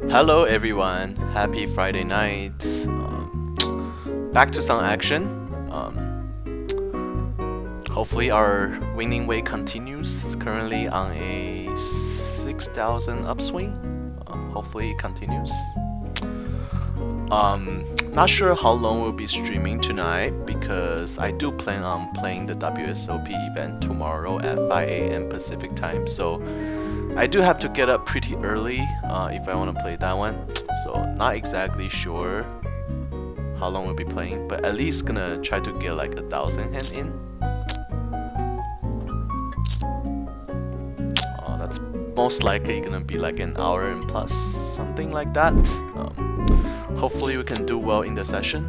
Hello everyone, happy Friday night. Back to some action. Hopefully our winning way continues. Currently on a 6,000 upswing. Hopefully it continues. Not sure how long we'll be streaming tonight because I do plan on playing the WSOP event tomorrow at 5 AM Pacific time. So I do have to get up pretty early if I want to play that one, so not exactly sure how long we'll be playing, but at least gonna try to get like 1,000 hand in. That's most likely gonna be like an hour and plus, something like that. Hopefully we can do well in the session.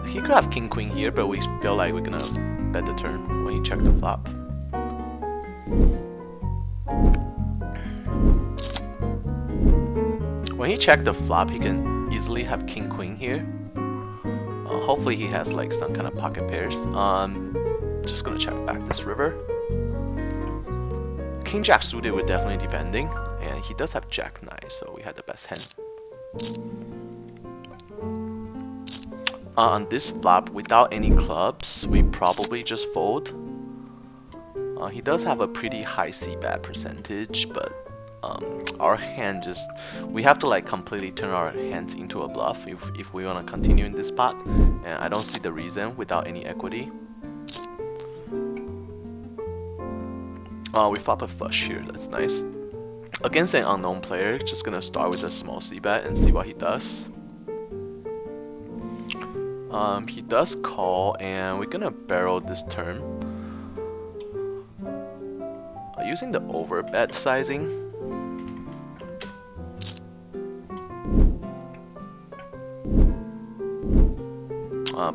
He could have king queen here, but we feel like we're gonna bet the turn when he checked the flop. When he checked the flop, he can easily have king queen here. Hopefully he has like some kind of pocket pairs. Just gonna check back this river. King jack suited, we're definitely defending, and he does have jack 9, so we had the best hand. On this flop, without any clubs, we probably just fold. He does have a pretty high c-bet percentage, but our hand just, we have to like completely turn our hands into a bluff if we want to continue in this spot, and I don't see the reason without any equity. We flop a flush here, that's nice. Against an unknown player, just gonna start with a small c-bet and see what he does. He does call, and we're gonna barrel this turn. Using the overbet sizing.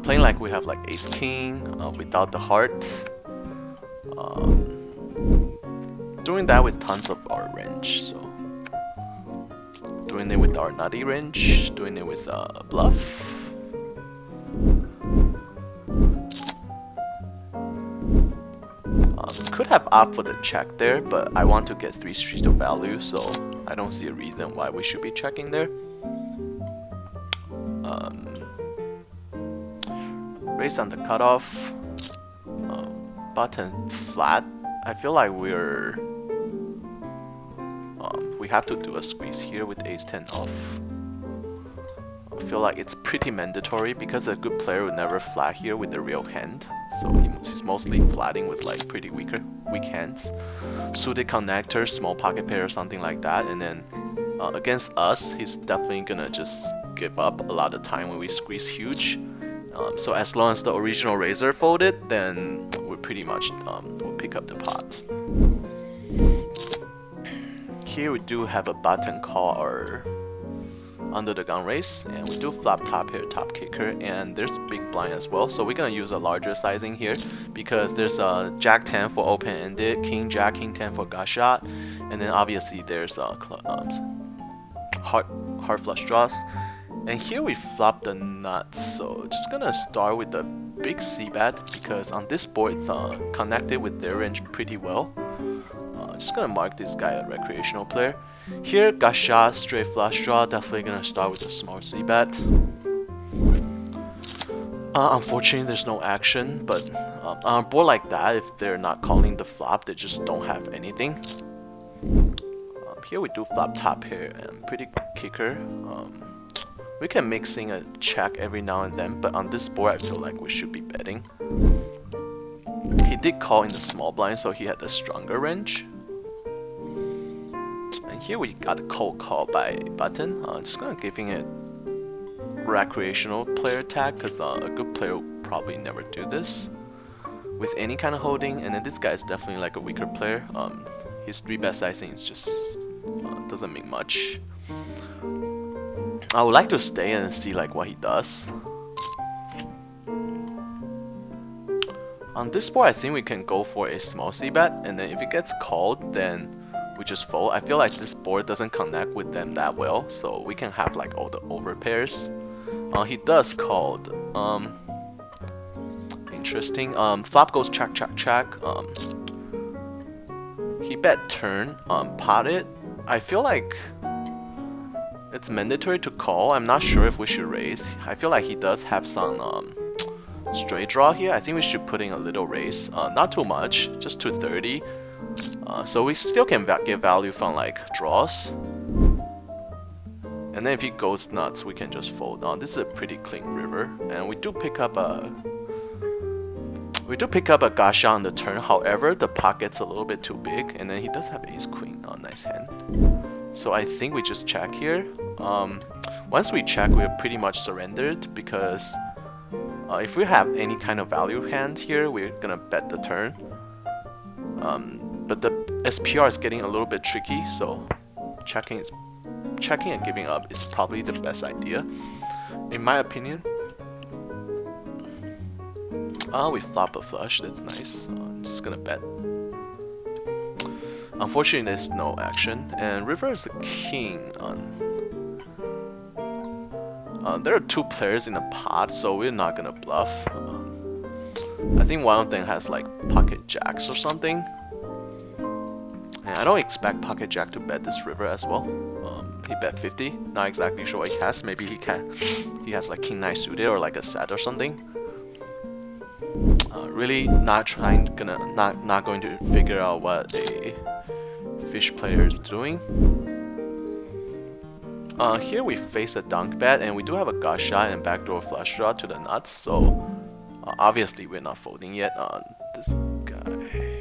Playing like we have like ace king without the heart. Doing that with tons of our range, so doing it with our nutty range, doing it with a bluff. Could have opted for the check there, but I want to get 3 streets of value, so I don't see a reason why we should be checking there. Raise on the cutoff, button flat. I feel like we're we have to do a squeeze here with ace 10 off. I feel like it's pretty mandatory because a good player would never flat here with the real hand, so he's mostly flatting with like pretty weak hands, suited connector, small pocket pair or something like that, and then against us he's definitely gonna just give up a lot of time when we squeeze huge. So as long as the original raiser folded, then we pretty much will pick up the pot. Here we do have a button call our under the gun raise, and we do flop top here, top kicker, and there's big blind as well, so we're gonna use a larger sizing here because there's a jack 10 for open-ended, king jack, king 10 for gut shot, and then obviously there's heart flush draws. And here we flop the nuts, so just gonna start with the big c-bet because on this board it's connected with their range pretty well. Just gonna mark this guy a recreational player. Here, gut shot, straight flush draw, definitely gonna start with a small c-bet. Unfortunately, there's no action, but on a board like that, if they're not calling the flop, they just don't have anything. Here we do flop top here and pretty kicker. We can mix in a check every now and then, but on this board, I feel like we should be betting. He did call in the small blind, so he had a stronger range. And here we got a cold call by button. Just gonna giving it recreational player tag, because a good player would probably never do this with any kind of holding. And then this guy is definitely like a weaker player. His 3-bet sizing is just doesn't mean much. I would like to stay and see like what he does. On this board, I think we can go for a small c-bet, and then if it gets called, then we just fold. I feel like this board doesn't connect with them that well, so we can have like all the over pairs. He does called. Interesting. Flop goes check, check, check. He bet turn. Pot it. I feel like it's mandatory to call. I'm not sure if we should raise. I feel like he does have some straight draw here. I think we should put in a little raise. Not too much, just 230. So we still can get value from like draws. And then if he goes nuts, we can just fold. This is a pretty clean river, and we do pick up a gacha on the turn. However, the pot gets a little bit too big, and then he does have ace queen. Nice hand. So I think we just check here. Once we check, we're pretty much surrendered, because if we have any kind of value hand here, we're gonna bet the turn. But the SPR is getting a little bit tricky, so checking and giving up is probably the best idea, in my opinion. We flop a flush. That's nice. Just gonna bet. Unfortunately, there's no action, and river is the king. There are 2 players in the pot, so we're not gonna bluff. I think one of them has like pocket jacks or something, and I don't expect pocket jack to bet this river as well. He bet 50. Not exactly sure what he has. Maybe he has like king 9 suited or like a set or something. Really not going to figure out what a fish player is doing. Here we face a dunk bet, and we do have a gut shot and backdoor flush draw to the nuts, so obviously we're not folding yet. This guy,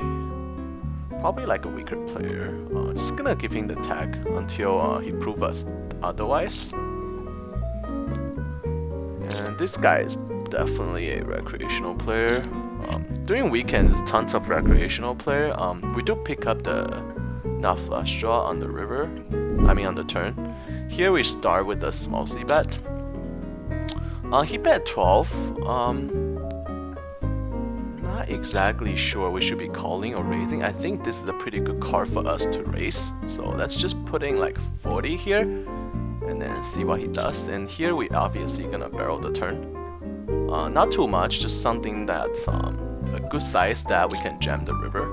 probably like a weaker player. Just gonna give him the tag until he proves us otherwise. And this guy is definitely a recreational player. During weekends, tons of recreational player. We do pick up the not flush draw on the river. I mean on the turn. Here we start with a small c bet. He bet 12. Not exactly sure we should be calling or raising. I think this is a pretty good card for us to raise. So let's just put in like 40 here, and then see what he does. And here we obviously gonna barrel the turn. Not too much, just something that's a good size that we can jam the river.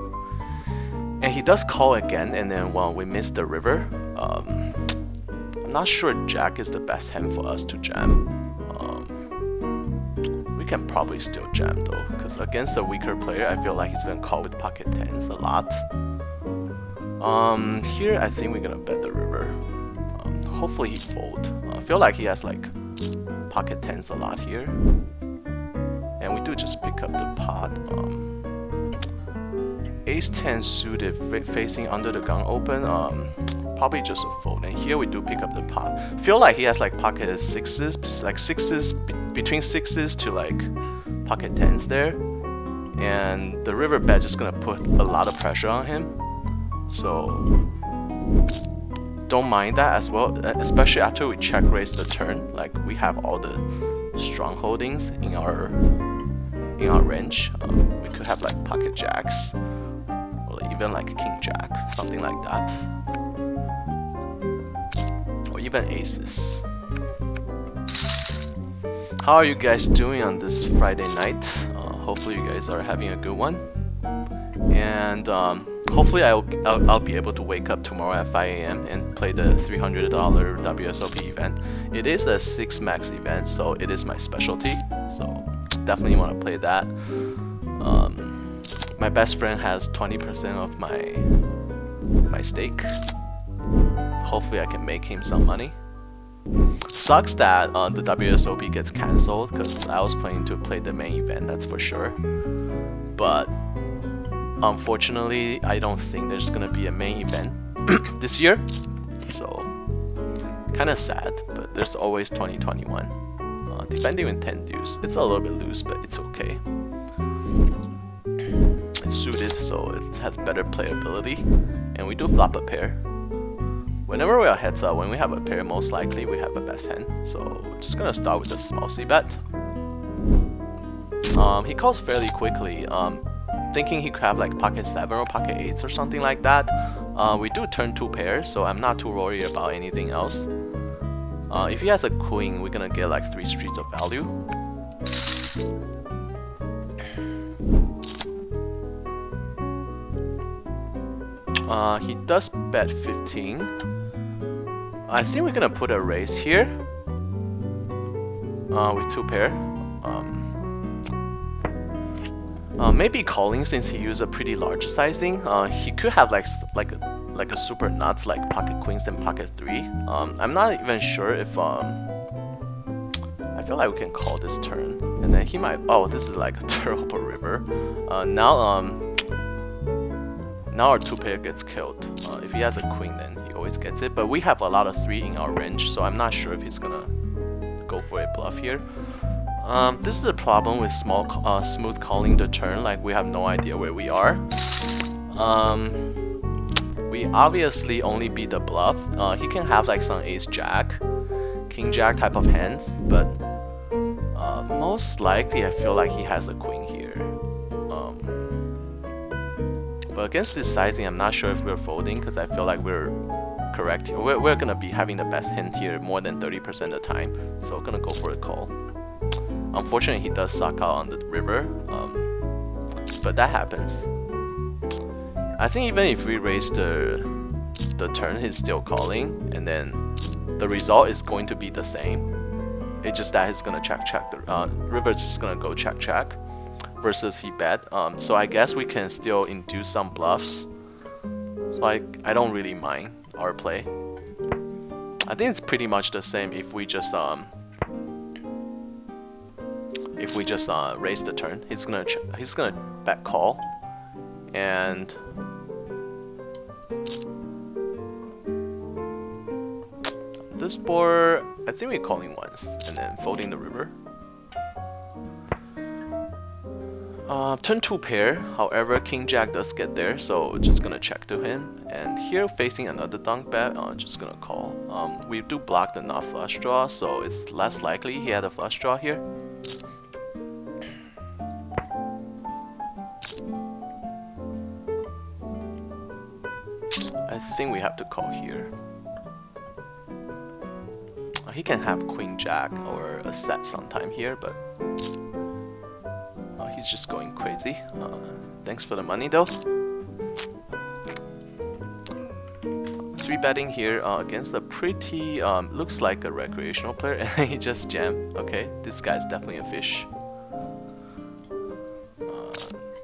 And he does call again, and then when we miss the river, I'm not sure jack is the best hand for us to jam. We can probably still jam though, because against a weaker player, I feel like he's gonna call with pocket 10s a lot. Here I think we're gonna bet the river. Hopefully he fold. I feel like he has like pocket 10s a lot here, and we do just pick up the pot. Ace 10 suited facing under the gun open. Probably just a fold. And here we do pick up the pot. Feel like he has like pocket 6s, like 6s between 6s to like pocket 10s there, and the river bet just gonna put a lot of pressure on him. So don't mind that as well, especially after we check raise the turn. Like we have all the strong holdings in our range. We could have like pocket jacks, or even like king jack, something like that, or even aces. How are you guys doing on this Friday night? Hopefully you guys are having a good one, and hopefully I'll be able to wake up tomorrow at 5 AM and play the $300 WSOP event. It is a 6 max event, so it is my specialty. So definitely want to play that. My best friend has 20% of my stake. Hopefully I can make him some money. Sucks that the WSOP gets cancelled because I was planning to play the main event, that's for sure. But unfortunately, I don't think there's gonna be a main event this year. So kind of sad, but there's always 2021. Defending with 10 deuce, it's a little bit loose, but it's okay. It's suited, so it has better playability, and we do flop a pair. Whenever we are heads up, when we have a pair, most likely we have a best hand. So just gonna start with a small c-bet. He calls fairly quickly, thinking he could have like pocket 7 or pocket 8s or something like that. We do turn 2 pairs, so I'm not too worried about anything else. If he has a queen, we're gonna get like 3 streets of value. He does bet 15. I think we're gonna put a raise here with 2 pair. Maybe calling since he used a pretty large sizing. He could have like a super nuts like pocket queens and pocket 3. I'm not even sure if I feel like we can call this turn, and then he might. Oh, this is like a terrible river. Now our 2 pair gets killed. If he has a queen, then he always gets it. But we have a lot of 3 in our range, so I'm not sure if he's gonna go for a bluff here. This is a problem with smooth calling the turn. Like we have no idea where we are. We obviously only beat the bluff. He can have like some ace jack, king jack type of hands, but most likely I feel like he has a queen here. But against this sizing, I'm not sure if we're folding because I feel like we're correct here. We're gonna be having the best hand here more than 30% of the time, so we're gonna go for a call. Unfortunately, he does suck out on the river, but that happens. I think even if we raise the turn, he's still calling, and then the result is going to be the same. It's just that he's gonna check. The river's just gonna go check. Versus he bet. So I guess we can still induce some bluffs. So I don't really mind our play. I think it's pretty much the same if we just raise the turn. He's gonna bet call, and this board I think we're calling once and then folding the river. Turn 2 pair, however king jack does get there, so just gonna check to him. And here facing another dunk bet, just gonna call. We do block the not flush draw, so it's less likely he had a flush draw here. I think we have to call here. He can have queen jack or a set sometime here, but he's just going crazy. Thanks for the money though. 3 betting here against a pretty looks like a recreational player, and he just jammed. Okay, this guy's definitely a fish.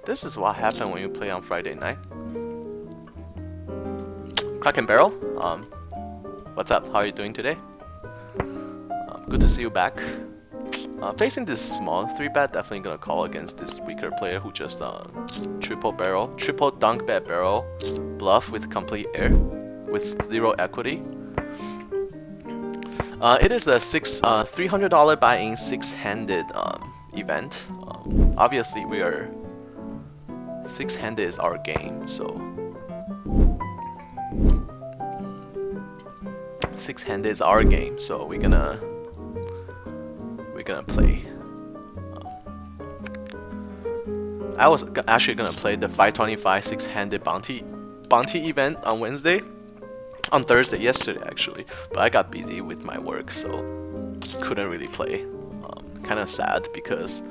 This is what happened when you play on Friday night. Crack and Barrel, what's up? How are you doing today? Good to see you back. Facing this small 3-bet, definitely gonna call against this weaker player who just triple dunk bet barrel bluff with complete air with 0 equity. It is a $300 buy-in 6-handed event. Obviously, we are 6-handed is our game, so 6-handed is our game. So we're gonna play. I was actually gonna play the 525 6-handed bounty event on Thursday, yesterday actually, but I got busy with my work, so couldn't really play. Kind of sad because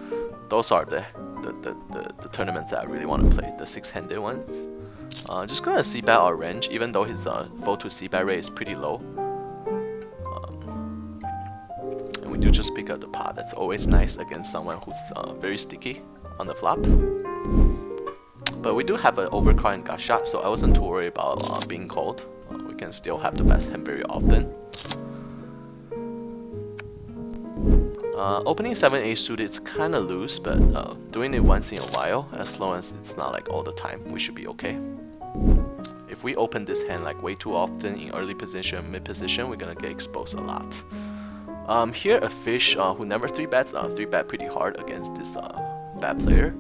those are the tournaments that I really want to play, the 6-handed ones. Just gonna c-bet our range, even though his fold to c-bet rate is pretty low. And we do just pick up the pot. That's always nice against someone who's very sticky on the flop. But we do have an overcard and gut shot, so I wasn't too worried about being called. We can still have the best hand very often. Opening 7-8 suited, it's kind of loose, but doing it once in a while, as long as it's not like all the time, we should be okay. If we open this hand like way too often in early position, mid position, we're gonna get exposed a lot. Here a fish who never 3-bets, 3-bet pretty hard against this bad player.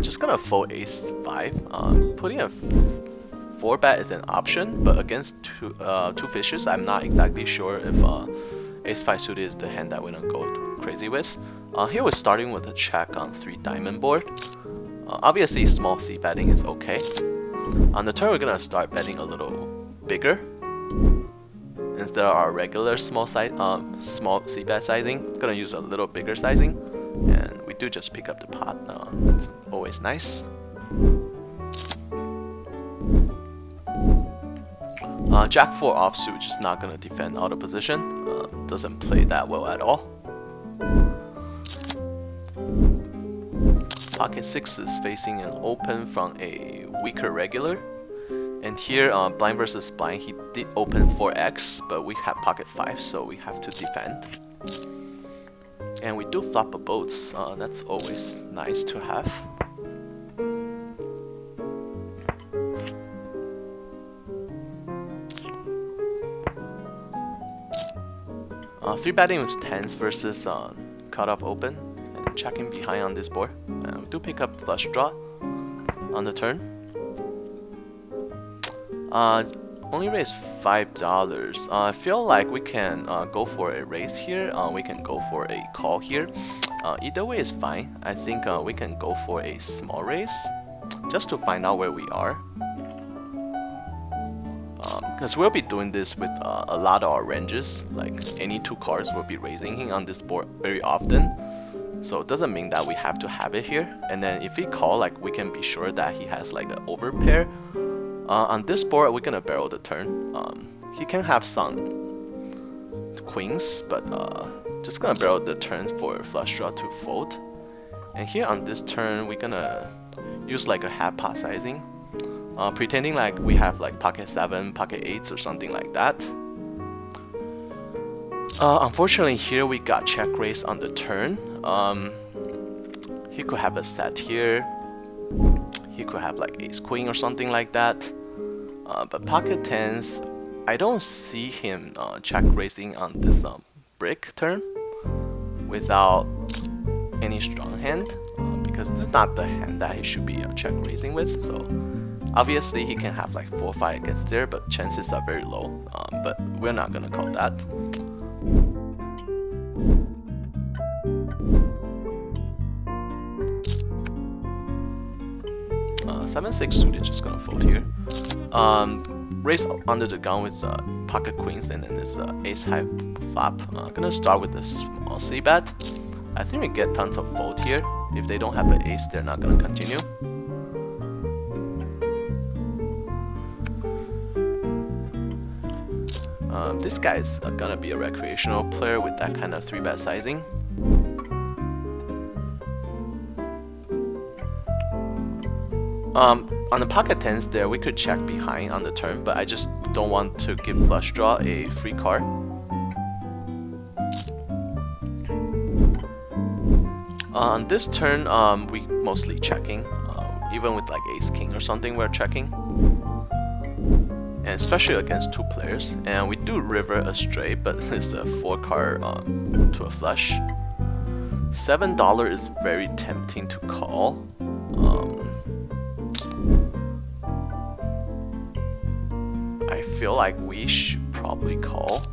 Just gonna fold ace-5. Putting a 4-bet is an option, but against two fishes, I'm not exactly sure if ace-5 suited is the hand that we're gonna go crazy with. Here we're starting with a check on 3 diamond board. Obviously small c betting is okay. On the turn we're gonna start betting a little bigger instead of our regular small c bet sizing. Gonna use a little bigger sizing, and we do just pick up the pot. That's always nice. Jack 4 offsuit, just not gonna defend out of position. Doesn't play that well at all. Pocket 6 is facing an open from a weaker regular. And here, blind versus blind, he did open 4x, but we have pocket 5, so we have to defend. And we do flop a boats. That's always nice to have. 3-betting with 10s versus cutoff open and checking behind on this board. We do pick up flush draw on the turn. Only raise $5. I feel like we can go for a raise here. We can go for a call here. Either way is fine. I think we can go for a small raise just to find out where we are. Because we'll be doing this with a lot of our ranges, like any 2 cards will be raising him on this board very often. So it doesn't mean that we have to have it here. And then if he call, like we can be sure that he has like an overpair. On this board, we're gonna barrel the turn. He can have some queens, but just gonna barrel the turn for flush draw to fold. And here on this turn, we're gonna use like a half pot sizing. Pretending like we have like pocket 7, pocket 8s or something like that. Unfortunately here we got check raise on the turn. He could have a set here. He could have like ace queen or something like that. But pocket 10s, I don't see him check raising on this brick turn without any strong hand, because this is not the hand that he should be check raising with. So obviously he can have like 4-5 against there, but chances are very low. But we're not gonna call that. 7-6 suited, just gonna fold here. Raise under the gun with pocket queens, and then this ace high flop. Gonna start with the small c bet. I think we get tons of fold here. If they don't have an ace, they're not gonna continue. This guy is gonna be a recreational player with that kind of 3-bet sizing. On the pocket 10s there, we could check behind on the turn, but I just don't want to give flush draw a free card. On this turn, we mostly checking. Even with like ace king or something, we're checking. And especially against 2 players. And we do river a straight, but it's a 4 card to a flush. $7 is very tempting to call. I feel like we should probably call.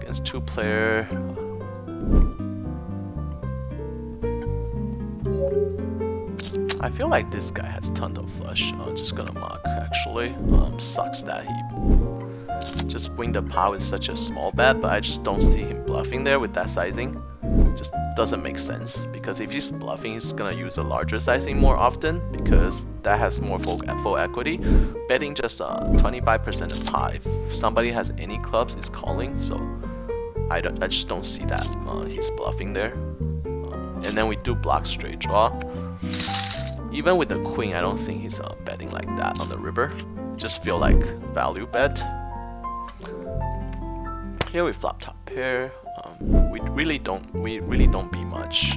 Against 2 player. I feel like this guy has tons of flush. Just gonna mock actually. Sucks that he just winged the pot with such a small bet, but I just don't see him bluffing there with that sizing. just doesn't make sense, because if he's bluffing, he's gonna use a larger sizing more often because that has more full equity. Betting just 25% of pot. If somebody has any clubs, it's calling. So I just don't see that he's bluffing there. And then we do block straight draw. Even with the queen, I don't think he's betting like that on the river. Just feel like value bet. Here we flop top pair. We really don't beat much.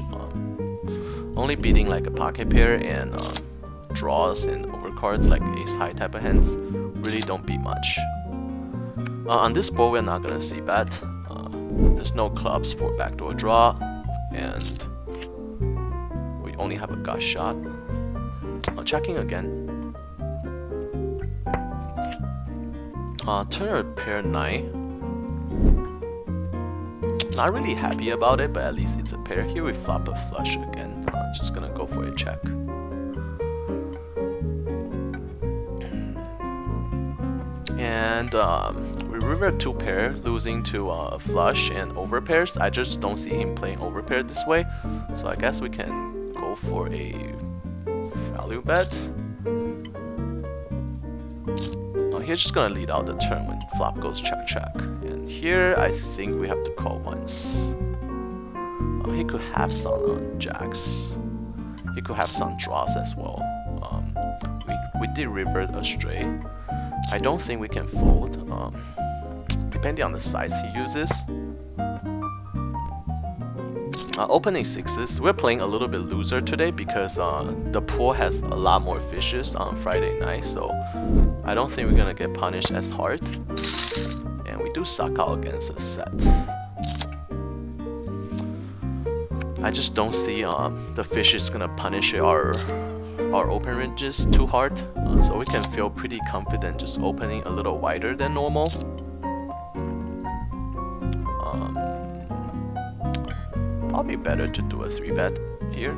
Only beating like a pocket pair and draws and overcards like ace high type of hands. Really don't beat much. On this board, we're not gonna see bet. There's no clubs for backdoor draw, and we only have a gut shot. Checking again. Turn pair 9. Not really happy about it, but at least it's a pair. Here we flop a flush again. Just gonna go for a check. And we river 2 pair, losing to a flush and over pairs. I just don't see him playing over pair this way, so I guess we can go for a value bet. He's just gonna lead out the turn when flop goes check check. And here I think we have to call once. He could have some jacks. He could have some draws as well. We did revert a straight. I don't think we can fold. Depending on the size he uses. Opening 6s. We're playing a little bit looser today because the pool has a lot more fishes on Friday night, so I don't think we're gonna get punished as hard. And we do suck out against a set. I just don't see the fish is gonna punish our open ranges too hard, so we can feel pretty confident just opening a little wider than normal. Probably better to do a 3-bet here.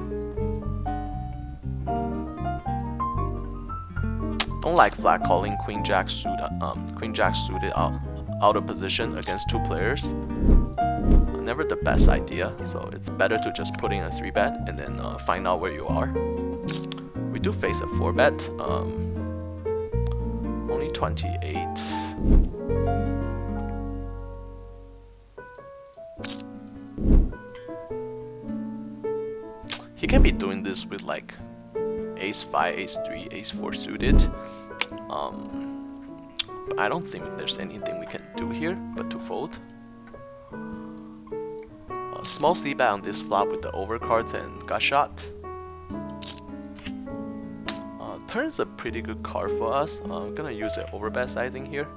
Don't like flat calling queen jack suited out of position against 2 players. Never the best idea, so it's better to just put in a 3-bet and then find out where you are. We do face a 4-bet, only 28. He can be doing this with like ace 5, ace 3, ace 4 suited. But I don't think there's anything we can do here but to fold. Small c-bet on this flop with the overcards and gut shot. Turn's a pretty good card for us. I'm gonna use an overbet sizing here.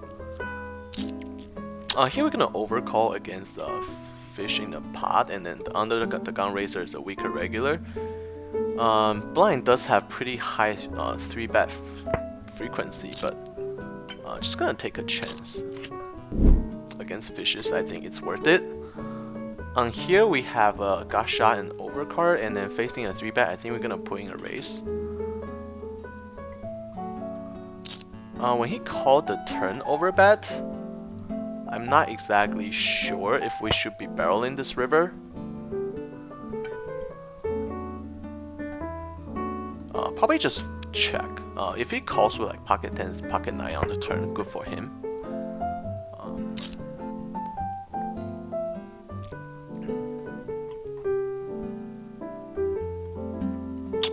Here we're gonna overcall against fish in the pot, and then under the gun raiser is a weaker regular. Blind does have pretty high 3-bet frequency, but just gonna take a chance against fishes. I think it's worth it. On here we have a gut shot and overcard, and then facing a 3-bet, I think we're gonna put in a raise. When he called the turn overbet, I'm not exactly sure if we should be barreling this river. Probably just check. If he calls with like pocket 10s, pocket 9 on the turn, good for him.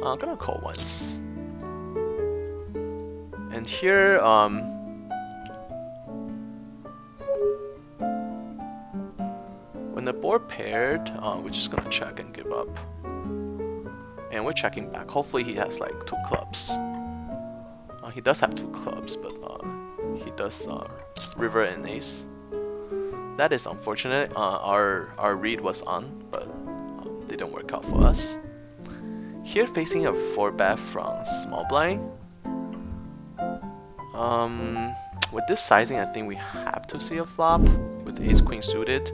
I'm gonna call once. And here, when the board paired, we're just gonna check and give up. And we're checking back. Hopefully he has like 2 clubs. He does have 2 clubs, but he does river and ace. That is unfortunate. Our read was on, but didn't work out for us. Here facing a 4-bet from small blind. With this sizing, I think we have to see a flop with ace queen suited.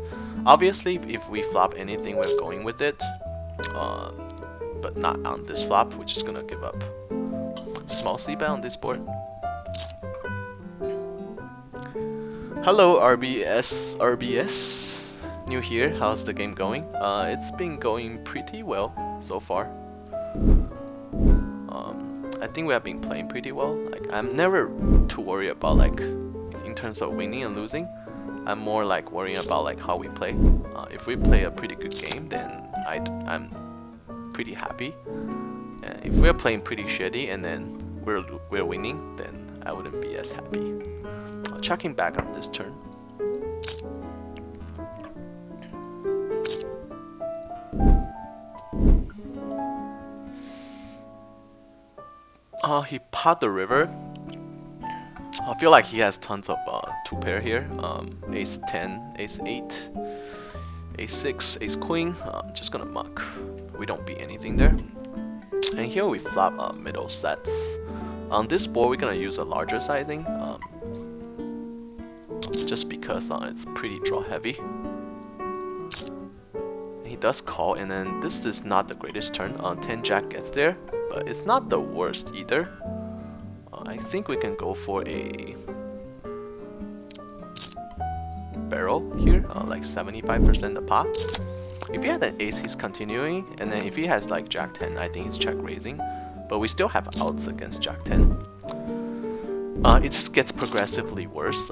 Obviously, if we flop anything, we're going with it. But not on this flop, we're just gonna give up. Small c-bet on this board. Hello RBS. new here. How's the game going? It's been going pretty well so far. I think we have been playing pretty well. Like, I'm never too worried about like in terms of winning and losing. I'm more like worrying about like how we play. If we play a pretty good game, then I'm pretty happy. And if we're playing pretty shitty and then we're winning, then I wouldn't be as happy. Checking back on this turn. He pot the river. I feel like he has tons of 2-pair here. Ace 10, Ace 8, Ace 6, Ace Queen. Just gonna muck. We don't beat anything there. And here we flop middle sets. On this board, we're gonna use a larger sizing, just because it's pretty draw heavy. He does call, and then this is not the greatest turn. 10 Jack gets there, but it's not the worst either. I think we can go for a barrel here, like 75% the pot. If he had an ace, he's continuing, and then if he has like Jack 10, I think he's check raising. But we still have outs against Jack 10. It just gets progressively worse.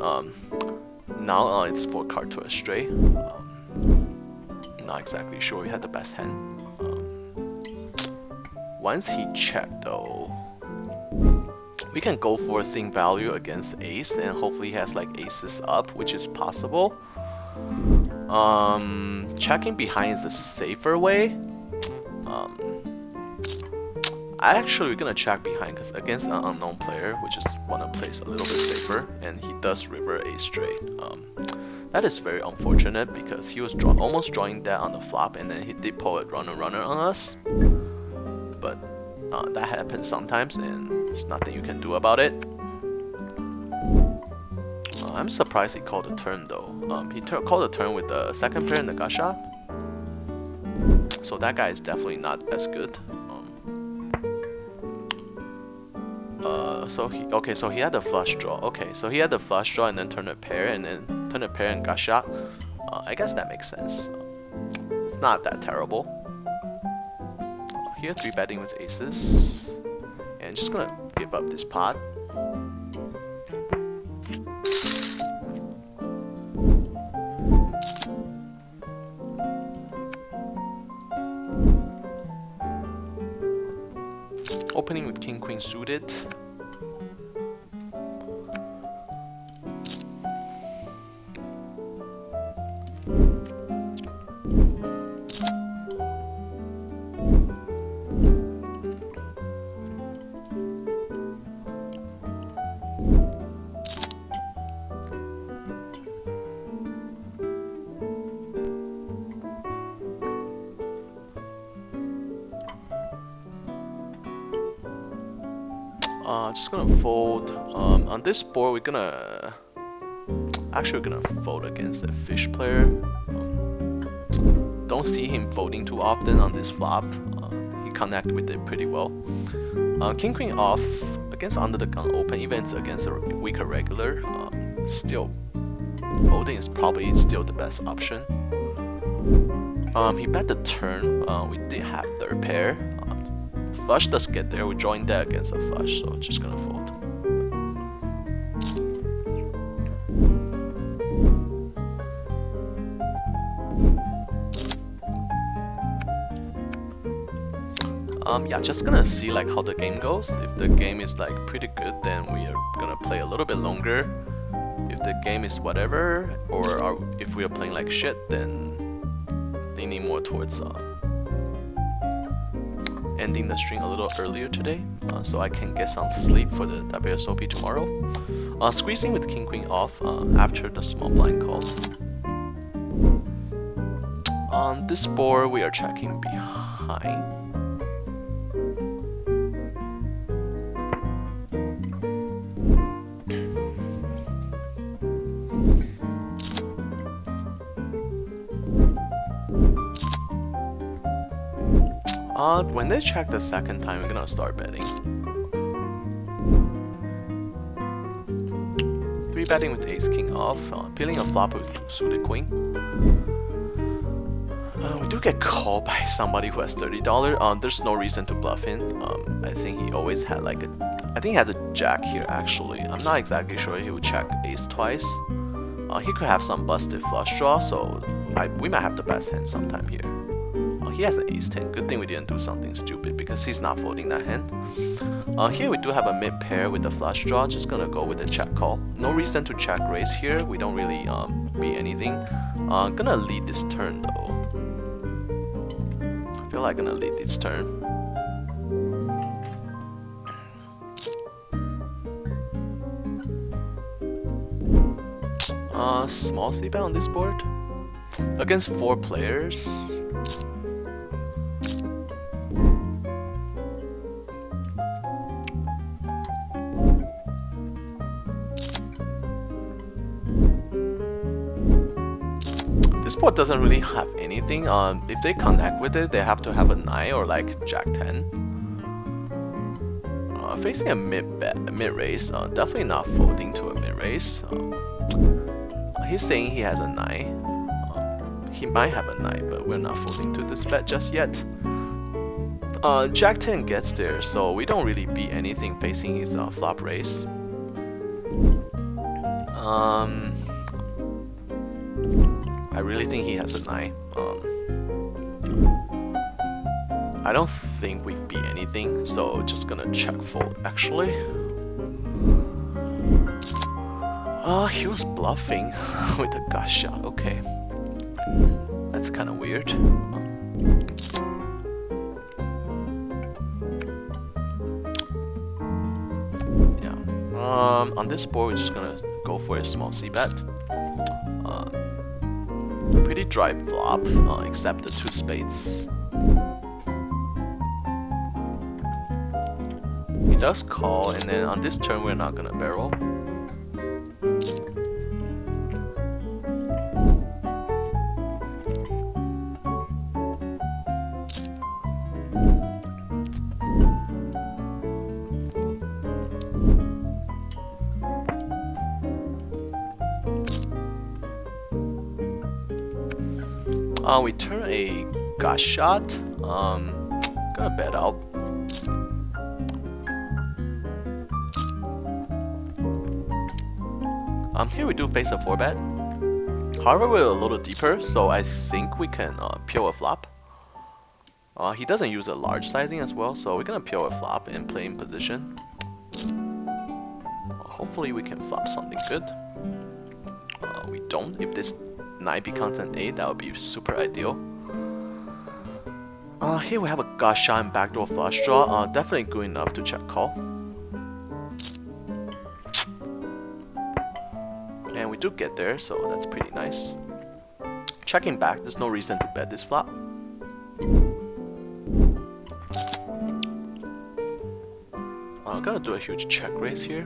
Now it's 4 card to a straight. Not exactly sure we had the best hand. Once he checked though, we can go for thing value against ace, and hopefully he has like aces up, which is possible. Checking behind is the safer way. We're gonna check behind because against an unknown player, we just wanna place a little bit safer, and he does river ace straight. That is very unfortunate because he was almost drawing that on the flop, and then he did pull a runner on us. But that happens sometimes, and there's nothing you can do about it. I'm surprised he called a turn though. He called a turn with the second pair and the gut shot. So that guy is definitely not as good. So he had a flush draw. Okay, so he had the flush draw and then turn a pair and then turn a pair and gut shot. I guess that makes sense. It's not that terrible. Here 3-betting with aces, and just gonna give up this pot. Opening with king queen suited. Just gonna fold. On this board, we're gonna fold against a fish player. Don't see him folding too often on this flop. He connect with it pretty well. King queen off against under the gun open, even it's against a weaker regular. Still, folding is probably still the best option. He bet the turn. We did have third pair. Flush does get there, we're drawing that against a flush, so just gonna fold. Yeah, just gonna see like how the game goes. If the game is like pretty good, then we are gonna play a little bit longer. If the game is whatever, or if we are playing like shit, then leaning more towards ending the string a little earlier today, so I can get some sleep for the WSOP tomorrow. Squeezing with king queen off after the small blind call. On this board, we are checking behind. When they check the second time, we're gonna start betting. 3-betting with ace king off, peeling a flop with suited queen. We do get called by somebody who has $30. There's no reason to bluff him. I think he always had like a... I think he has a jack here actually. I'm not exactly sure. He would check ace twice. He could have some busted flush draw, so we might have the best hand sometime here. He has an ace 10. Good thing we didn't do something stupid because he's not folding that hand. Here we do have a mid pair with the flush draw. Just gonna go with a check call. No reason to check raise here. We don't really beat anything. Gonna lead this turn though. I feel like gonna lead this turn. Small c-bet on this board against 4 players. This board doesn't really have anything. If they connect with it, they have to have a 9 or like jack 10. Facing a mid raise, definitely not folding to a mid raise. He's saying he has a 9. He might have a 9, but we're not folding to this bet just yet. Jack 10 gets there, so we don't really beat anything facing his flop raise. I really think he has a 9. I don't think we beat anything, so just gonna check fold actually. He was bluffing with a gut shot. Okay, that's kind of weird. Yeah. On this board, we're just gonna go for a small c-bet. Pretty dry flop, except the 2 spades. He does call, and then on this turn, we're not gonna barrel. We turn a gut shot. Gonna bet out. Here we do face a 4-bet. However, we're a little deeper, so I think we can peel a flop. He doesn't use a large sizing as well, so we're gonna peel a flop and play in position. Hopefully we can flop something good. We don't. If this 9 becomes an 8, that would be super ideal. Here we have a gut shot and backdoor flush draw. Definitely good enough to check call. And we do get there, so that's pretty nice. Checking back, there's no reason to bet this flop. I'm gonna do a huge check raise here.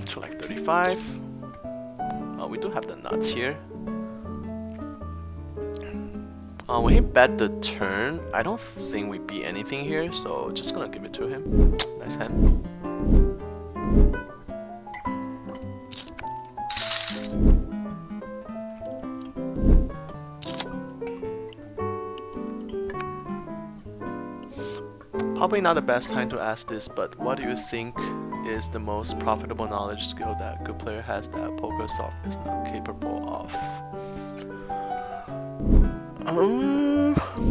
To like 35. We do have the nuts here. When he bet the turn, I don't think we beat anything here, so just gonna give it to him. Nice hand. Probably not the best time to ask this, but what do you think is the most profitable knowledge skill that a good player has that poker soft is not capable of?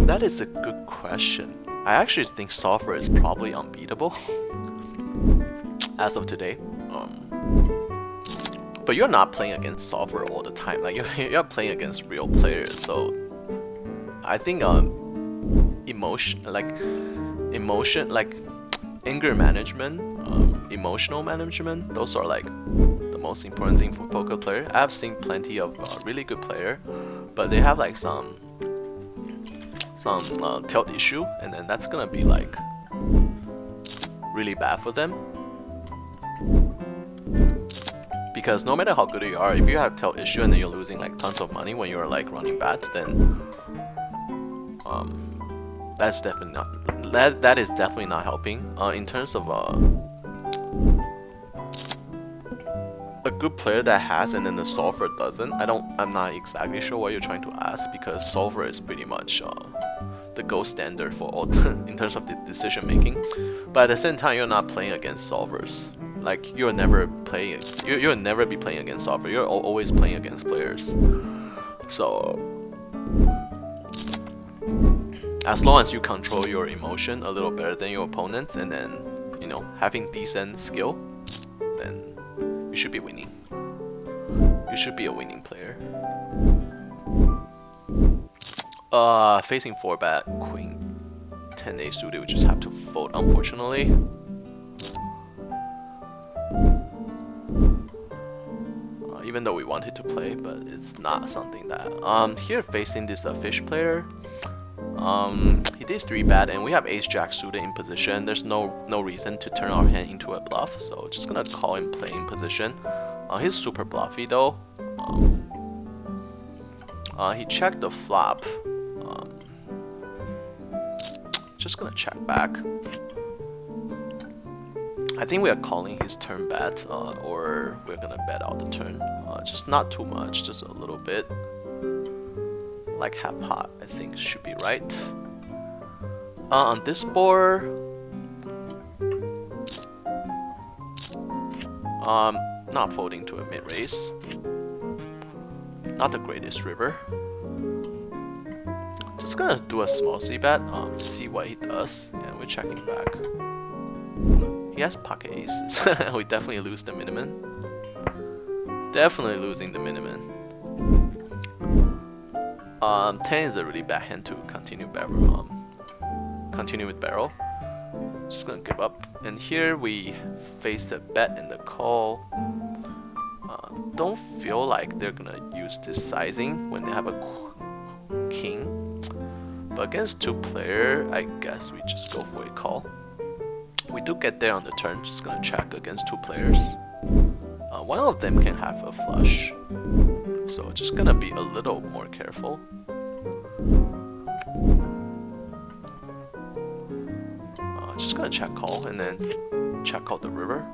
That is a good question. I actually think software is probably unbeatable as of today. But you're not playing against software all the time. Like you're playing against real players, so I think emotion, like anger management, emotional management, those are like the most important thing for poker player. I've seen plenty of really good player, but they have like some tilt issue, and then that's gonna be like really bad for them. Because no matter how good you are, if you have tilt issue and then you're losing like tons of money when you're like running bad, then that's definitely not that is definitely not helping. In terms of a good player that has and then the solver doesn't. I'm not exactly sure what you're trying to ask, because solver is pretty much the gold standard for all in terms of the decision making. But at the same time, you're not playing against solvers. Like you'll never be playing against solver. You're always playing against players. So as long as you control your emotion a little better than your opponents, and then having decent skill, then you should be winning. You should be a winning player. Facing 4-bet, Queen 10 suited, we just have to fold, unfortunately. Even though we wanted to play, but it's not something that here facing this fish player. He did 3-bet, and we have ace-jack suited in position. There's no reason to turn our hand into a bluff, so just gonna call him play in position. He's super bluffy though. He checked the flop. Just gonna check back. I think we are calling his turn bet, or we're gonna bet out the turn. Just not too much, just a little bit. Like half pot, I think should be right. On this board, not folding to a mid raise. Not the greatest river. Just gonna do a small c-bet, see what he does, and we're checking back. He has pocket aces. We definitely lose the minimum. Definitely losing the minimum. 10 is a really bad hand to continue barrel. Continue with barrel. Just gonna give up. And here we face the bet and the call. Don't feel like they're gonna use this sizing when they have a king. But against 2-player, I guess we just go for a call. We do get there on the turn. Just gonna check against 2 players. One of them can have a flush, so just gonna be a little more careful. Just gonna check call and then check call the river.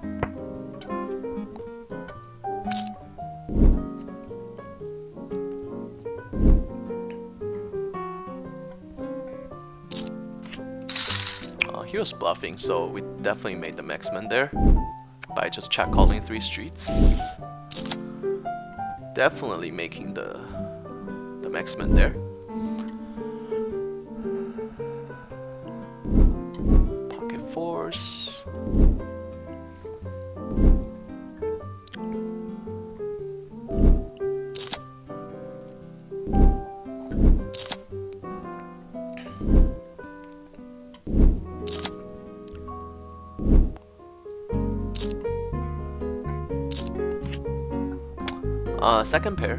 He was bluffing, so we definitely made the maximum there by just check calling 3 streets. Definitely making the maximum there. Pocket 4s. Second pair,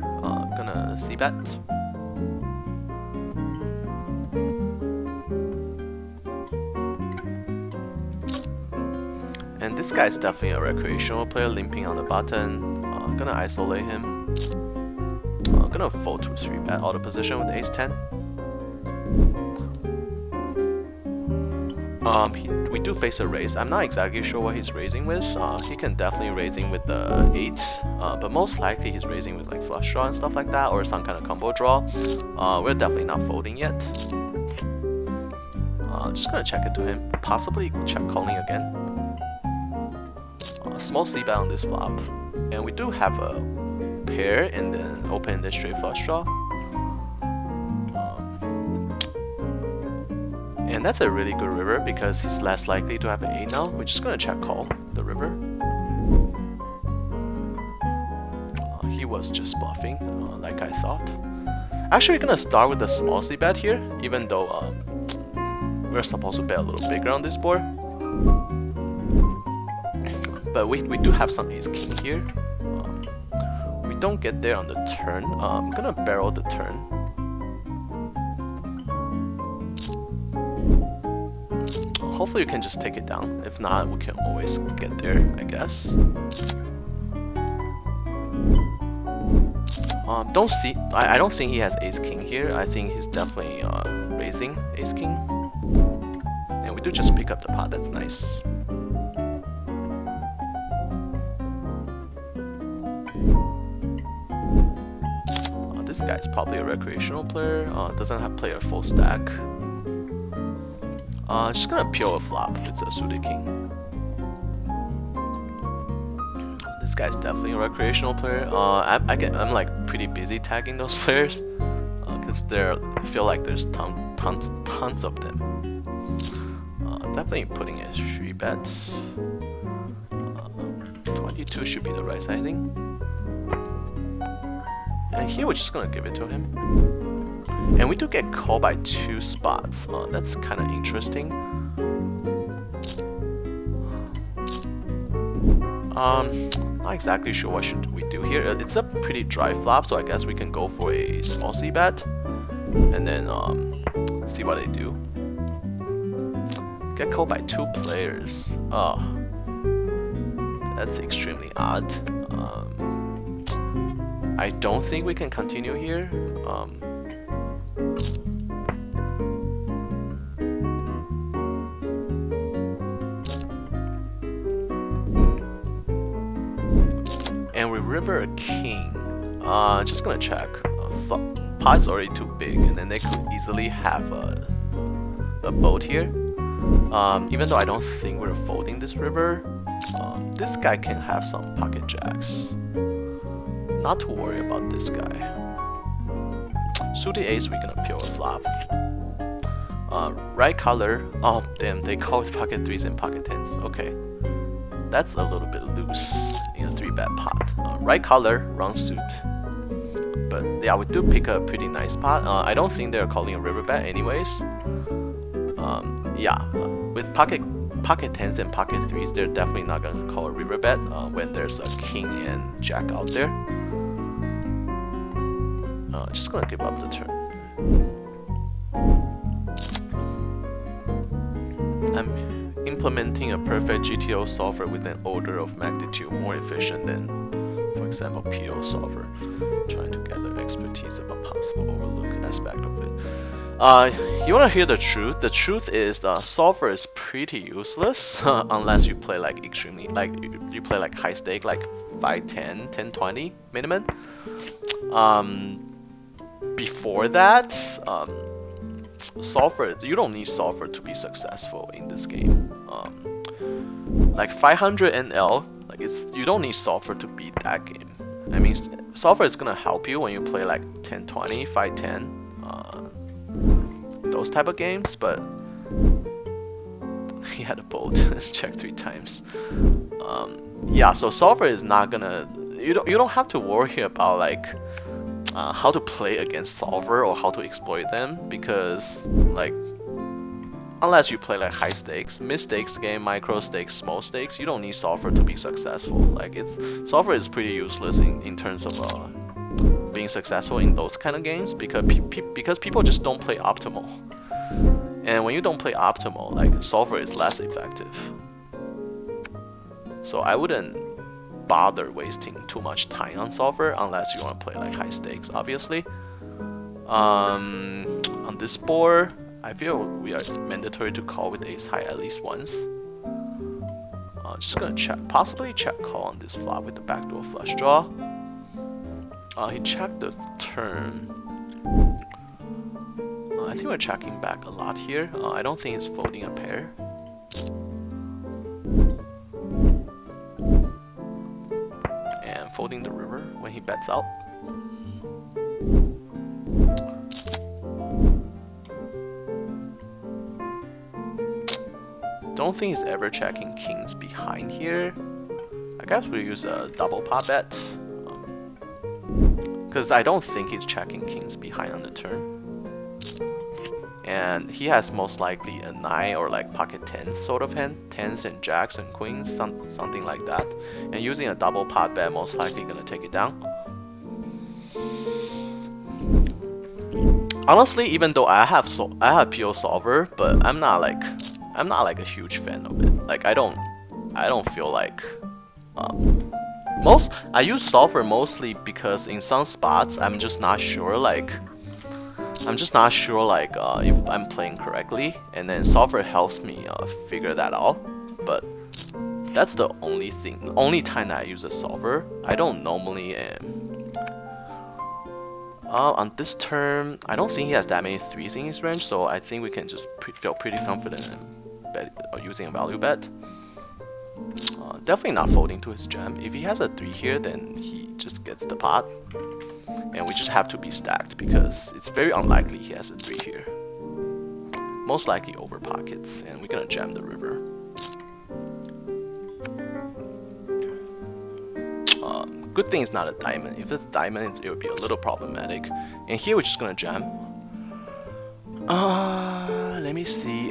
gonna c-bet. And this guy's definitely a recreational player, limping on the button. Gonna isolate him. Gonna fold to 3-bet out of position with ace-10. We do face a raise. I'm not exactly sure what he's raising with. He can definitely raising with the 8, but most likely he's raising with like flush draw and stuff like that, or some kind of combo draw. We're definitely not folding yet. Just gonna check it to him. Possibly check calling again. Small c-bet on this flop, and we do have a pair and then open the straight flush draw. And that's a really good river because he's less likely to have an 8 now. We're just gonna check call the river. He was just bluffing, like I thought. Actually, we're gonna start with a small c-bet here, even though we're supposed to bet a little bigger on this board. But we do have some ace-king here. We don't get there on the turn. I'm gonna barrel the turn. Hopefully you can just take it down. If not, we can always get there, I guess. I don't think he has ace-king here. I think he's definitely raising ace-king. And we do just pick up the pot, that's nice. this guy's probably a recreational player. Doesn't have play a full stack. Just gonna peel a flop with a suited king. This guy's definitely a recreational player. I'm like pretty busy tagging those players because I feel like there's tons of them. Definitely putting a 3-bet. 22 should be the right sizing. And here we're just gonna give it to him. And we do get called by 2 spots. That's kind of interesting. Not exactly sure what should we do here. It's a pretty dry flop, so I guess we can go for a small c-bet and then see what they do. Get called by 2 players. Oh, that's extremely odd. I don't think we can continue here. And we river a king. Just gonna check. Pot's already too big, and then they could easily have a boat here. Even though I don't think we're folding this river, this guy can have some pocket jacks. Not to worry about this guy. Suited ace, we're gonna peel a flop. Right color. Oh damn, they call it pocket 3s and pocket 10s. Okay, that's a little bit loose in a 3-bet pot. Right color, wrong suit. But yeah, we do pick a pretty nice pot. I don't think they're calling a river bet anyways. Yeah, with pocket 10s and pocket 3s, they're definitely not gonna call a river bet when there's a king and jack out there. Just gonna give up the turn. I'm implementing a perfect GTO solver with an order of magnitude more efficient than, for example, PO solver, trying to gather expertise about possible overlooked aspect of it. You wanna hear the truth? The truth is the solver is pretty useless unless you play like extremely, like you play like high stake, like 5-10, 10-20 minimum. Before that, solver, you don't need solver to be successful in this game. Like 500 NL, like you don't need solver to beat that game. I mean, solver is gonna help you when you play like 10-20, 5-10, those type of games. But he had a bolt, check 3 times. Yeah, so solver is not gonna. You don't have to worry about like. How to play against solver or how to exploit them, because like unless you play like high stakes, mid stakes game, micro stakes, small stakes, you don't need solver to be successful. Like solver is pretty useless in terms of being successful in those kind of games, because people just don't play optimal, and when you don't play optimal, like solver is less effective. So I wouldn't bother wasting too much time on solver unless you want to play like high stakes, obviously. On this board, I feel we are mandatory to call with ace high at least once. Just gonna check, possibly check call on this flop with the backdoor flush draw. He checked the turn. I think we're checking back a lot here. I don't think it's folding a pair. Folding the river when he bets out. Don't think he's ever checking kings behind here. I guess we'll use a double pot bet. Because I don't think he's checking kings behind on the turn. And he has most likely a 9 or like pocket 10s sort of hand, 10s and jacks and queens, something like that. And using a double pot bet, most likely gonna take it down. Honestly, even though I have PO solver, but I'm not like a huge fan of it. Like I don't feel like I use solver mostly because in some spots I'm just not sure like. If I'm playing correctly, and then solver helps me figure that out. But that's the only time that I use a solver. I don't normally On this turn, I don't think he has that many 3s in his range, so I think we can just feel pretty confident in using a value bet. Definitely not folding to his jam. If he has a 3 here, then he just gets the pot. And we just have to be stacked because it's very unlikely he has a 3 here. Most likely over pockets, and we're gonna jam the river. Good thing it's not a diamond. If it's a diamond, it would be a little problematic. And here we're just gonna jam. Let me see.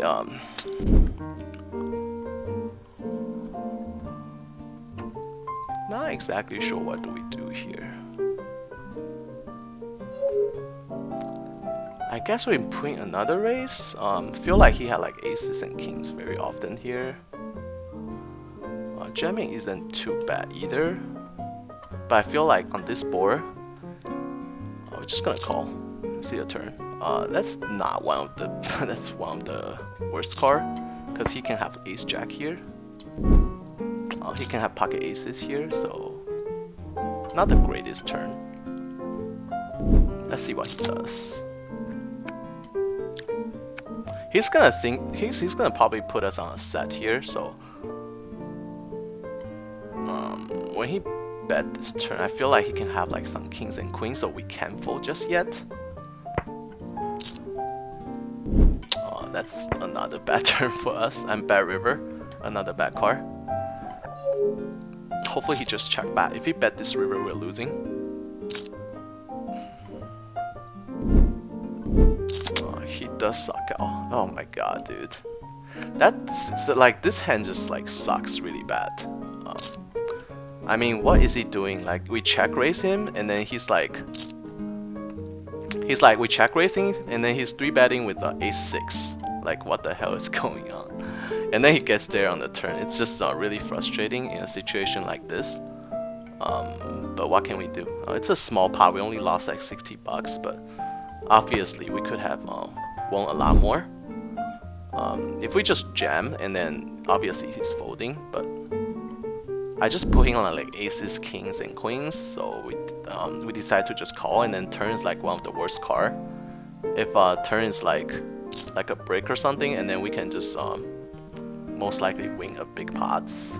Not exactly sure what do we do here. I guess we put another raise. Feel like he had like aces and kings very often here. Jamming isn't too bad either. But I feel like on this board, we're just gonna call. See a turn. That's not one of the that's one of the worst card because he can have ace jack here. He can have pocket aces here, so not the greatest turn. Let's see what he does. He's gonna think he's gonna probably put us on a set here. So when he bet this turn, I feel like he can have like some kings and queens, so we can't fold just yet. That's another bad turn for us. And bad river, another bad card. Hopefully he just check back. If he bet this river, we're losing. He does suck out. Oh my god, dude. That's like this hand just like sucks really bad. I mean, what is he doing? Like we check raise him, and then he's like we check raising, and then he's 3-betting with ace 6. Like what the hell is going on? And then he gets there on the turn. It's just really frustrating in a situation like this. But what can we do? It's a small pot. We only lost like 60 bucks, but obviously we could have won a lot more. If we just jam, and then obviously he's folding, but I just put him on like aces, kings, and queens, so we decide to just call, and then turn is like one of the worst card. If turn is like a break or something, and then we can just most likely win a big pots.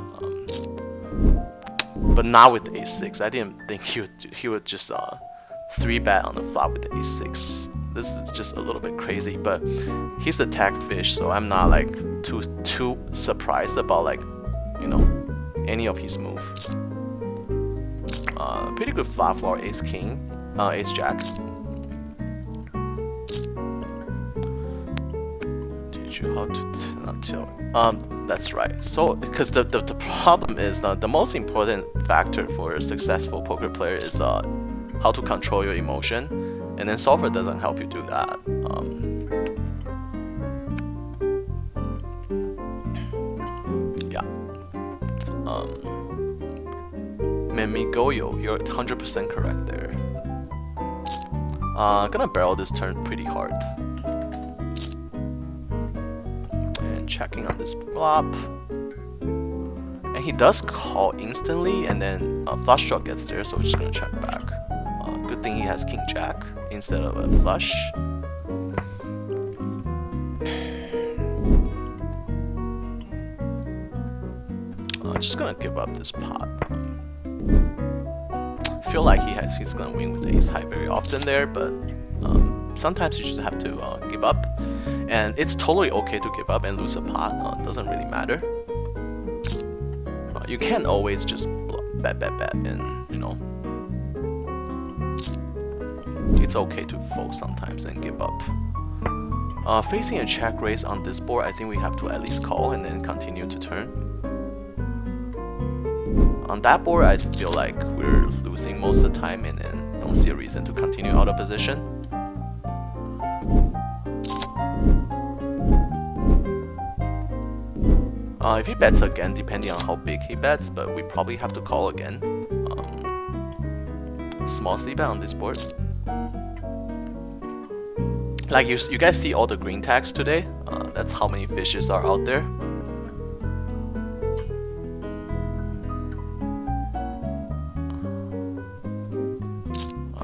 But not with ace 6. I didn't think he would just 3-bet on the flop with ace 6. This is just a little bit crazy, but he's the tag fish, so I'm not like too surprised about like, you know, any of his move. Pretty good flop for ace king, ace jack. Teach you how to not tell. That's right. So because the problem is the most important factor for a successful poker player is how to control your emotion, and then solver doesn't help you do that. Memigoyo, you're 100% correct there. Gonna barrel this turn pretty hard. And checking on this flop. And he does call instantly, and then flush draw gets there, so we're just gonna check back. Good thing he has king jack instead of a flush. Just gonna give up this pot. Feel like he's gonna win with ace high very often there, but sometimes you just have to give up, and it's totally okay to give up and lose a pot. Doesn't really matter. You can't always just bet, and you know, it's okay to fold sometimes and give up. Facing a check raise on this board, I think we have to at least call and then continue to turn. On that board, I feel like we're losing most of the time, and then don't see a reason to continue out of position. If he bets again, depending on how big he bets, but we probably have to call again. Small c-bet on this board. Like you guys see all the green tags today. That's how many fishes are out there.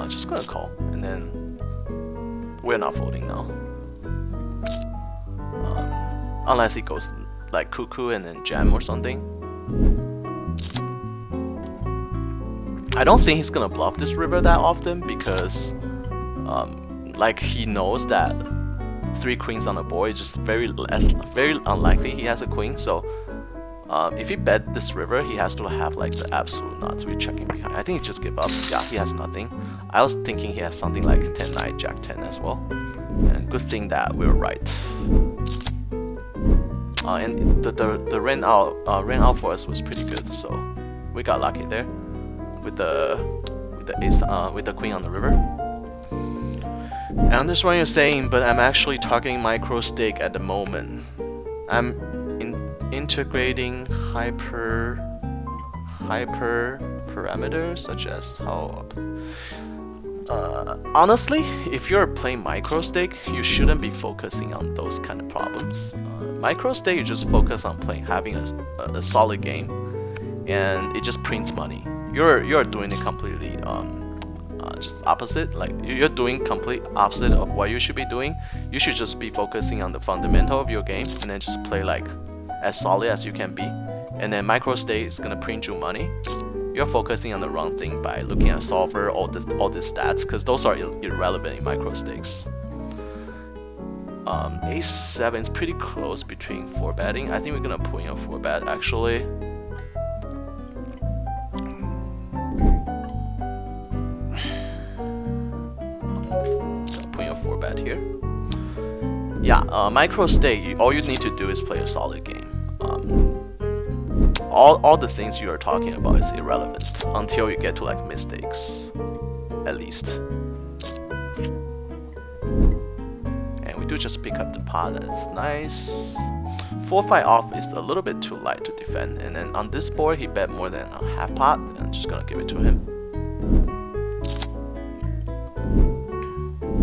Just gonna call, and then folding now. Unless he goes like cuckoo and then jam or something. I don't think he's gonna bluff this river that often because like he knows that 3 queens on the board is just very unlikely he has a queen. So if he bet this river, he has to have like the absolute nuts. We're checking behind. I think he just give up. Yeah, he has nothing. I was thinking he has something like 10-9, Jack-10 as well. And good thing that we were right. And the ran out for us was pretty good, so we got lucky there with the ace with the queen on the river. I understand what you're saying, but I'm actually targeting micro stake at the moment. I'm integrating hyper parameters such as how. Honestly, if you're playing micro stake, you shouldn't be focusing on those kind of problems. Micro stake, you just focus on having a solid game, and it just prints money. You're doing it completely just opposite. Like you're doing complete opposite of what you should be doing. You should just be focusing on the fundamental of your game, and then just play like as solid as you can be. And then micro stake is gonna print you money. You're focusing on the wrong thing by looking at solver, all these stats, because those are irrelevant in micro stakes. A7 is pretty close between 4 betting. I think we're gonna put in a 4 bet actually. Put in a 4 bet here. Yeah, micro stake. All you need to do is play a solid game. All the things you are talking about is irrelevant until you get to like mistakes, at least. And we do just pick up the pot. That's nice. 4-5 off is a little bit too light to defend, and then on this board he bet more than a half pot, and I'm just gonna give it to him.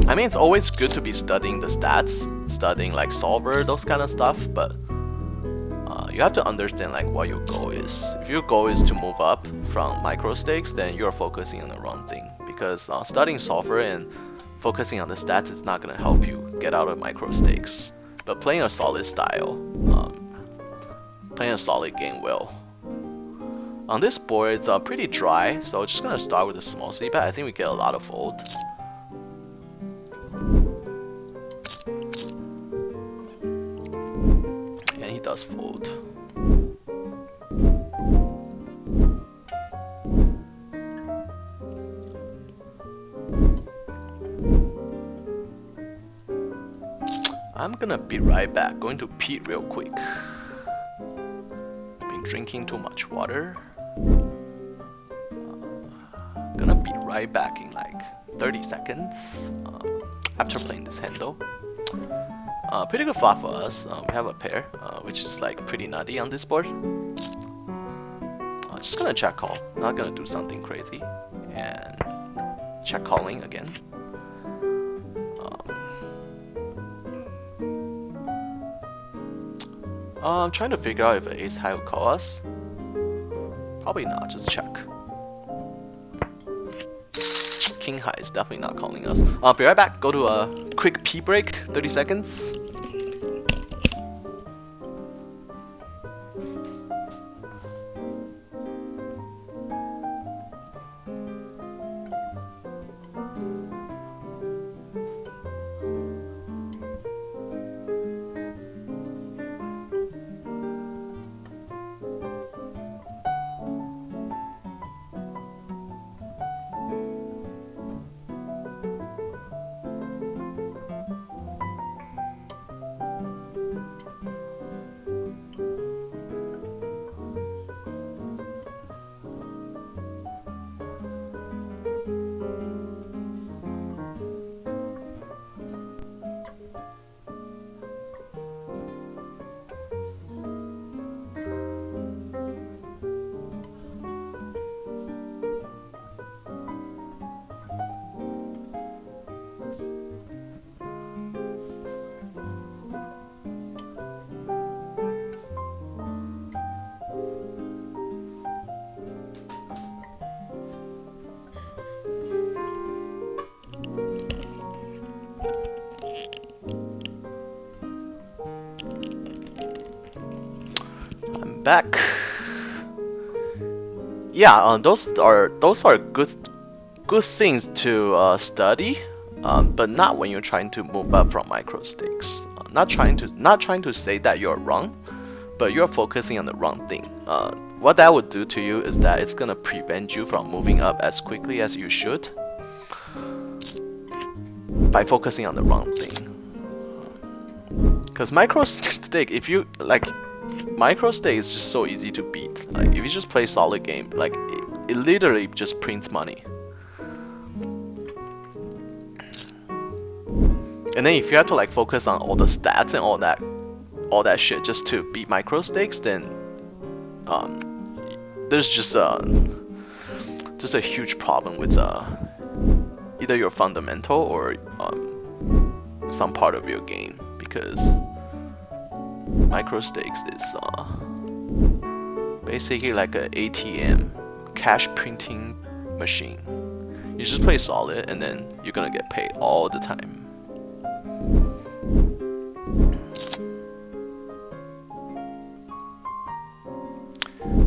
I mean, it's always good to be studying the stats, studying like solver, those kind of stuff, but you have to understand like what your goal is. If your goal is to move up from micro stakes, then you're focusing on the wrong thing, because studying solver and focusing on the stats is not going to help you get out of micro stakes. But playing a solid style, playing a solid game will. On this board, it's pretty dry, so just going to start with a small c-bet. I think we get a lot of fold. And he does fold. I'm gonna be right back. Going to pee real quick. Been drinking too much water. Gonna be right back in like 30 seconds after playing this hand though. Pretty good flop for us. We have a pair, which is like pretty nutty on this board. Just gonna check call. Not gonna do something crazy. And check calling again. I'm trying to figure out if an ace high will call us. Probably not, just check. King high is definitely not calling us. I'll be right back. Go to a quick pee break, 30 seconds. back. Yeah, those are good things to study, but not when you're trying to move up from micro stakes. Not trying to say that you're wrong, but you're focusing on the wrong thing. What that would do to you is that it's gonna prevent you from moving up as quickly as you should by focusing on the wrong thing. Because micro stake, if you like, micro stake is just so easy to beat. Like if you just play solid game, like it literally just prints money. And then if you have to like focus on all the stats and all that shit just to beat micro stakes, then there's just a huge problem with either your fundamental or some part of your game, because micro stakes is basically like an ATM, cash printing machine. You just play solid and then you're gonna get paid all the time.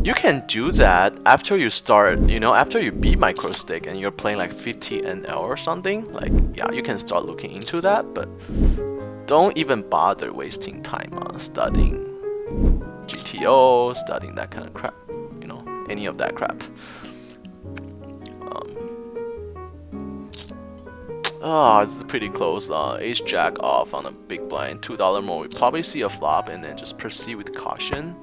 You can do that after you start, you know, after you beat micro stake and you're playing like 50 NL or something. Like, yeah, you can start looking into that, but don't even bother wasting time on studying GTO, studying that kind of crap, you know, any of that crap. This is pretty close. Ace Jack off on a big blind, $2 more. We probably see a flop and then just proceed with caution.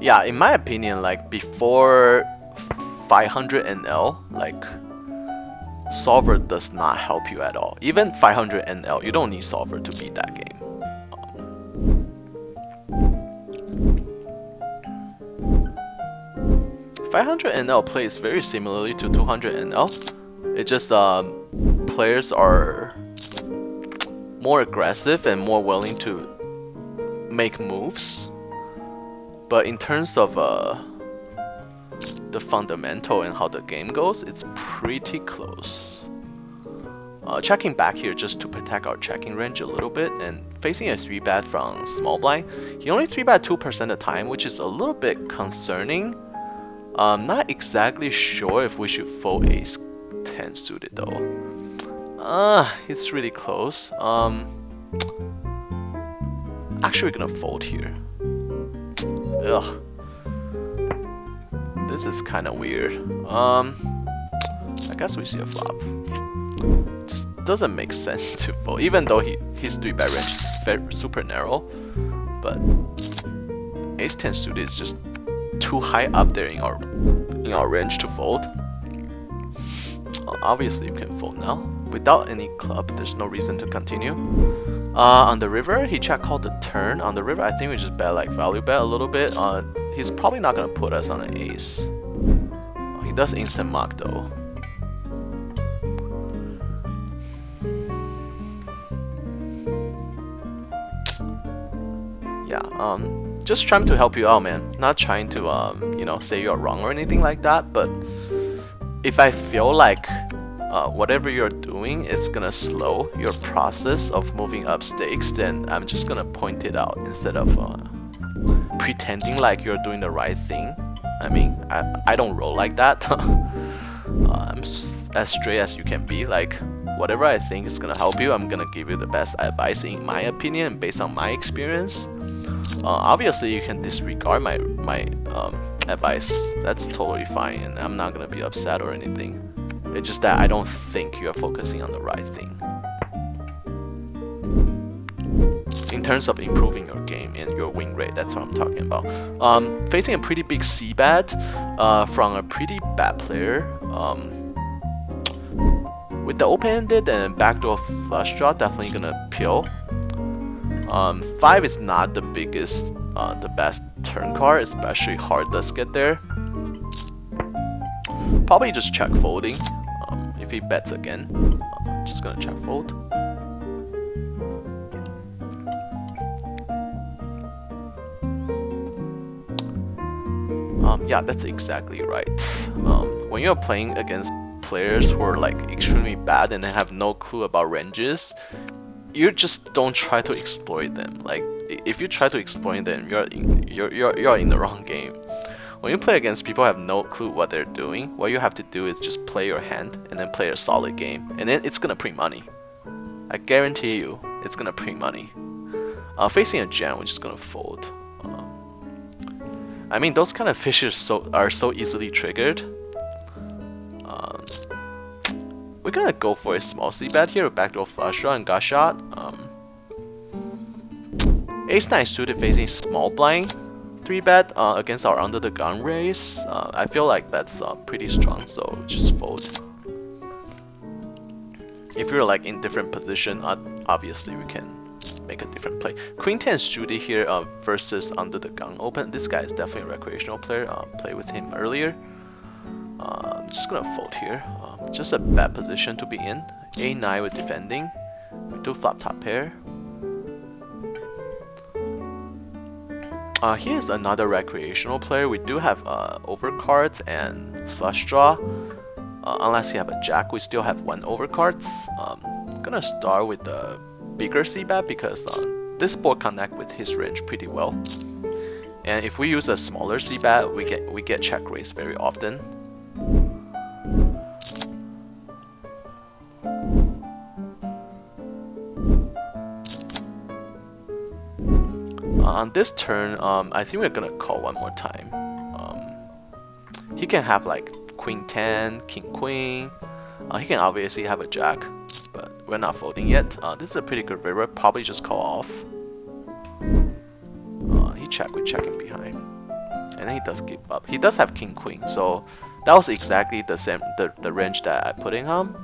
Yeah, in my opinion, like before 500 NL, like solver does not help you at all. Even 500 NL, you don't need solver to beat that game. 500 NL plays very similarly to 200 NL. It just players are more aggressive and more willing to make moves. But in terms of the fundamental and how the game goes, it's pretty close. Checking back here just to protect our checking range a little bit, and facing a 3-bet from small blind. He only 3-bet 2% of the time, which is a little bit concerning. Not exactly sure if we should fold ace 10 suited though. It's really close. Actually, we're gonna fold here. Ugh. This is kind of weird. I guess we see a flop. Just doesn't make sense to fold, even though his 3-bet range is super narrow. But ace 10 suited is just too high up there in our range to fold. Obviously, you can fold now. Without any club, there's no reason to continue. On the river, he check called the turn. On the river, I think we just bet like value bet a little bit. He's probably not gonna put us on an ace. He does instant mock though. Yeah, just trying to help you out, man. Not trying to you know, say you're wrong or anything like that. But if I feel like whatever you're doing is gonna slow your process of moving up stakes, then I'm just gonna point it out instead of pretending like you're doing the right thing. I mean, I don't roll like that. I'm as straight as you can be. Like, whatever I think is gonna help you, I'm gonna give you the best advice in my opinion, based on my experience. Obviously, you can disregard my advice. That's totally fine, and I'm not gonna be upset or anything. It's just that I don't think you're focusing on the right thing. In terms of improving your game and your win rate, that's what I'm talking about. Facing a pretty big c-bet from a pretty bad player. With the open-ended and backdoor flush draw, definitely gonna peel. 5 is not the biggest, the best turn card, especially hard does get there. Probably just check folding. If he bets again, just gonna check fold. Yeah, that's exactly right. When you're playing against players who are like extremely bad and they have no clue about ranges, you just don't try to exploit them. Like if you try to exploit them, you're in the wrong game. When you play against people who have no clue what they're doing, what you have to do is just play your hand and then play a solid game, and then it's gonna print money. I guarantee you, it's gonna print money. Facing a jam, we're just gonna fold. I mean, those kind of fishes are so easily triggered. We're gonna go for a small c-bet here with backdoor flush draw and gut shot. Ace-9 suited facing small blind 3-bet against our under the gun raise. I feel like that's pretty strong, so just fold. If you're like in different position, obviously we can make a different play. Queen 10 suited here versus under the gun open. This guy is definitely a recreational player. Play with him earlier. I'm just gonna fold here. Just a bad position to be in. A9 with defending. We do flop top pair. Here's another recreational player. We do have overcards and flush draw. Unless you have a jack, we still have 1 overcards. Gonna start with the bigger c-bet because this board connect with his range pretty well. And if we use a smaller c-bet, we get check raised very often. On this turn, I think we're gonna call one more time. He can have like Queen 10, King Queen. He can obviously have a jack, but we're not folding yet. This is a pretty good river. Probably just call off. He check with checking behind, and then he does give up. He does have King Queen, so that was exactly the same the range that I put in him.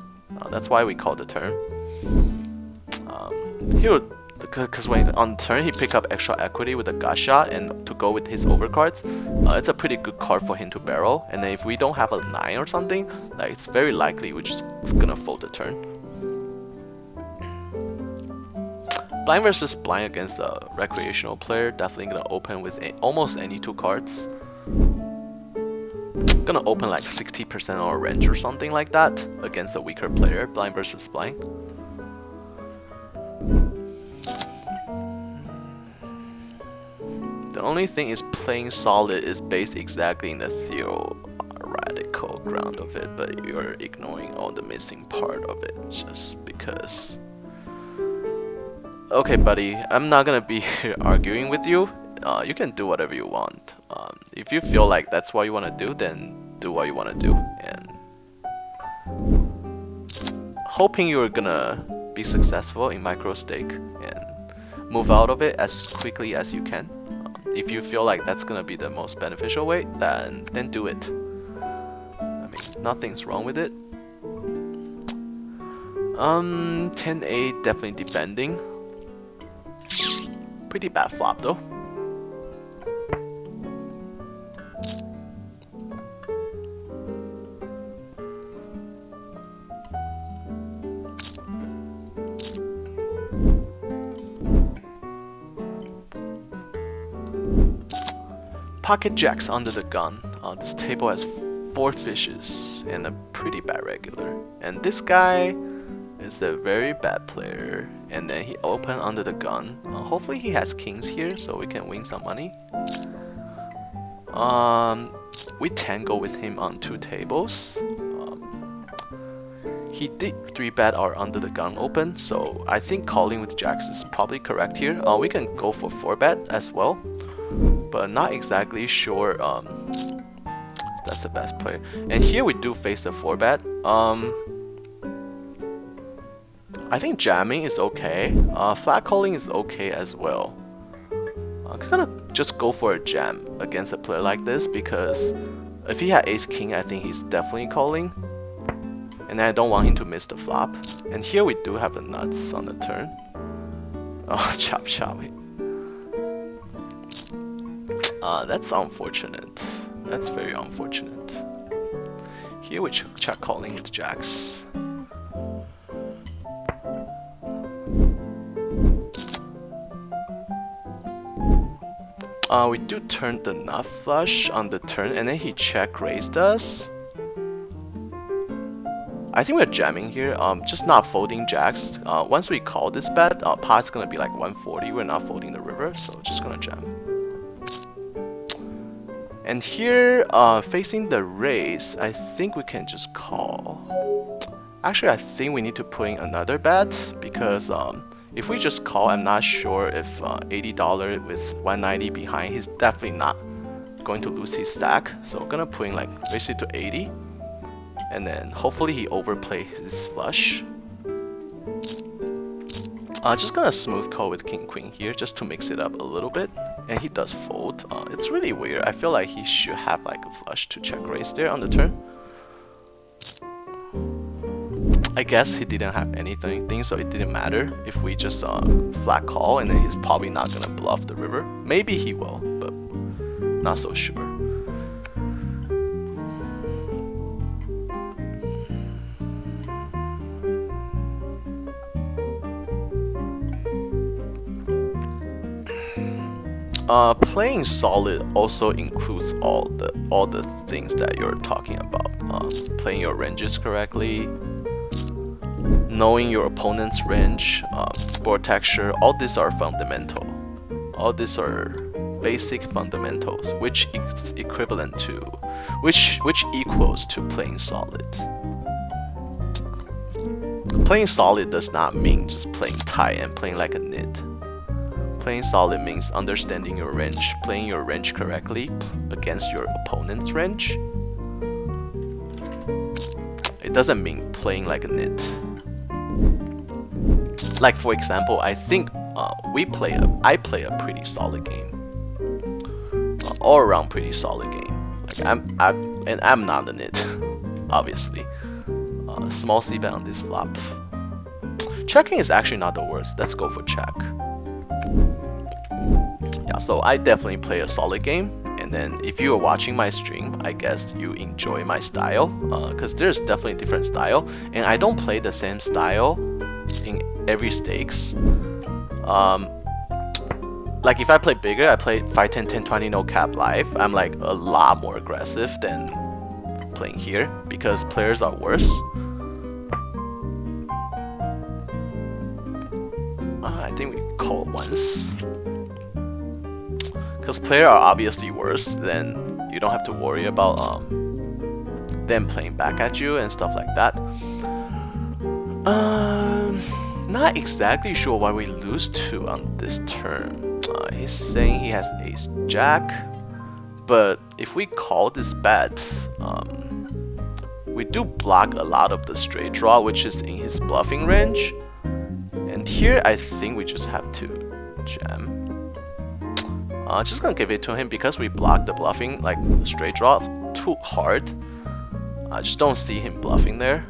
That's why we called the turn. He would. Because when on turn he pick up extra equity with a gut shot and to go with his overcards, it's a pretty good card for him to barrel. And then if we don't have a 9 or something, like it's very likely we're just gonna fold the turn. Blind versus blind against a recreational player, definitely gonna open with almost any 2 cards. Gonna open like 60% of our range or something like that against a weaker player, blind versus blind. The only thing is playing solid is based exactly in the theoretical ground of it, but you're ignoring all the missing part of it just because. Okay, buddy, I'm not gonna be here arguing with you. You can do whatever you want. If you feel like that's what you want to do, then do what you want to do. And hoping you're gonna be successful in micro stake and move out of it as quickly as you can. If you feel like that's gonna be the most beneficial way, then do it. I mean, nothing's wrong with it. 10-8 definitely defending. Pretty bad flop though. Pocket jacks under the gun. This table has 4 fishes and a pretty bad regular. And this guy is a very bad player. And then he opened under the gun. Hopefully he has kings here so we can win some money. We tango with him on 2 tables. He did 3-bet our under the gun open, so I think calling with jacks is probably correct here. We can go for 4-bet as well, but not exactly sure that's the best play. And here we do face the 4-bet. I think jamming is okay. Flat calling is okay as well. I'm gonna just go for a jam against a player like this because if he had ace king, I think he's definitely calling. And I don't want him to miss the flop. And here we do have the nuts on the turn. Oh, chop chop. That's unfortunate. That's very unfortunate. Here we check calling with jacks. We do turn the nut flush on the turn, and then he check raised us. I think we're jamming here. Just not folding jacks. Once we call this bet, pot's gonna be like 140. We're not folding the river, so just gonna jam. And here, facing the raise, I think we can just call. Actually, I think we need to put in another bet because if we just call, I'm not sure if $80 with 190 behind, he's definitely not going to lose his stack. So I'm gonna put in like basically to 80, and then hopefully he overplays his flush. Just gonna smooth call with king queen here just to mix it up a little bit, and he does fold. It's really weird. I feel like he should have like a flush to check raise there on the turn. I guess he didn't have anything, so it didn't matter if we just flat call, and then he's probably not gonna bluff the river. Maybe he will, but not so sure. Playing solid also includes all the things that you're talking about. Playing your ranges correctly, knowing your opponent's range, board texture. All these are fundamental. All these are basic fundamentals, which is equivalent to, which equals to playing solid. Playing solid does not mean just playing tight and playing like a nit. Playing solid means understanding your range, playing your range correctly against your opponent's range. It doesn't mean playing like a nit. Like for example, I think I play a pretty solid game, all around pretty solid game. Like I'm not a nit, obviously. Small c bet on this flop. Checking is actually not the worst. Let's go for check. Yeah, so I definitely play a solid game, and then if you are watching my stream, I guess you enjoy my style, because there's definitely different style, and I don't play the same style in every stakes. Like if I play bigger, I play 5, 10, 10, 20 no cap live, I'm like a lot more aggressive than playing here, because players are worse. I think we call it once. Because players are obviously worse, then you don't have to worry about them playing back at you and stuff like that. Not exactly sure why we lose 2 on this turn. He's saying he has ace jack, but if we call this bet, we do block a lot of the straight draw, which is in his bluffing range. And here I think we just have to jam. Just gonna give it to him because we blocked the bluffing, like straight draw too hard. I just don't see him bluffing there.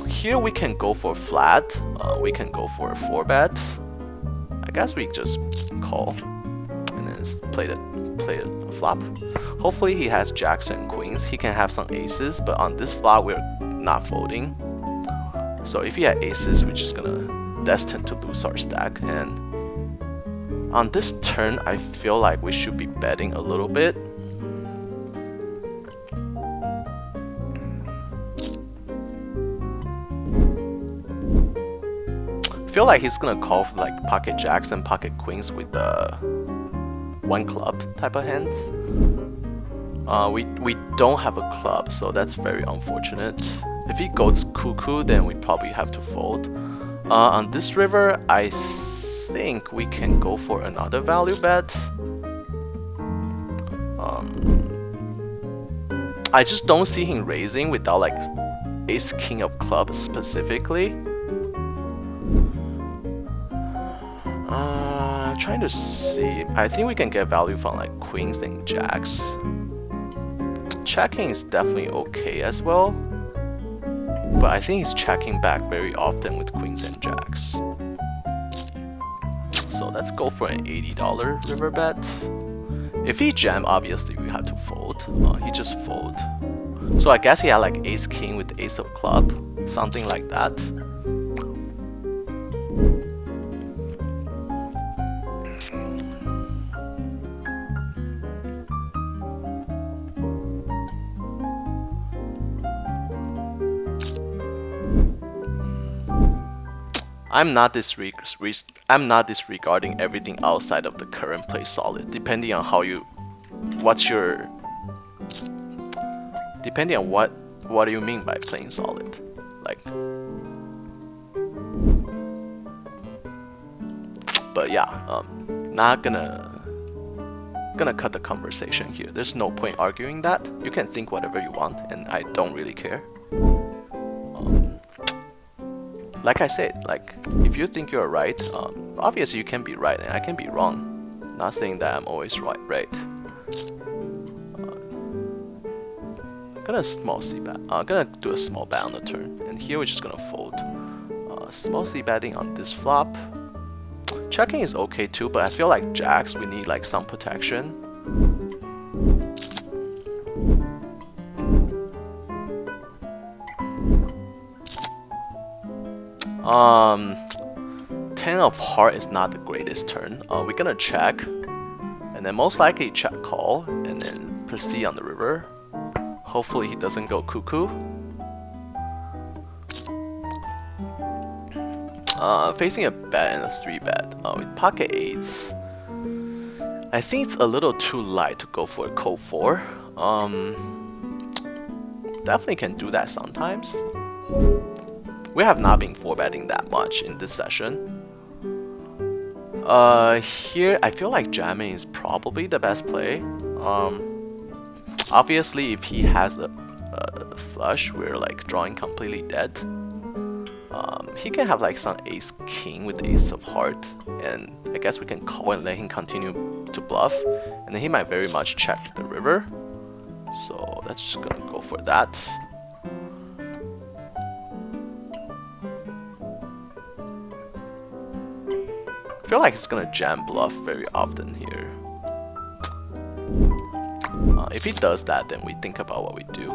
Here we can go for flat. We can go for a 4-bet. I guess we just call and then play the flop. Hopefully he has jacks and queens. He can have some aces, but on this flop we're not folding. So if he had aces, we're just gonna destined to lose our stack. And on this turn, I feel like we should be betting a little bit. I feel like he's gonna call for like pocket jacks and pocket queens with the 1 club type of hands. We don't have a club, so that's very unfortunate. If he goes cuckoo, then we probably have to fold. On this river, I think we can go for another value bet. I just don't see him raising without like ace king of clubs specifically. Trying to see. I think we can get value from like queens and jacks. Checking is definitely okay as well, but I think he's checking back very often with queens and jacks. So let's go for an $80 river bet. If he jam, obviously we have to fold. He just fold. So I guess he had like ace king with ace of club, something like that. I'm not disregarding everything outside of the current play solid, depending on how you, depending on what do you mean by playing solid, like. But yeah, not gonna cut the conversation here. There's no point arguing that. You can think whatever you want, and I don't really care. Like I said, like if you think you're right, obviously you can be right and I can be wrong. Not saying that I'm always right. Gonna small c bet. Gonna do a small bet on the turn, and here we're just gonna fold. Small c betting on this flop. Checking is okay too, but I feel like jacks we need like some protection. 10 of heart is not the greatest turn. We're gonna check, and then most likely check call, and then proceed on the river. Hopefully he doesn't go cuckoo. Facing a bet and a 3-bet. With pocket 8s, I think it's a little too light to go for a code 4. Definitely can do that sometimes. We have not been 4-betting that much in this session. Here I feel like jamming is probably the best play. Obviously if he has a flush, we're like drawing completely dead. He can have like some ace king with ace of heart, and I guess we can call and let him continue to bluff, and then he might very much check the river. So that's just gonna go for that. I feel like he's gonna jam bluff very often here. If he does that, then we think about what we do.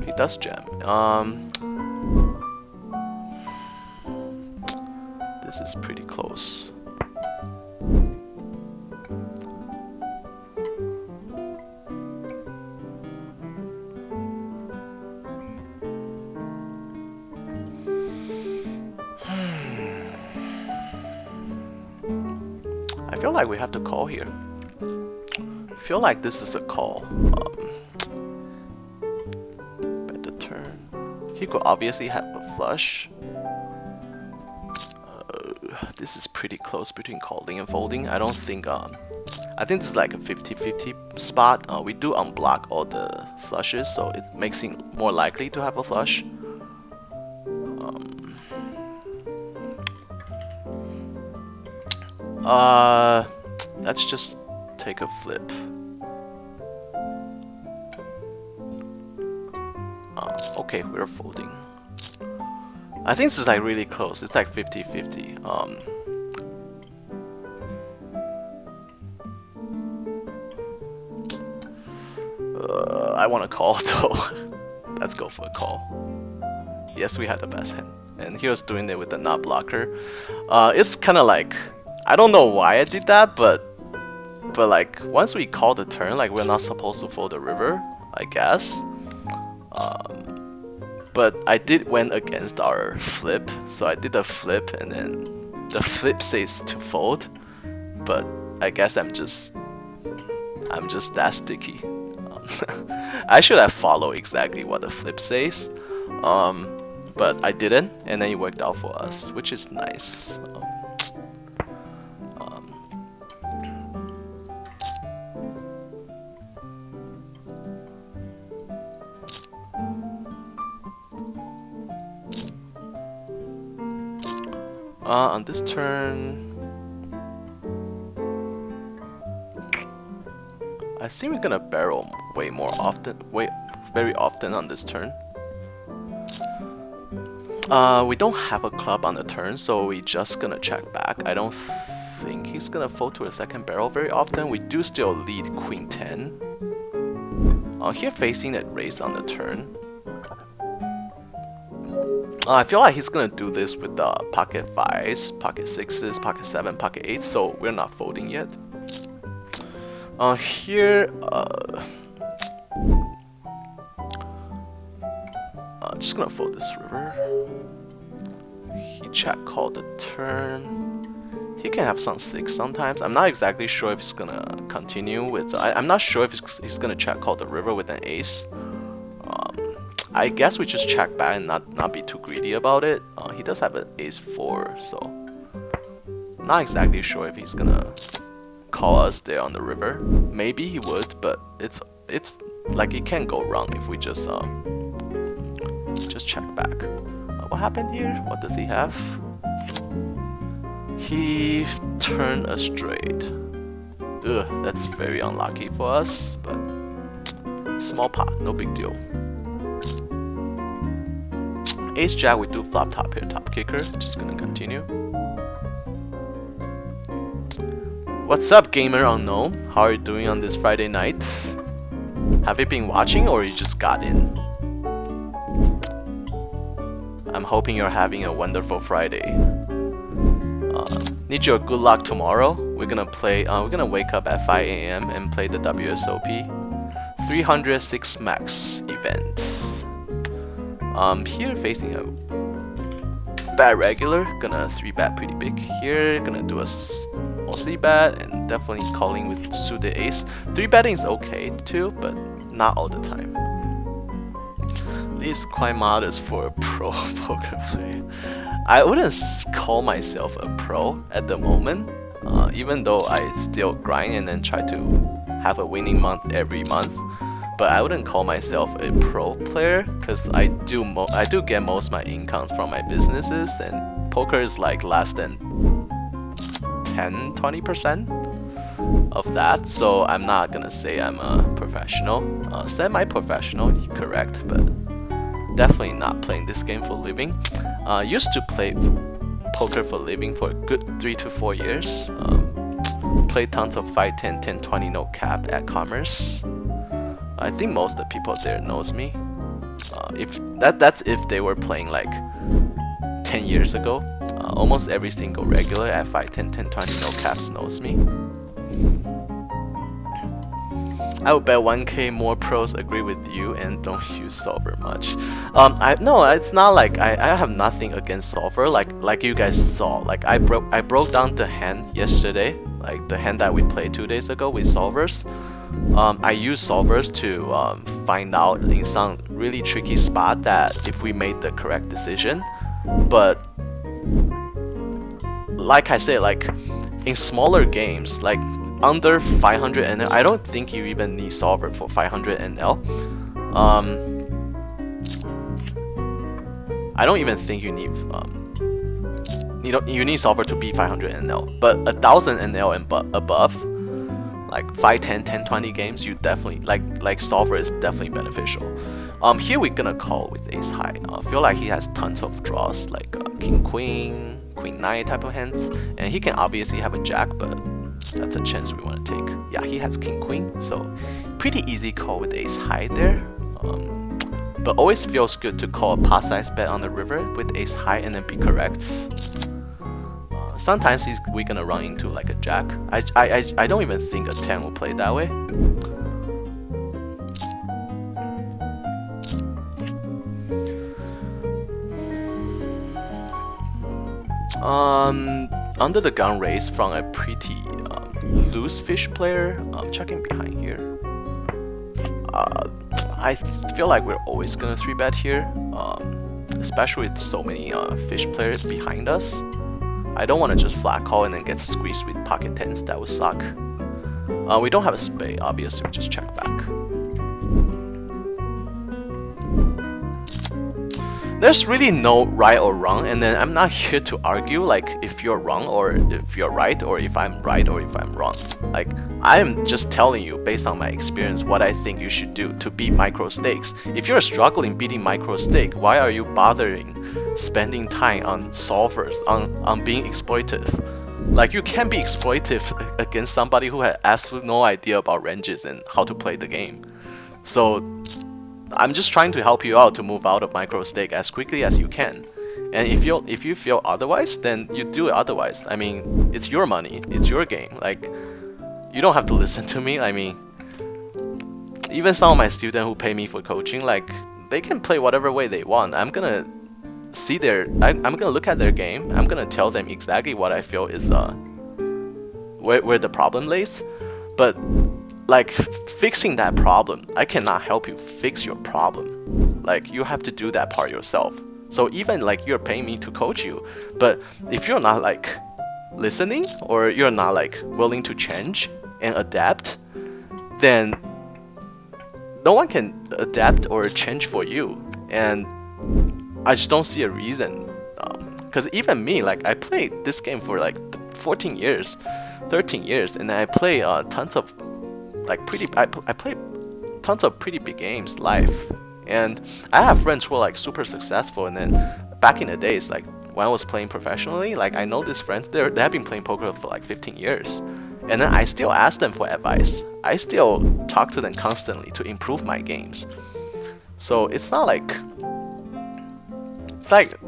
He does jam. This is pretty close. I feel like we have to call here. I feel like this is a call. Bet the turn. He could obviously have a flush. This is pretty close between calling and folding. I don't think, I think this is like a 50-50 spot. We do unblock all the flushes, so it makes it more likely to have a flush. Let's just take a flip. Okay, we're folding. I think this is like really close. It's like 50-50. I want to call though. Let's go for a call. Yes, we had the best hand, and he was doing it with the not blocker. It's kind of like, I don't know why I did that, but like once we call the turn, like we're not supposed to fold the river, I guess. But I did went against our flip, so I did a flip, and then the flip says to fold, but I guess I'm just that sticky. I should have followed exactly what the flip says, but I didn't, and then it worked out for us, which is nice. On this turn, I think we're gonna barrel very often on this turn. We don't have a club on the turn, so we just gonna check back. I don't think he's gonna fold to a second barrel very often. We do still lead Queen 10. Here facing that raise on the turn. I feel like he's gonna do this with the pocket 5s, pocket 6s, pocket 7, pocket 8s, so we're not folding yet. Here, just gonna fold this river. He check called the turn. He can have some 6 sometimes. I'm not exactly sure if he's gonna continue with. I'm not sure if he's gonna check call the river with an ace. I guess we just check back and not be too greedy about it. He does have an ace 4, so not exactly sure if he's gonna call us there on the river. Maybe he would, but it's like it can't go wrong if we just check back. What happened here? What does he have? He turned a straight. Ugh, that's very unlucky for us, but small pot, no big deal. Ace Jack, we do flop top here, top kicker. Just gonna continue. What's up, gamer unknown? How are you doing on this Friday night? Have you been watching or you just got in? I'm hoping you're having a wonderful Friday. Need your good luck tomorrow. We're gonna play. We're gonna wake up at 5 AM and play the WSOP 306 max event. Here facing a bad regular, gonna 3-bet pretty big here. Gonna do a mostly bet and definitely calling with suited ace. 3-betting is okay too, but not all the time. He's quite modest for a pro poker player. I wouldn't call myself a pro at the moment, even though I still grind and then try to have a winning month every month. But I wouldn't call myself a pro player because I do get most of my incomes from my businesses, and poker is like less than 10-20% of that. So I'm not gonna say I'm a professional, semi-professional, correct, but definitely not playing this game for a living. Used to play poker for a living for a good 3 to 4 years. Played tons of 5, 10, 10, 20 no cap at Commerce. I think most of the people there knows me. That's if they were playing like 10 years ago. Almost every single regular at 5, 10, 10, 20 no caps knows me. I would bet 1K more pros agree with you and don't use solver much. No, it's not like I have nothing against solver. Like you guys saw, like I broke down the hand yesterday, like the hand that we played 2 days ago with solvers. I use solvers to find out in some really tricky spot that if we made the correct decision. But like I said, like in smaller games, like under 500 NL, I don't think you even need solver for 500 NL. I don't even think you need you need solver to be 500 NL, but 1000 NL and above, like 5, 10, 10, 20 games, you definitely like solver is definitely beneficial. Here we're gonna call with ace high. I feel like he has tons of draws, like king queen, queen 9 type of hands, and he can obviously have a jack, but that's a chance we want to take. Yeah, he has king queen, so pretty easy call with ace high there. But always feels good to call a pot size bet on the river with ace high and then be correct. Sometimes we're gonna run into like a jack. I don't even think a 10 will play that way. Under the gun raise from a pretty loose fish player. Checking behind here. I feel like we're always gonna 3-bet here, especially with so many fish players behind us. I don't want to just flat call and then get squeezed with pocket 10s. That would suck. We don't have a spade, obviously. We just check back. There's really no right or wrong, and then I'm not here to argue like if you're wrong or if you're right, or if I'm right or if I'm wrong. Like, I'm just telling you based on my experience what I think you should do to beat micro stakes. If you're struggling beating micro stake, why are you bothering spending time on solvers, on being exploitive? Like, you can't be exploitive against somebody who has absolutely no idea about ranges and how to play the game. So I'm just trying to help you out to move out of micro stake as quickly as you can. And if you feel otherwise, then you do it otherwise. I mean, it's your money, it's your game. Like, you don't have to listen to me. I mean, even some of my students who pay me for coaching, like, they can play whatever way they want. I'm gonna see I'm gonna look at their game. I'm gonna tell them exactly what I feel is where the problem lays. But like fixing that problem, I cannot help you fix your problem. Like you have to do that part yourself. So even like you're paying me to coach you, but if you're not like listening or you're not like willing to change and adapt, then no one can adapt or change for you. And I just don't see a reason. Because even me, like I played this game for like 14 years, 13 years, and I play tons of like I play tons of pretty big games live. And I have friends who are like super successful, and then back in the days, like when I was playing professionally, like I know these friends, they have been playing poker for like 15 years. And then I still ask them for advice. I still talk to them constantly to improve my games. So it's not like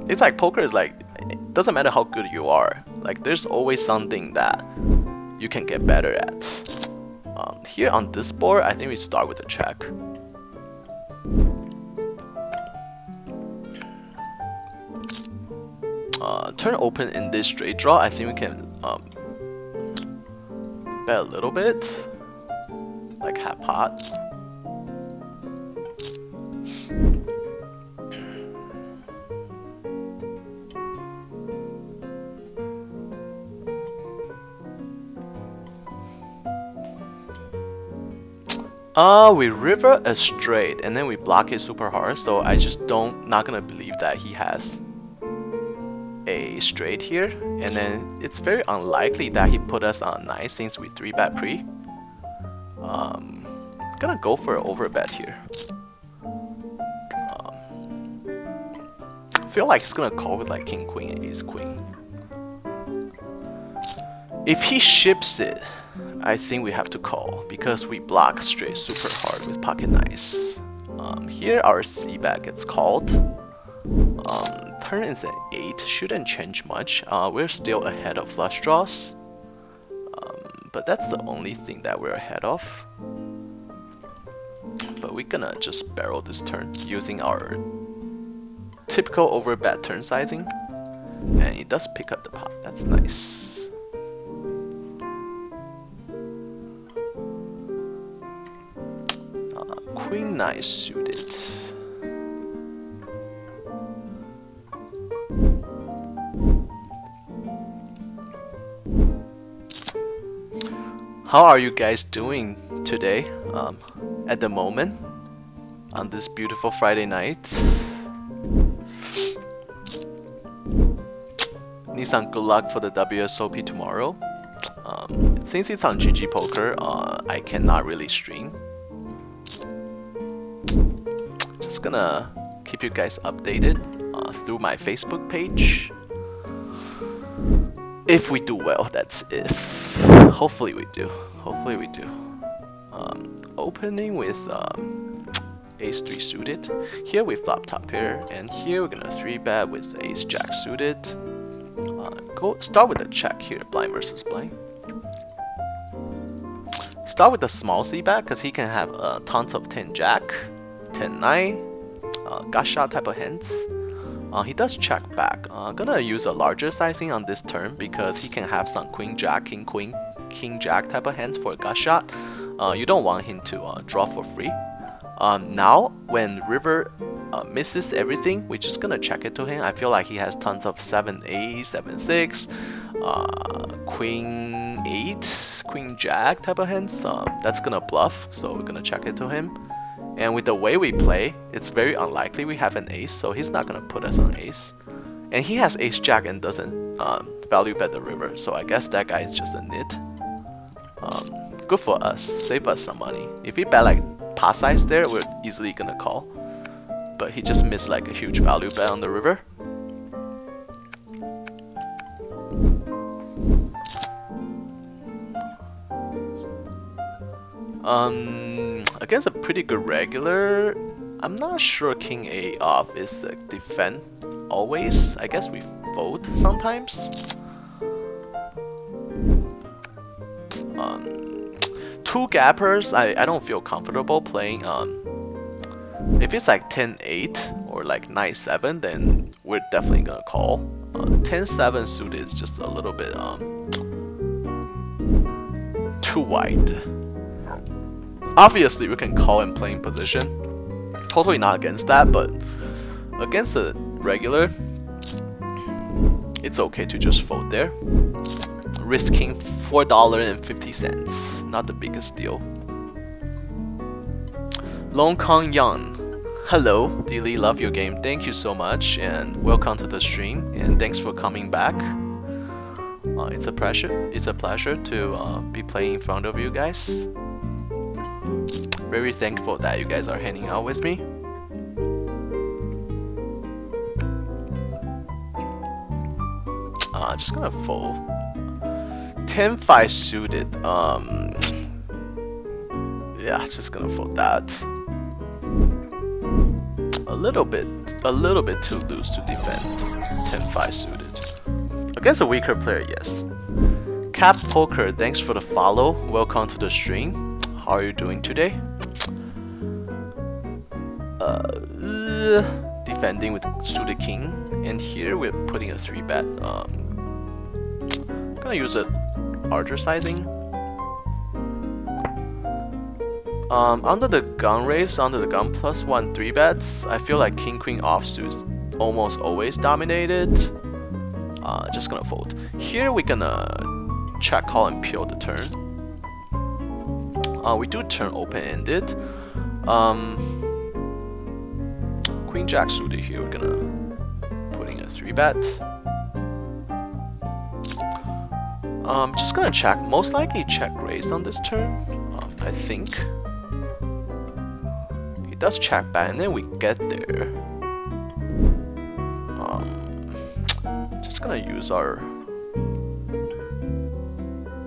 it's like poker is like, it doesn't matter how good you are. Like there's always something that you can get better at. Here on this board, I think we start with a check. Turn open in this straight draw, I think we can bet a little bit, like half pot. We river a straight and then we block it super hard, so I just not gonna believe that he has a straight here, and then it's very unlikely that he put us on nice since we 3-bet pre. Gonna go for an overbet here. Feel like he's gonna call with like king queen and ace queen. If he ships it, I think we have to call because we block straight super hard with pocket nice. Here our c-bet gets called. Turn is an 8, shouldn't change much. We're still ahead of flush draws, but that's the only thing that we're ahead of. But we're gonna just barrel this turn using our typical overbet turn sizing, and it does pick up the pot. That's nice. Queen 9 suited. How are you guys doing today, at the moment, on this beautiful Friday night? Nissan, good luck for the WSOP tomorrow. Since it's on GG Poker, I cannot really stream. Just gonna keep you guys updated through my Facebook page. If we do well, that's if. Hopefully we do. Hopefully we do. Opening with ace 3 suited. Here we flop top pair, and here we're gonna 3-bet with ace jack suited. Start with a check here, blind versus blind. Start with a small c-bet because he can have tons of 10 jack, 10 9, gut shot type of hands. He does check back. Gonna use a larger sizing on this turn because he can have some queen jack, king queen, king jack type of hands for a gut shot. You don't want him to draw for free. Now when river misses everything, we're just gonna check it to him. I feel like he has tons of 7-8, 7-6, queen 8, queen jack type of hands. That's gonna bluff, so we're gonna check it to him. And with the way we play, it's very unlikely we have an ace, so he's not gonna put us on ace. And he has ace jack and doesn't value bet the river, so I guess that guy is just a nit. Good for us, save us some money. If he bet like pot size there, we're easily gonna call. But he just missed like a huge value bet on the river. Against a pretty good regular, I'm not sure king A off is a defend always. I guess we fold sometimes. Two gappers, I don't feel comfortable playing If it's like 10-8 or like 9-7, then we're definitely gonna call. 10-7 suited is just a little bit too wide. Obviously, we can call and play in position. Totally not against that, but against a regular, it's okay to just fold there. Risking $4.50, not the biggest deal. Long Kong Yang, hello, Dilly, love your game. Thank you so much, and welcome to the stream. And thanks for coming back. It's a pleasure. It's a pleasure to be playing in front of you guys. Very thankful that you guys are hanging out with me. Just gonna fold. 10-5 suited. Yeah, just gonna fold that. A little bit too loose to defend. 10-5 suited. Against a weaker player, yes. Cap Poker, thanks for the follow. Welcome to the stream. How are you doing today? Defending with suited king, and here we're putting a 3-bet. Gonna use a larger sizing. Under the gun raise, under the gun +1 3-bets, I feel like king queen offsuit is almost always dominated. Just gonna fold. Here we're gonna check call and peel the turn. We do turn open-ended. Queen jack suited here, we're gonna putting a 3-bet. Just gonna check, most likely check raise on this turn. I think he does check back, and then we get there. Just gonna use our.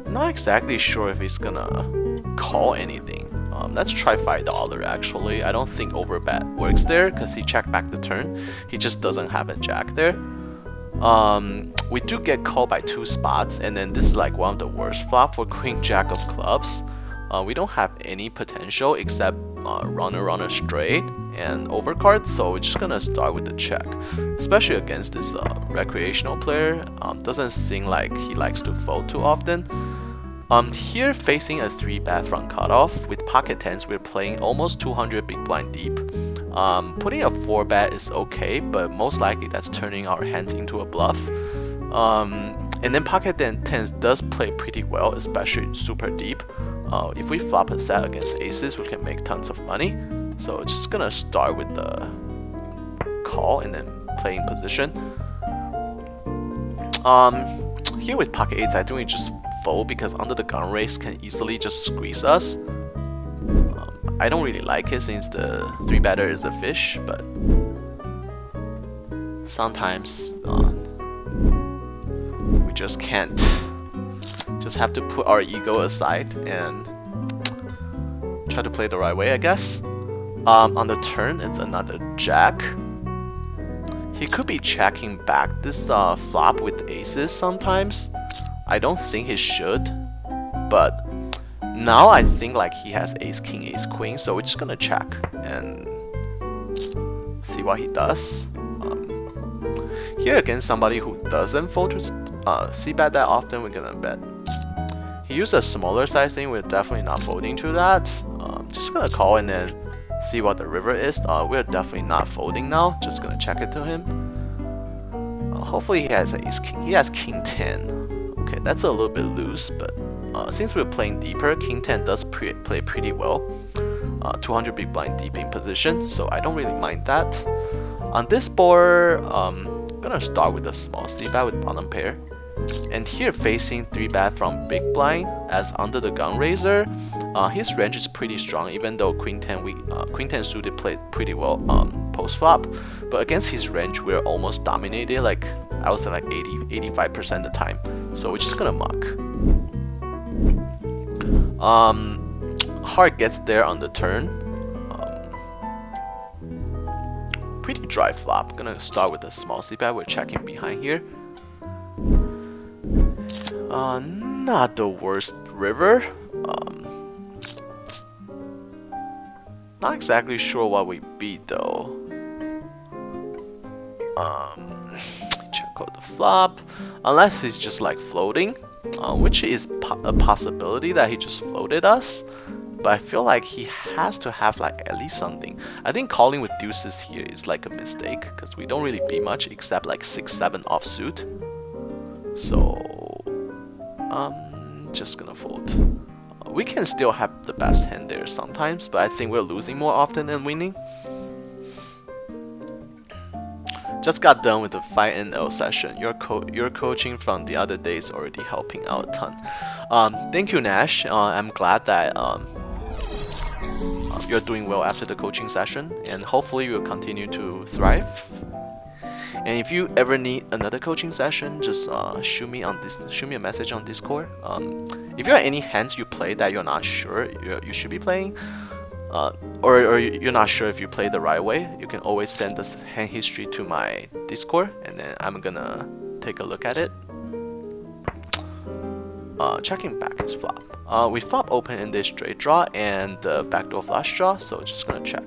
Not exactly sure if he's gonna call anything. Let's try $5 actually. I don't think overbet works there because he checked back the turn. He just doesn't have a jack there. We do get called by 2 spots, and then this is like one of the worst flop for queen jack of clubs. We don't have any potential except runner straight and overcard, so we're just gonna start with the check, especially against this recreational player. Doesn't seem like he likes to fold too often. Here facing a 3-bet front cutoff with pocket tens, we're playing almost 200 big blind deep. Putting a 4-bet is okay, but most likely that's turning our hands into a bluff. And then pocket tens does play pretty well, especially super deep. If we flop a set against aces, we can make tons of money. So just gonna start with the call and then play in position. Here with pocket eights, I think we just fold because under the gun raise can easily just squeeze us. I don't really like it since the 3-better is a fish, but sometimes we just can't. Just have to put our ego aside and try to play the right way, I guess. On the turn, it's another jack. He could be checking back this flop with aces sometimes. I don't think he should, but now I think like he has ace king, ace queen, so we're just gonna check and see what he does. Here against somebody who doesn't fold to c-bet that often, we're gonna bet. He used a smaller sizing, we're definitely not folding to that. Just gonna call and then see what the river is. We're definitely not folding now, just gonna check it to him. Hopefully he has ace king. He has king 10. Okay, that's a little bit loose, but since we're playing deeper, king 10 does play pretty well. 200 big blind deep in position, so I don't really mind that. On this board, gonna start with a small c-bet with bottom pair. And here facing 3-bet from big blind as under the gun raiser, his range is pretty strong, even though queen 10 suited played pretty well post flop. But against his range, we're almost dominated, like I would say like 80-85% of the time. So we're just gonna muck. Heart gets there on the turn. Pretty dry flop. Gonna start with a small c-bet. We're checking behind here. Not the worst river. Not exactly sure what we beat though. Check out the flop. Unless he's just like floating, which is a possibility that he just floated us. But I feel like he has to have like at least something. I think calling with deuces here is like a mistake because we don't really beat much except like 6-7 offsuit. So just gonna fold. We can still have the best hand there sometimes, but I think we're losing more often than winning. Just got done with the 5NL session. Your coaching from the other day is already helping out a ton. Thank you, Nash. I'm glad that you're doing well after the coaching session, and hopefully you'll continue to thrive. And if you ever need another coaching session, just shoot me a message on Discord. If you have any hands you play that you're not sure you should be playing, or you're not sure if you play the right way, you can always send this hand history to my Discord, and then I'm gonna take a look at it. Checking back his flop. We flop open in this straight draw and the backdoor flush draw, so just gonna check.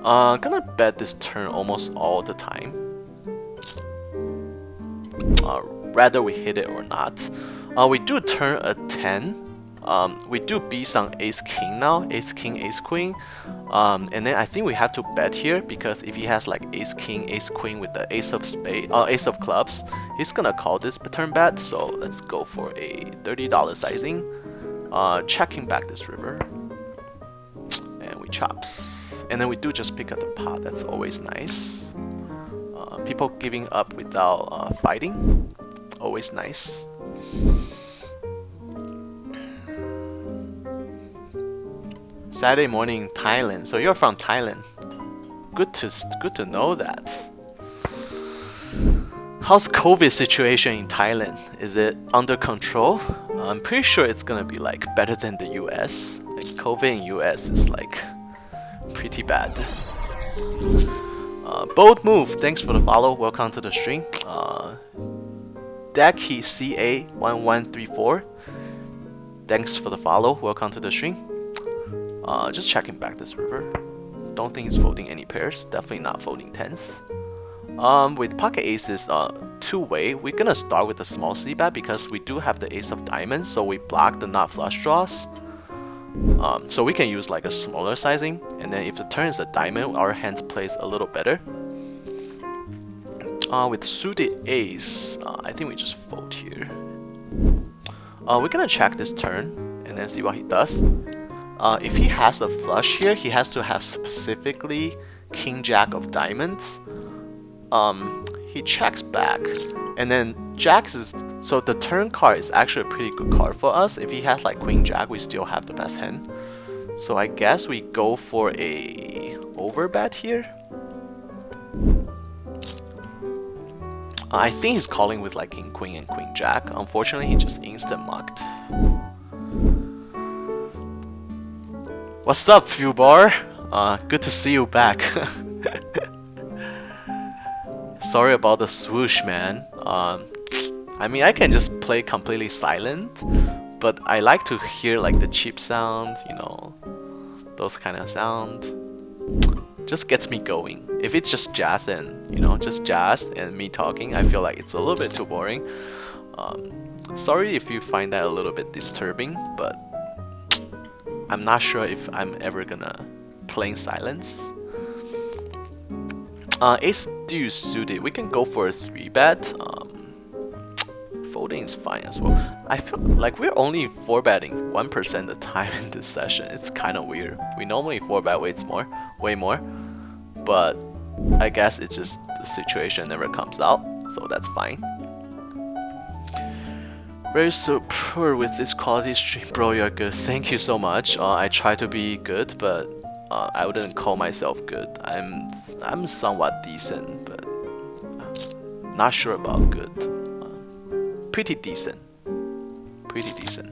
Gonna bet this turn almost all the time. Rather we hit it or not. We do turn a 10. We do beat some ace king now, ace king, ace queen, and then I think we have to bet here because if he has like ace king, ace queen with the ace of spade, ace of clubs, he's gonna call this turn bet. So let's go for a $30 sizing, checking back this river, and we chops, and then we do just pick up the pot. That's always nice. People giving up without fighting, always nice. Saturday morning, Thailand. So you're from Thailand. Good to know that. How's COVID situation in Thailand? Is it under control? I'm pretty sure it's gonna be like better than the US. Like COVID in US is like pretty bad. Bold move. Thanks for the follow. Welcome to the stream. Daki CA1134. Thanks for the follow. Welcome to the stream. Just checking back this river. Don't think he's folding any pairs. Definitely not folding tens. With pocket aces, two-way, we're gonna start with a small c-bet because we do have the ace of diamonds, so we block the not flush draws. So we can use like a smaller sizing, and then if the turn is a diamond, our hands plays a little better. With suited ace, I think we just fold here. We're gonna check this turn and then see what he does. If he has a flush here, he has to have specifically king jack of diamonds. He checks back, and then jacks is, so the turn card is actually a pretty good card for us. If he has like queen jack, we still have the best hand. So I guess we go for a overbet here. I think he's calling with like king queen and queen jack. Unfortunately, he just instant mucked. What's up, Fubar? Good to see you back. Sorry about the swoosh, man. I mean, I can just play completely silent, but I like to hear like the cheap sound, you know, those kind of sound. Just gets me going. If it's just jazz and, you know, just jazz and me talking, I feel like it's a little bit too boring. Sorry if you find that a little bit disturbing, but I'm not sure if I'm ever gonna play in silence. Ace deuce suited. We can go for a 3-bet. Folding is fine as well. I feel like we're only 4-betting 1% of the time in this session. It's kind of weird. We normally 4-bet way more. But I guess it's just the situation never comes out, so that's fine. Very super with this quality stream, bro. You're good. Thank you so much. I try to be good, but I wouldn't call myself good. I'm somewhat decent, but not sure about good. Pretty decent. Pretty decent.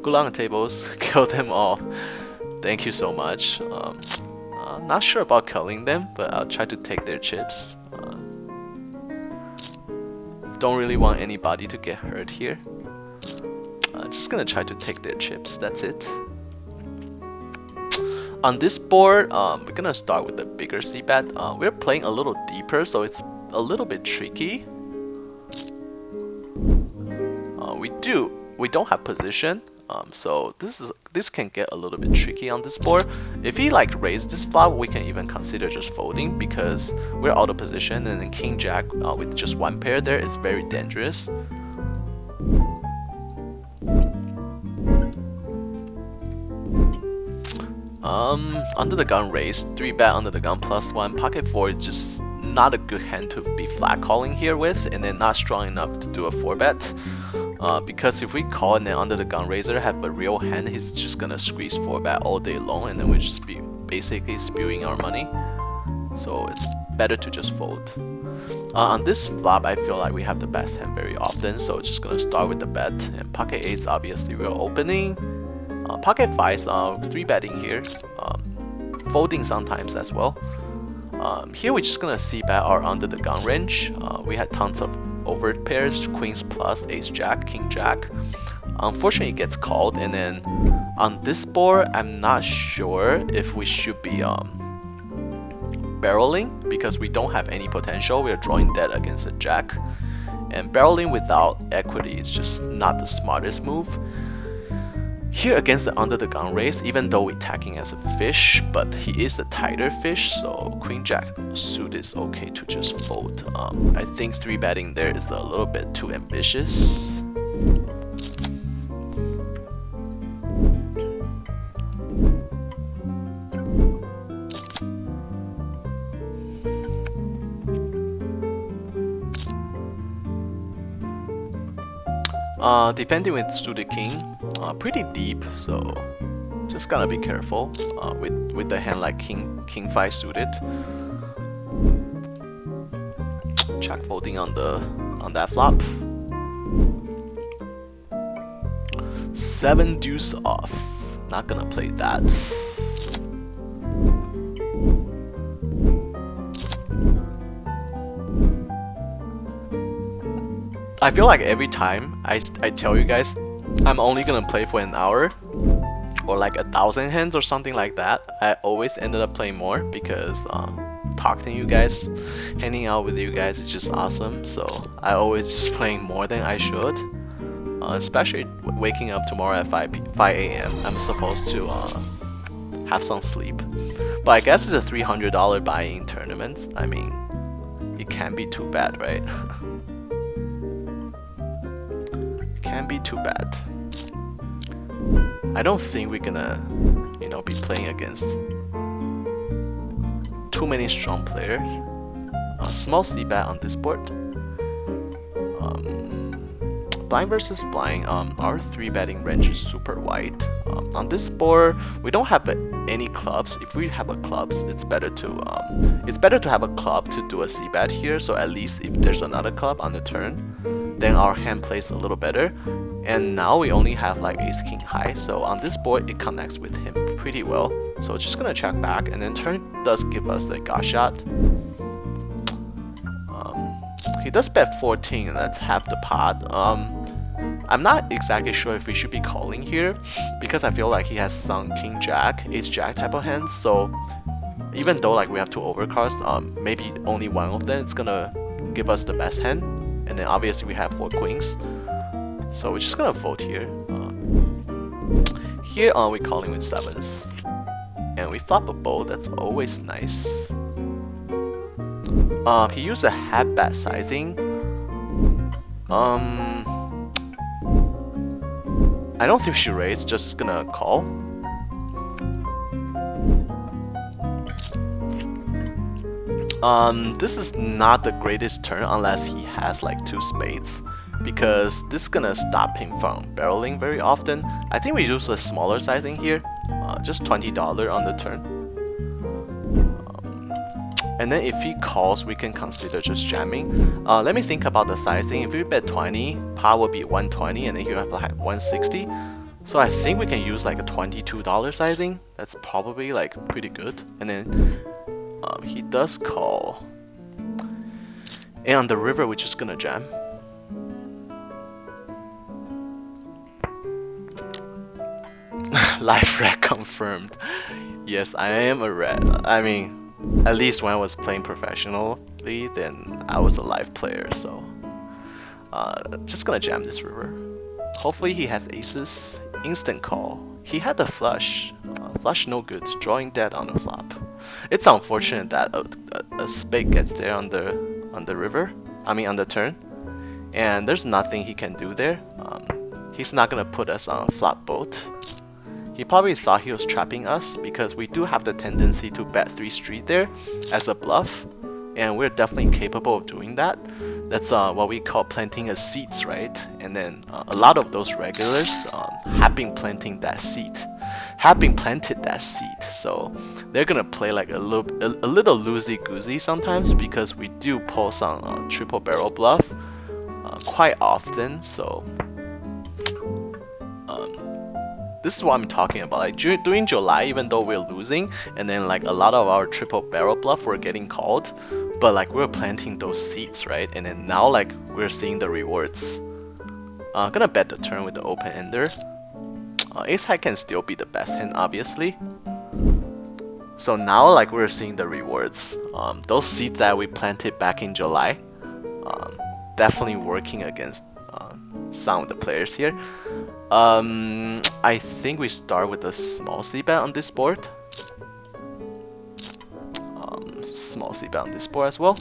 Good luck on tables. Kill them all. Thank you so much. Not sure about killing them, but I'll try to take their chips. Don't really want anybody to get hurt here. Just gonna try to take their chips. That's it. On this board, we're gonna start with the bigger c-bet. We're playing a little deeper, so it's a little bit tricky. We don't have position, so this can get a little bit tricky on this board. If he like raises this flop, we can even consider just folding because we're out of position, and then king jack with just one pair there is very dangerous. Under the gun raise, 3-bet under the gun +1, pocket 4 is just not a good hand to be flat calling here with, and then not strong enough to do a 4-bet. Because if we call and then under the gun raiser have a real hand, he's just gonna squeeze 4-bet all day long, and then we're just basically spewing our money. So it's better to just fold. On this flop, I feel like we have the best hand very often, so just gonna start with the bet. And pocket 8s, obviously we're opening. Pocket 5s, 3-betting here. Folding sometimes as well. Here we're just gonna c-bet our under the gun range. We had tons of over pairs, queens plus, ace jack, king jack. Unfortunately it gets called, and then on this board I'm not sure if we should be barreling because we don't have any potential. We are drawing dead against a jack, and barreling without equity is just not the smartest move. Here against the under the gun raise, even though we're attacking as a fish, but he is a tighter fish, so queen jack suit is okay to just fold. I think 3-betting there is a little bit too ambitious. Defending with suited king, pretty deep, so just gotta be careful with the hand like king 5 suited. Check folding on that flop. 7 deuce off. Not gonna play that. I feel like every time I tell you guys I'm only gonna play for an hour or like 1,000 hands or something like that, I always ended up playing more because talking to you guys, hanging out with you guys is just awesome. So I always just playing more than I should, especially waking up tomorrow at 5 a.m. I'm supposed to have some sleep, but I guess it's a $300 buy-in tournament. I mean, it can't be too bad, right? Can't be too bad. I don't think we're gonna, be playing against too many strong players. Small c-bet on this board. Blind versus blind. Our 3-betting range is super wide. On this board, we don't have any clubs. If we have a clubs, it's better to have a club to do a c-bet here. So at least if there's another club on the turn, then our hand plays a little better. And now we only have like ace king high, so on this board it connects with him pretty well. So just gonna check back, and then turn does give us a gut shot. He does bet 14, and that's half the pot. I'm not exactly sure if we should be calling here because I feel like he has some king jack, ace jack type of hands. So even though like we have 2 overcards, maybe only one of them is gonna give us the best hand, and then obviously we have 4 queens. So we're just gonna fold here. Here we're calling with 7s, and we flop a bowl. That's always nice. He used a half bet sizing. I don't think we should raise. Just gonna call. This is not the greatest turn unless he has like 2 spades, because this is gonna stop him from barreling very often. I think we use a smaller sizing here, just $20 on the turn. And then if he calls, we can consider just jamming. Let me think about the sizing. If we bet 20, pot will be 120, and then you have like 160. So I think we can use like a $22 sizing. That's probably like pretty good. And then he does call. And on the river, we're just gonna jam. Life red confirmed. Yes, I am a red. I mean, at least when I was playing professionally, then I was a live player, so just gonna jam this river. Hopefully he has aces. Instant call. He had the flush. Flush no good. Drawing dead on the flop. It's unfortunate that a spade gets there on the river. I mean on the turn, and there's nothing he can do there. He's not gonna put us on a flop boat. He probably thought he was trapping us because we do have the tendency to bet 3 street there as a bluff, and we're definitely capable of doing that. That's what we call planting a seeds, right? And then a lot of those regulars have been planting that seed, so they're gonna play like a little loosey-goosey sometimes because we do pull some triple barrel bluff quite often. So this is what I'm talking about. Like during July, even though we're losing, and then like a lot of our triple barrel bluff were getting called, but like we're planting those seeds, right? And then now like we're seeing the rewards. Gonna bet the turn with the open ender. Ace high can still be the best hand, obviously. So now like we're seeing the rewards. Those seeds that we planted back in July, definitely working against some of the players here. I think we start with a small c-bet on this board. Small c-bet on this board as well.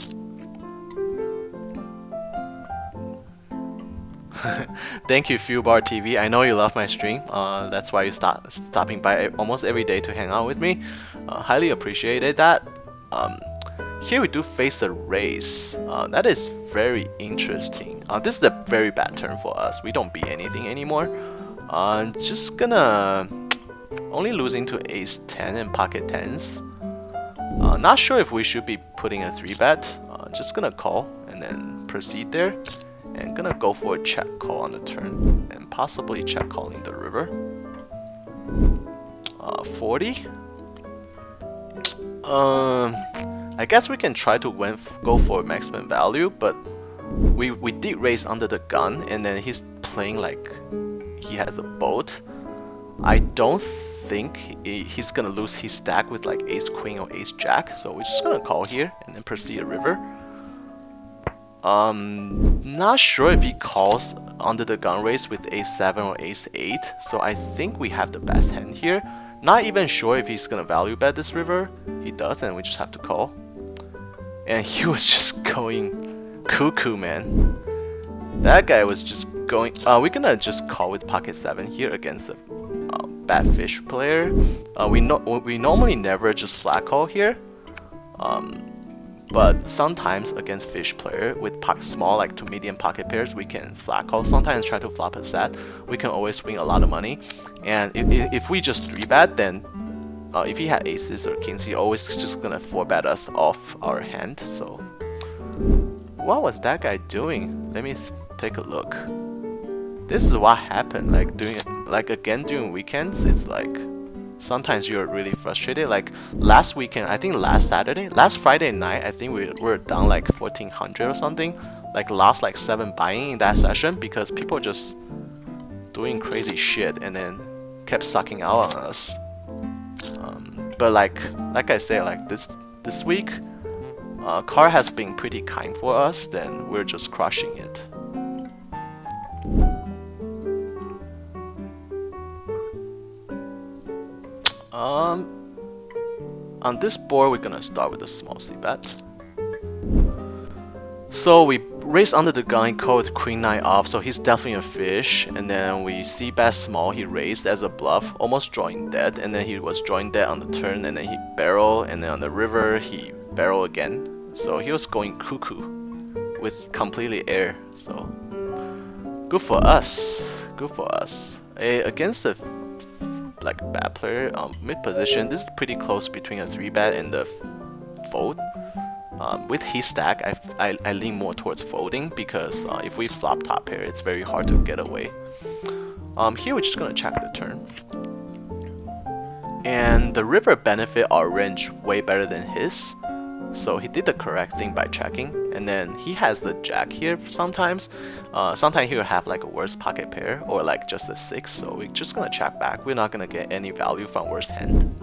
Thank you, Fubar TV. I know you love my stream. That's why you stopping by almost every day to hang out with me. Highly appreciated that. Here we do face a raise. That is very interesting. This is a very bad turn for us. We don't beat anything anymore. Just gonna only losing to ace 10 and pocket 10s. Not sure if we should be putting a 3-bet. Just gonna call and then proceed there. And gonna go for a check call on the turn and possibly check calling the river. 40. I guess we can try to go for maximum value, but we did raise under the gun, and then he's playing like he has a boat. I don't think he's gonna lose his stack with like ace queen or ace jack, so we're just gonna call here and then proceed a river. Not sure if he calls under the gun raise with ace 7 or ace 8, so I think we have the best hand here. Not even sure if he's gonna value bet this river. He does, and we just have to call. And he was just going cuckoo, man. That guy was just going. We're gonna just call with pocket 7 here against a bad fish player. We normally never just flat call here. But sometimes against fish player with small like to medium pocket pairs, we can flat call. Sometimes try to flop a set. We can always win a lot of money. And if we just 3-bet, then if he had aces or kings, he always just gonna 4-bet us off our hand. So what was that guy doing? Let me take a look. This is what happened. Like during weekends, it's like sometimes you're really frustrated. Like last weekend, I think last Friday night, I think we were down like 1400 or something. Like lost like 7 buying in that session because people just doing crazy shit and then kept sucking out on us. But like I say, like this week, Car has been pretty kind for us. Then we're just crushing it. On this board, we're gonna start with a small c-bet. So we raise under the gun, call with queen 9 off, so he's definitely a fish. And then we c-bet small, he raised as a bluff, almost drawing dead. And then he was drawing dead on the turn, and then he barrel, and then on the river he barrel again. So he was going cuckoo with completely air. So good for us. Good for us. Against the like bad player, mid position, this is pretty close between a 3-bet and the fold. With his stack, I lean more towards folding because if we flop top pair, it's very hard to get away. Here we're just gonna check the turn. And the river benefit our range way better than his. So he did the correct thing by checking, and then he has the jack here sometimes. Sometimes he'll have like a worse pocket pair or like just a 6, so we're just gonna check back. We're not gonna get any value from worse hand.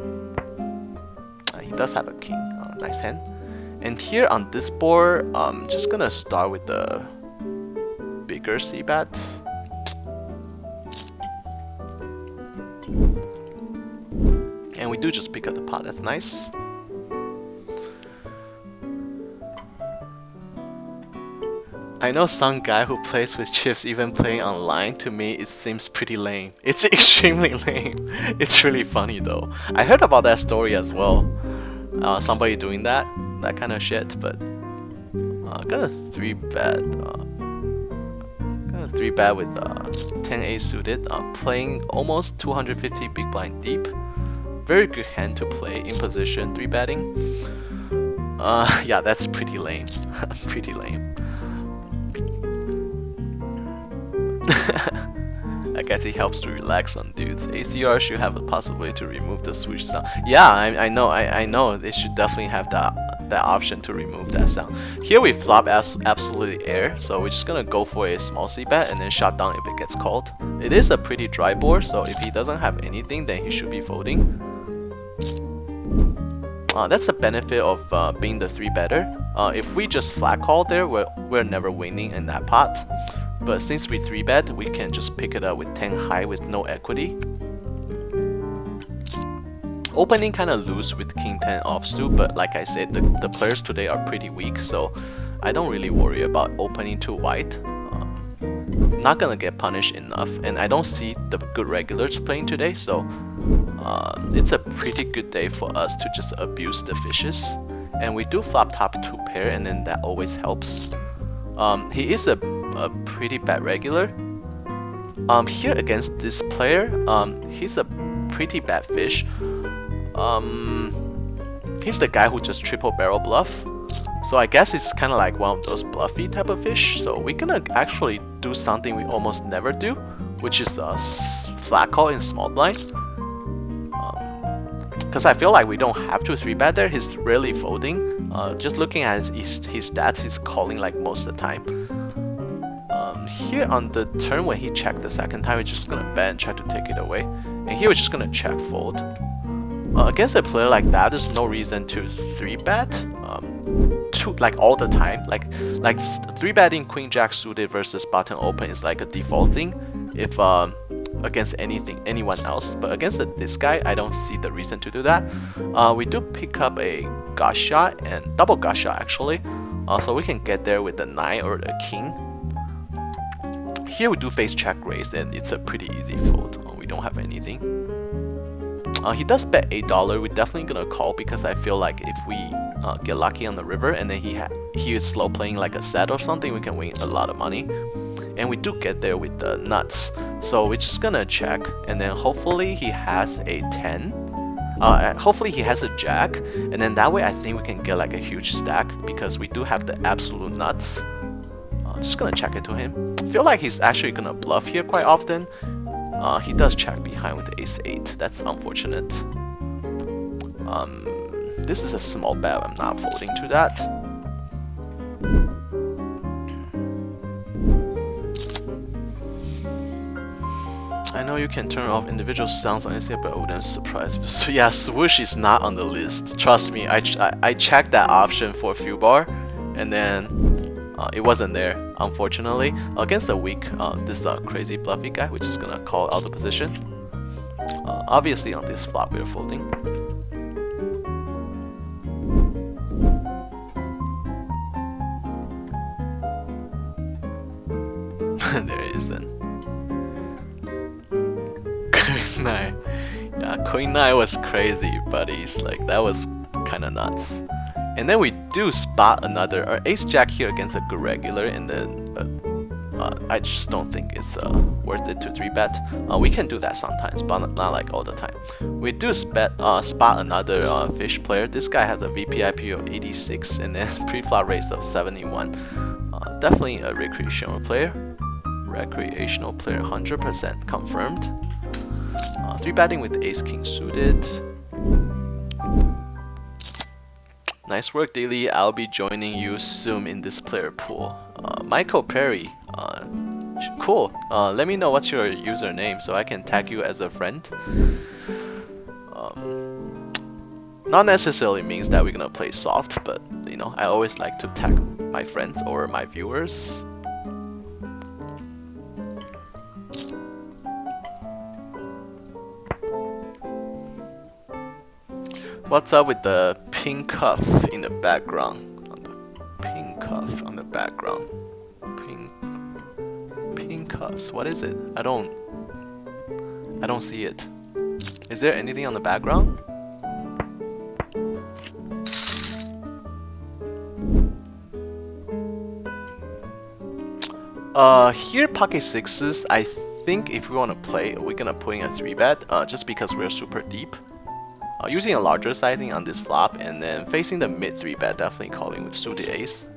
He does have a king, nice hand. And here on this board, I'm just gonna start with the bigger c-bet. And we do just pick up the pot, that's nice. I know some guy who plays with chips even playing online. To me it seems pretty lame. It's extremely lame. It's really funny though. I heard about that story as well. Somebody doing that kind of shit, but gonna 3-bet. Gonna 3-bet with 10-8 suited, playing almost 250 big blind deep. Very good hand to play in position 3-betting. Yeah, that's pretty lame. Pretty lame. I guess it helps to relax on dudes. ACR should have a possibility to remove the swoosh sound. Yeah, I know. They should definitely have that option to remove that sound. Here we flop absolutely air, so we're just gonna go for a small c-bet and then shut down if it gets called. It is a pretty dry board, so if he doesn't have anything, then he should be folding. That's the benefit of being the 3-better. If we just flat call there, we're never winning in that pot. But since we 3-bet, we can just pick it up with 10 high with no equity. Opening kind of loose with king 10 offsuit, but like I said, the players today are pretty weak, so I don't really worry about opening too wide. Not gonna get punished enough, and I don't see the good regulars playing today, so it's a pretty good day for us to just abuse the fishes. And we do flop top 2 pair, and then that always helps. He is a pretty bad regular. Here against this player, he's a pretty bad fish. He's the guy who just triple barrel bluff. So I guess it's kind of like one of those bluffy type of fish. So we're gonna actually do something we almost never do, which is the flat call in small blind. Because I feel like we don't have to 3-bet there. He's rarely folding. Just looking at his stats, he's calling like most of the time. Here on the turn when he checked the second time, we're just gonna bet and try to take it away. And here we're just gonna check fold. Against a player like that, there's no reason to 3-bet. Like all the time. Like 3-betting queen jack suited versus button open is like a default thing. If against anyone else, but against this guy, I don't see the reason to do that. We do pick up a gut shot and double gut shot actually, so we can get there with the 9 or the king. Here we do face check raise, and it's a pretty easy fold. We don't have anything. He does bet $8. We're definitely gonna call because I feel like if we get lucky on the river and then he is slow playing like a set or something, we can win a lot of money. And we do get there with the nuts, so we're just gonna check, and then hopefully he has a 10. Hopefully he has a jack, and then that way I think we can get like a huge stack because we do have the absolute nuts. Just gonna check it to him. I feel like he's actually gonna bluff here quite often. He does check behind with the ace-8. That's unfortunate. This is a small bet. I'm not folding to that. I know you can turn off individual sounds on NCF, but I wouldn't surprise me. So yeah, swoosh is not on the list. Trust me, I checked that option for a few bar, and then it wasn't there, unfortunately. Against a weak, this is a crazy bluffy guy, which is gonna call out the position. Obviously on this flop we're folding. There it is then. Queen 9. Yeah, Queen 9 was crazy, buddies. Like, that was kinda nuts. And then we do spot another ace jack here against a good regular, and then I just don't think it's worth it to 3-bet. We can do that sometimes, but not like all the time. We do spot another fish player. This guy has a VPIP of 86 and then pre-flop raise of 71. Definitely a recreational player. 100% confirmed. 3-betting with ace king suited. Nice work, Daily. I'll be joining you soon in this player pool. Michael Perry. Cool. Let me know what's your username so I can tag you as a friend. Not necessarily means that we're gonna play soft, but you know, I always like to tag my friends or my viewers. What's up with the pink cuff in the background? Pink cuff on the background. Pink cuffs. What is it? I don't see it. Is there anything on the background? Here pocket sixes. I think if we want to play, we're gonna put in a 3-bet. Just because we're super deep. Using a larger sizing on this flop, and then facing the mid 3-bet, definitely calling with suited ace.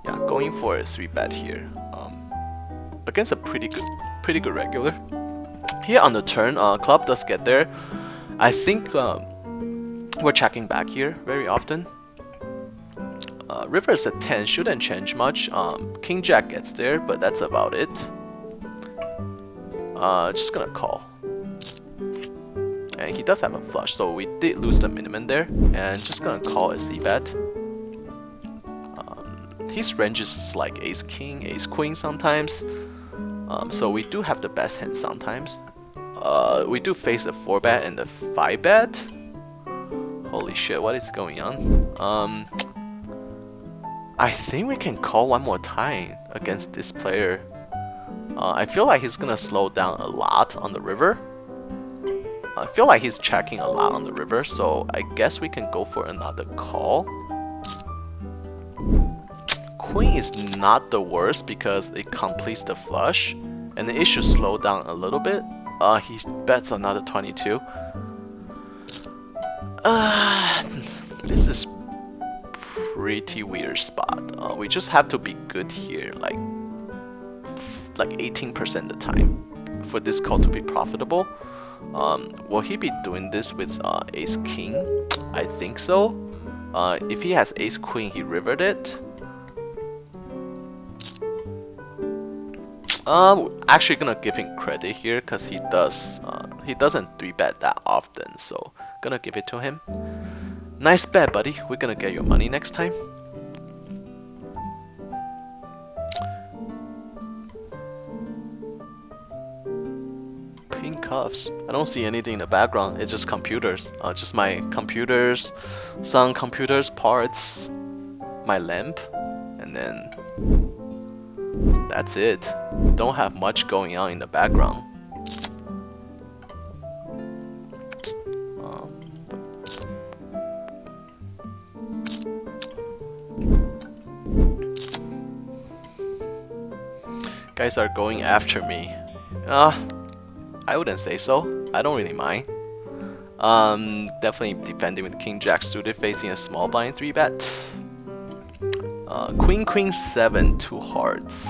Yeah, going for a 3-bet here. Against a pretty good regular. Here on the turn, club does get there. I think we're checking back here very often. River is at 10, shouldn't change much. King Jack gets there, but that's about it. Just gonna call. And he does have a flush, so we did lose the minimum there. And just gonna call a c-bet. His range is like ace king, ace queen sometimes. So we do have the best hand sometimes. We do face a 4-bet and a 5-bet. Holy shit, what is going on? I think we can call one more time against this player. I feel like he's gonna slow down a lot on the river. I feel like he's checking a lot on the river, so I guess we can go for another call. Queen is not the worst because it completes the flush, and it should slow down a little bit. He bets another 22. This is pretty weird spot. We just have to be good here, like 18% of the time for this call to be profitable. Will he be doing this with ace king? I think so. If he has ace queen, he rivered it. Actually gonna give him credit here because he doesn't 3-bet that often, so gonna give it to him. Nice bet, buddy. We're gonna get your money next time. Pink cuffs. I don't see anything in the background. It's just computers. Just my computers, some computers parts, my lamp, and then that's it. Don't have much going on in the background. Guys are going after me. I wouldn't say so. I don't really mind. Definitely defending with King Jack suited, facing a small blind 3-bet. Queen 7, 2 hearts.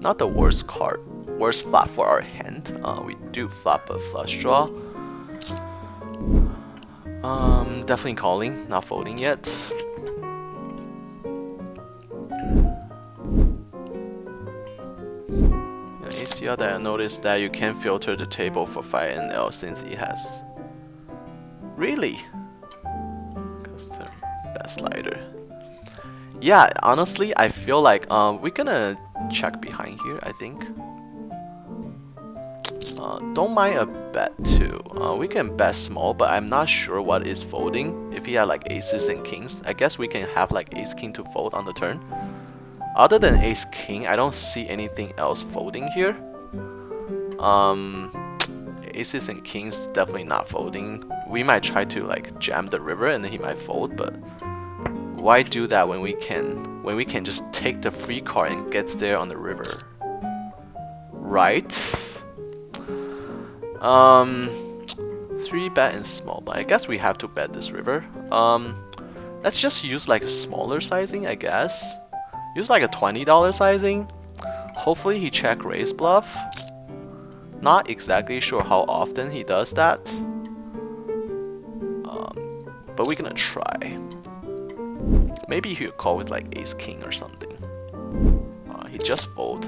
Not the worst card, worst flop for our hand. We do flop a flush draw. Definitely calling, not folding yet. ACR that I noticed that you can filter the table for 5NL since it has. Really? Custom that slider. Yeah, honestly, I feel like we're gonna check behind here, I think. Don't mind a bet too. We can bet small, but I'm not sure what is folding. If he had like aces and kings, I guess we can have like ace king to fold on the turn. Other than ace king, I don't see anything else folding here. Aces and kings definitely not folding. We might try to like jam the river and then he might fold, but why do that when we can just take the free card and gets there on the river? Right? 3-bet and small, but I guess we have to bet this river. Let's just use like a smaller sizing, I guess. Use like a $20 sizing. Hopefully he check raise bluff. Not exactly sure how often he does that, but we're gonna try. Maybe he'll call with like ace king or something. He just fold.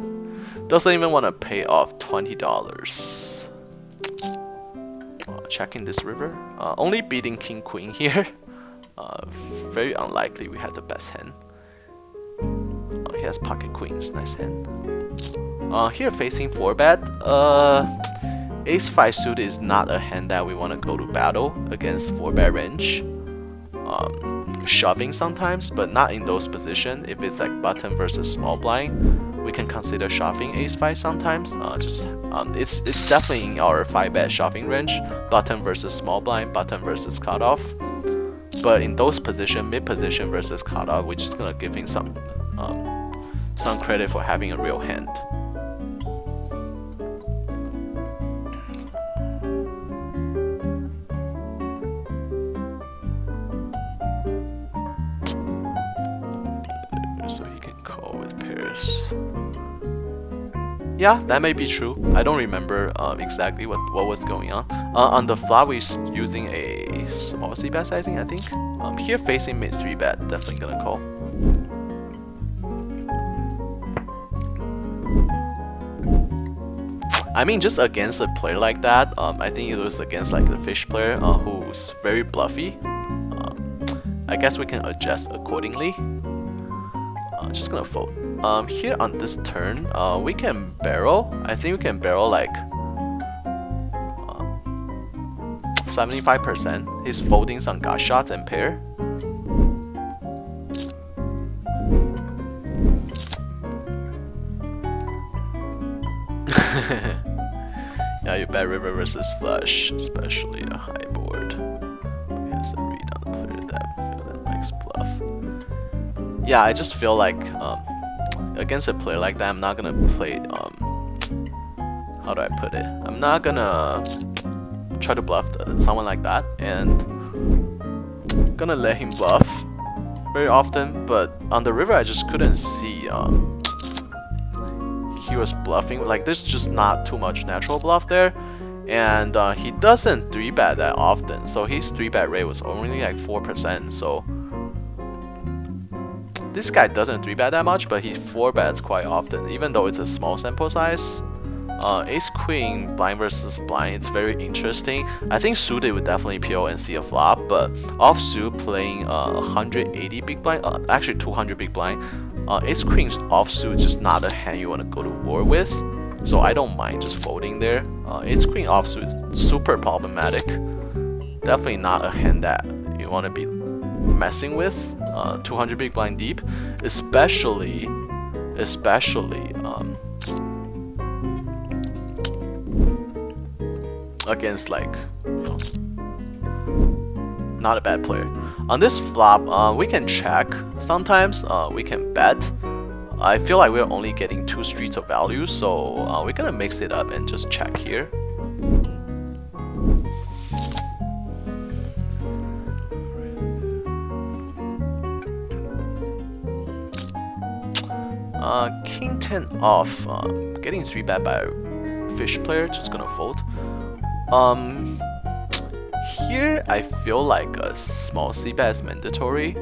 Doesn't even want to pay off $20. Checking this river. Only beating king queen here. Very unlikely we had the best hand. He has pocket queens, nice hand. Here facing 4-bet. Ace 5 suited is not a hand that we want to go to battle against 4-bet range. Shoving sometimes, but not in those positions. If it's like button versus small blind, we can consider shoving ace 5 sometimes. It's definitely in our 5-bet shoving range. Button versus small blind, button versus cutoff. But in those positions, mid position versus cutoff, we're just gonna give him some credit for having a real hand. So he can call with pairs. Yeah, that may be true. I don't remember exactly what was going on. On the flop, we're using a small c-bet sizing, I think. Here facing mid 3-bet, definitely gonna call. I mean, just against a player like that, I think it was against like the fish player who's very bluffy. I guess we can adjust accordingly. Just gonna fold. Here on this turn, we can barrel. I think we can barrel like 75%. He's folding some gut shots and pair. Yeah, you bet river versus flush, especially the high board. He has a read on the player that likes bluff. Yeah, I just feel like against a player like that, I'm not gonna play. How do I put it? I'm not gonna try to bluff someone like that, and gonna let him bluff very often. But on the river, I just couldn't see. He was bluffing. Like, there's just not too much natural bluff there, and he doesn't 3-bet that often. So his 3-bet rate was only like 4%. So this guy doesn't 3-bet that much, but he 4-bets quite often, even though it's a small sample size. Ace Queen blind versus blind, it's very interesting. I think suited would definitely PO and see a flop, but offsuit playing 180 big blind, actually 200 big blind. Ace Queen offsuit just not a hand you want to go to war with, so I don't mind just folding there. Ace Queen offsuit is super problematic. Definitely not a hand that you want to be messing with. 200 big blind deep, especially against like, you know, not a bad player. On this flop, we can check. Sometimes we can bet. I feel like we're only getting 2 streets of value, so we're gonna mix it up and just check here. King 10 off, getting 3-bet by a fish player, just gonna fold. Here I feel like a small c-bet is mandatory.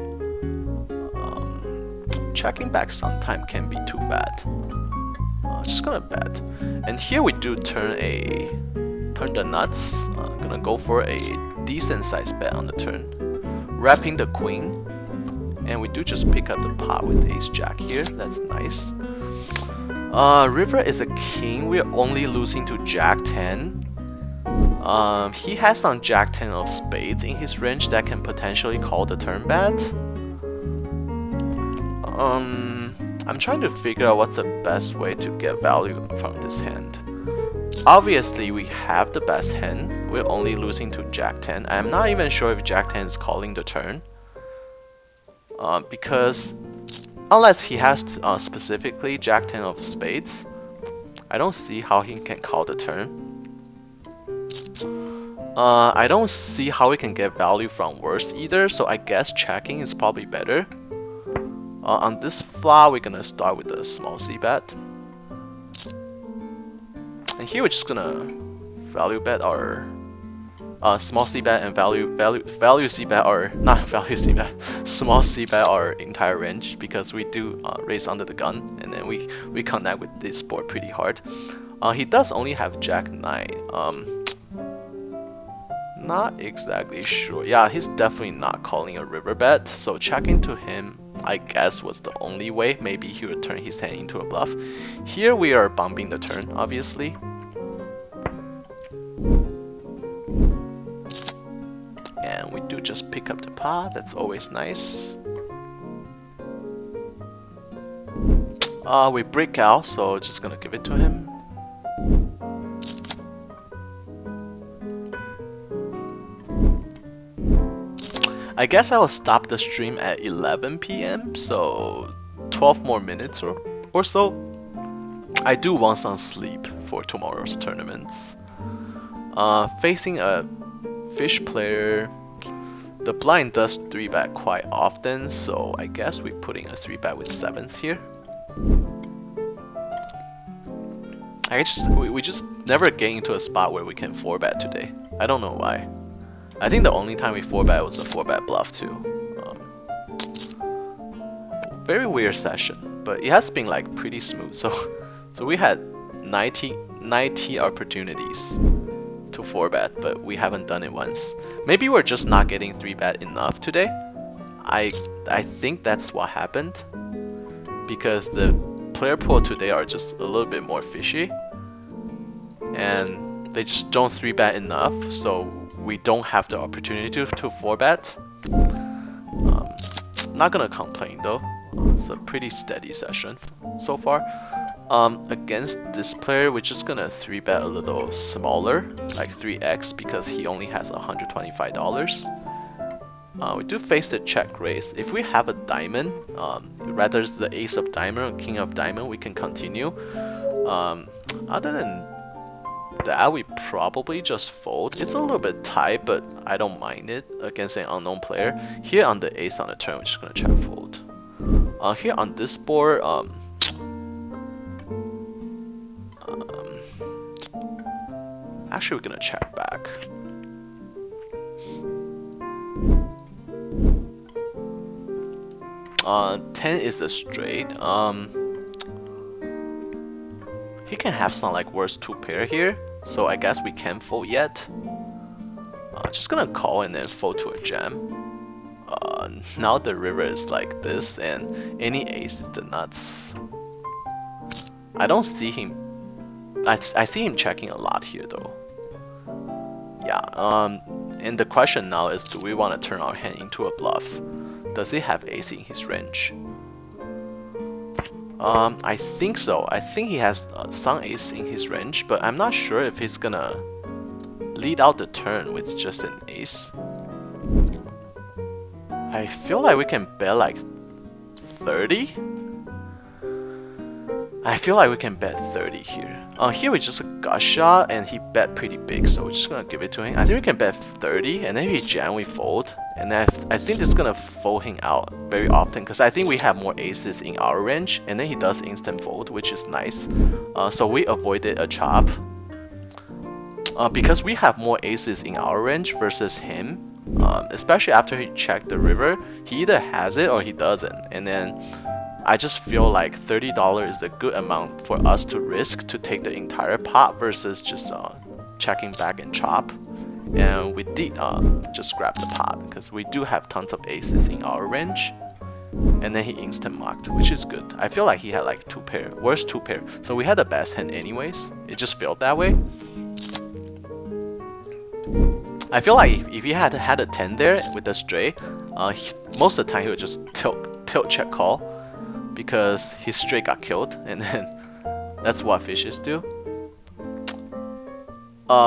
Checking back sometime can be too bad. Just gonna bet. And here we do turn the nuts. Gonna go for a decent sized bet on the turn. Wrapping the queen. And we do just pick up the pot with ace jack here. That's nice. River is a king. We're only losing to jack 10. He has some jack 10 of spades in his range that can potentially call the turn bet. I'm trying to figure out what's the best way to get value from this hand. Obviously, we have the best hand. We're only losing to jack 10. I'm not even sure if jack 10 is calling the turn. Because unless he has specifically jack 10 of spades, I don't see how he can call the turn. I don't see how we can get value from worst either, so I guess checking is probably better. On this flop, we're gonna start with a small c-bet. And here we're just gonna value bet our small c bet and value c bet, or not value c bet, small c bet our entire range, because we do raise under the gun, and then we connect with this board pretty hard. He does only have Jack 9. Not exactly sure. Yeah, he's definitely not calling a river bet, so checking to him, I guess, was the only way. Maybe he would turn his hand into a bluff. Here we are bumping the turn, obviously. And we do just pick up the pot, that's always nice. We break out, so just gonna give it to him. I guess I will stop the stream at 11 PM, so 12 more minutes or so. I do want some sleep for tomorrow's tournaments. Facing a fish player, the blind does 3-bet quite often, so I guess we're putting a 3-bet with 7s here. We just never get into a spot where we can 4-bet today. I don't know why. I think the only time we 4-bet was a 4-bet bluff too. Very weird session, but it has been like pretty smooth. So we had 90 opportunities to 4-bet, but we haven't done it once. Maybe we're just not getting 3-bet enough today. I think that's what happened, because the player pool today are just a little bit more fishy, and they just don't 3-bet enough, so we don't have the opportunity to 4-bet. Not gonna complain though. It's a pretty steady session so far. Against this player, we're just gonna 3-bet a little smaller, like 3x, because he only has $125. We do face the check raise. If we have a diamond, rather it's the ace of diamond or king of diamond, we can continue. Other than that, we probably just fold. It's a little bit tight, but I don't mind it against an unknown player. Here on the ace on the turn, we're just gonna check fold. Here on this board, actually we're gonna check back. Uh, 10 is the straight. He can have some like worse 2-pair here, so I guess we can't fold yet. Just gonna call and then fold to a jam. Now the river is like this, and any ace is the nuts. I don't see him. I see him checking a lot here though. Yeah. And the question now is, do we want to turn our hand into a bluff? Does he have ace in his range? I think so. I think he has some ace in his range, but I'm not sure if he's gonna lead out the turn with just an ace. I feel like we can bet like 30. I feel like we can bet 30 here. Here we just a gut shot, and he bet pretty big, so we're just gonna give it to him. I think we can bet 30, and then if he jam, we fold. And then I think this is gonna fold him out very often, because I think we have more aces in our range, and then he does instant fold, which is nice. So we avoided a chop. Because we have more aces in our range versus him, especially after he checked the river, he either has it or he doesn't. And then I just feel like $30 is a good amount for us to risk to take the entire pot versus just checking back and chop. And we did just grab the pot, because we do have tons of aces in our range. And then he instant marked, which is good. I feel like he had like 2-pair, worst 2-pair. So we had the best hand anyways. It just felt that way. I feel like if he had a 10 there with a straight, most of the time he would just tilt check call, because his straight got killed, and then that's what fishes do.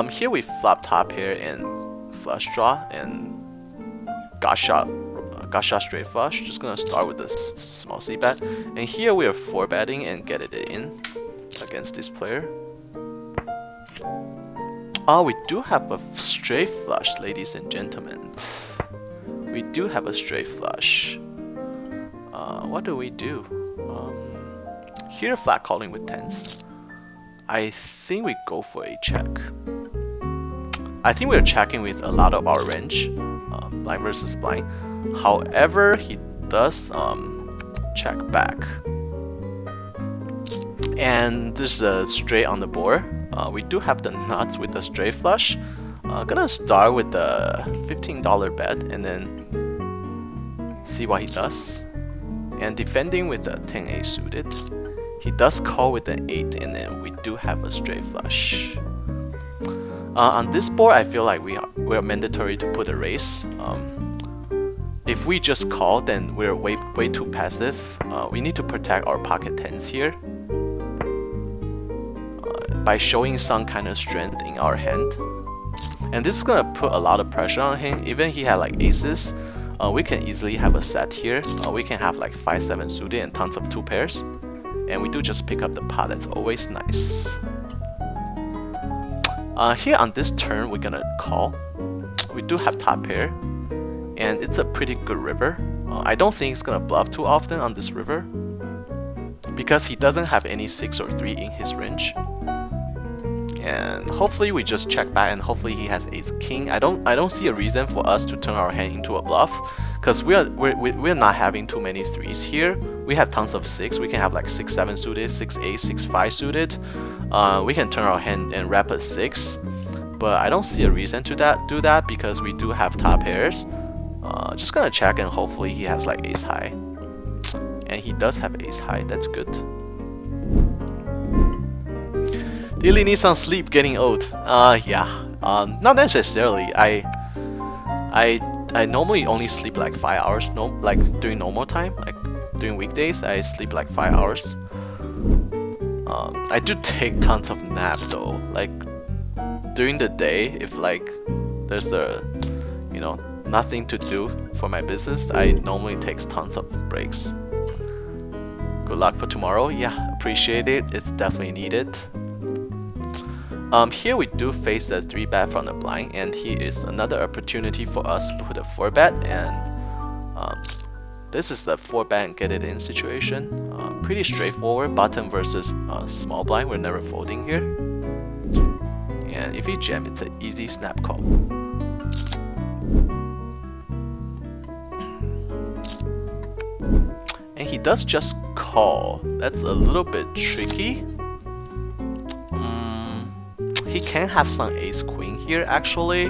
Here we flop top pair and flush draw and got shot straight flush. Just gonna start with this small c bet, and here we are 4-betting and get it in against this player. We do have a straight flush, ladies and gentlemen. We do have a straight flush. What do we do? Here flat calling with 10s. I think we go for a check. I think we're checking with a lot of our range, blind versus blind. However, he does check back. And this is a straight on the board. We do have the nuts with the straight flush. Gonna start with the $15 bet and then see what he does. And defending with the 10-8 suited. He does call with an 8 and then we do have a straight flush. On this board, I feel like we're mandatory to put a raise. If we just call, then we're way too passive. We need to protect our pocket tens here by showing some kind of strength in our hand. And this is gonna put a lot of pressure on him. Even he had like aces, we can easily have a set here. We can have like 5-7 suited and tons of 2 pairs. And we do just pick up the pot. That's always nice. Here on this turn, we're gonna call. We do have top pair, and it's a pretty good river. I don't think he's gonna bluff too often on this river because he doesn't have any 6 or 3 in his range. And hopefully we just check back, and hopefully he has ace king. I don't see a reason for us to turn our hand into a bluff because we're not having too many 3s here. We have tons of 6. We can have like 6-7 suited, 6-8, 6-5 suited. We can turn our hand and wrap a 6, but I don't see a reason to do that because we do have top pairs. Just gonna check and hopefully he has like ace high, and he does have ace high. That's good. Really need some sleep, getting old. Yeah. Not necessarily. I normally only sleep like 5 hours. No, like during normal time, like during weekdays, I sleep like 5 hours. I do take tons of nap though. Like during the day, if like there's nothing to do for my business, I normally take tons of breaks. Good luck for tomorrow. Yeah, appreciate it. It's definitely needed. Here we do face the 3-bet from the blind, and here is another opportunity for us to put a 4-bet, and this is the 4-bet and get it in situation. Pretty straightforward, button versus small blind, we're never folding here. And if he jam, it's an easy snap call. And he does just call. That's a little bit tricky. He can have some ace queen here actually.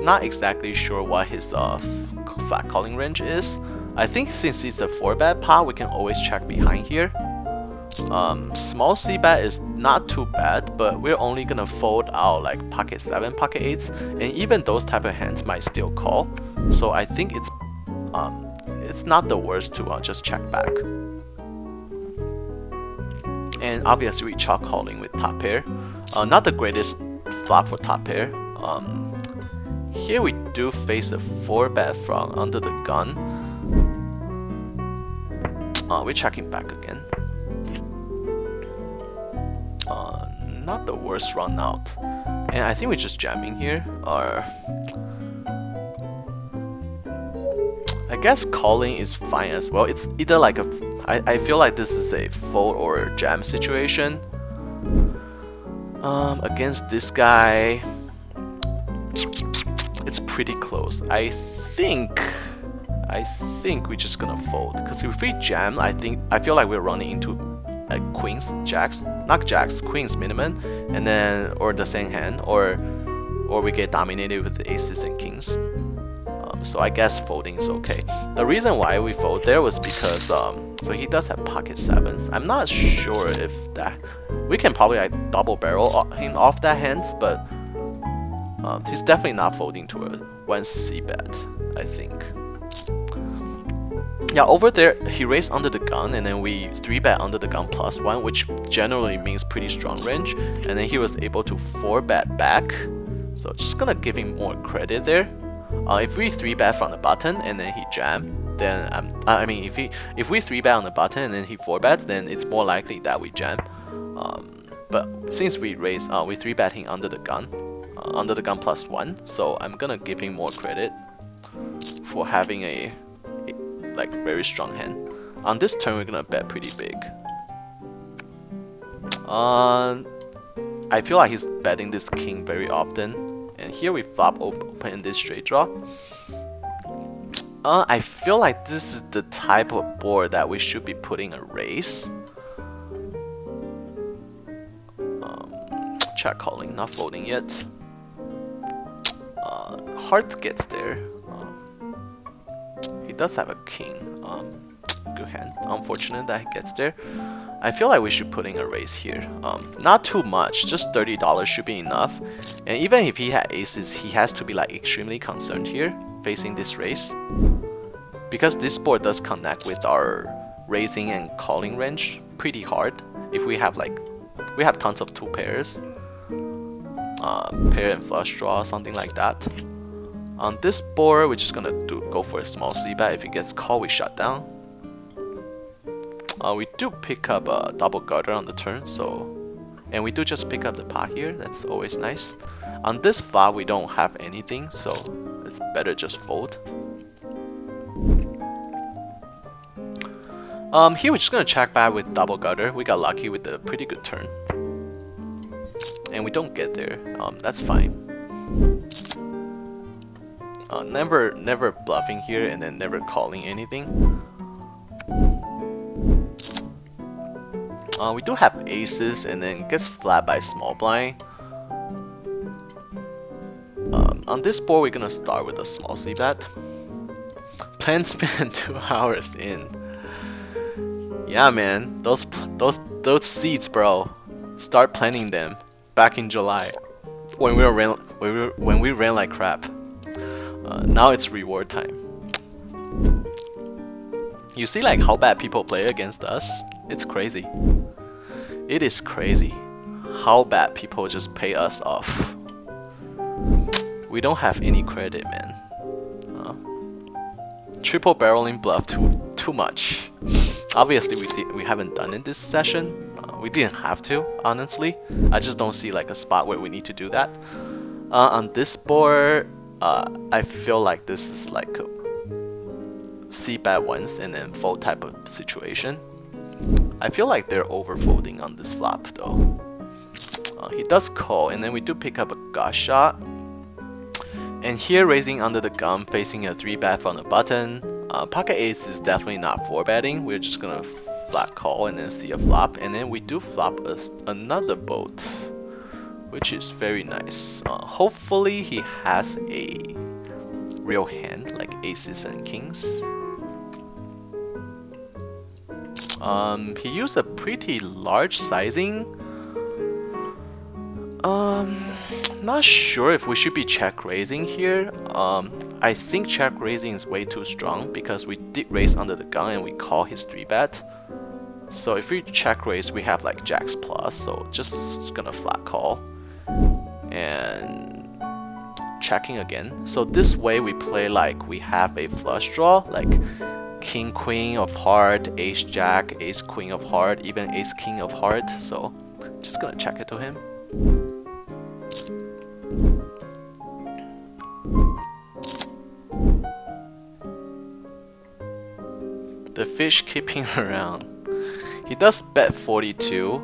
Not exactly sure what his flat calling range is. I think since it's a 4-bet pot, we can always check behind here. Small c-bet is not too bad, but we're only gonna fold out like pocket 7, pocket 8s, and even those type of hands might still call. So I think it's not the worst to just check back. And obviously we chalk calling with top pair. Not the greatest flop for top pair. Here we do face a 4-bet from under the gun. We're checking back again. Not the worst run out. And I think we're just jamming here. Or I guess calling is fine as well. It's either like I feel like this is a fold or jam situation. Against this guy, it's pretty close. I think we're just gonna fold because if we jam, I feel like we're running into like queens, jacks, not jacks, queens minimum, and then or the same hand, or we get dominated with the aces and kings. So I guess folding is okay. The reason why we fold there was because so he does have pocket 7s. I'm not sure if that we can probably like double barrel him off that hands, but he's definitely not folding to a 1c bet, I think. Yeah, over there he raised under the gun, and then we 3-bet under the gun +1, which generally means pretty strong range, and then he was able to 4-bet back. So just gonna give him more credit there. If we 3-bet from the button and then he jam, then I mean if we 3-bet on the button and then he 4-bets, then it's more likely that we jam. But since we raise, we 3-bet him under the gun +1, so I'm gonna give him more credit for having a like very strong hand. On this turn, we're gonna bet pretty big. I feel like he's betting this king very often. And here we flop open in this straight draw. I feel like this is the type of board that we should be putting a raise. Check calling, not folding yet. Heart gets there. He does have a king. Good hand. Unfortunate that he gets there. I feel like we should put in a raise here. Not too much, just $30 should be enough. And even if he had aces, he has to be like extremely concerned here, facing this raise. Because this board does connect with our raising and calling range pretty hard. If we have like, we have tons of two pairs. Pair and flush draw, something like that. On this board, we're just gonna go for a small c-bet. If it gets called, we shut down. We do pick up a double gutter on the turn, and we do just pick up the pot here. That's always nice. On this flop, we don't have anything, so it's better just fold. Here we're just gonna check back with double gutter. We got lucky with a pretty good turn, and we don't get there. That's fine. Never bluffing here, and then never calling anything. We do have aces, and then gets flat by small blind. On this board, we're gonna start with a small c-bet. Plan spend 2 hours in. Yeah, man, those seeds, bro. Start planning them back in July, when we ran like crap. Now it's reward time. You see like how bad people play against us? It's crazy. It is crazy how bad people just pay us off. We don't have any credit, man. Triple barreling bluff too much. Obviously we haven't done it this session. We didn't have to, honestly. I just don't see like a spot where we need to do that. On this board, I feel like this is like a c-bet once and then fold type of situation. I feel like they're overfolding on this flop though. He does call, and then we do pick up a gut shot. And here raising under the gun, facing a 3-bet from the button. Pocket ace is definitely not 4-betting. We're just gonna flat call and then see a flop, and then we do flop another boat, which is very nice. Hopefully he has a real hand like aces and kings. He used a pretty large sizing. Not sure if we should be check raising here. I think check raising is way too strong because we did raise under the gun and we call his 3-bet. So if we check raise, we have like jacks plus, so just gonna flat call and checking again. So this way we play like we have a flush draw, like king queen of heart, ace jack, ace queen of heart, even ace king of heart. So just gonna check it to him. The fish keeping around. He does bet 42.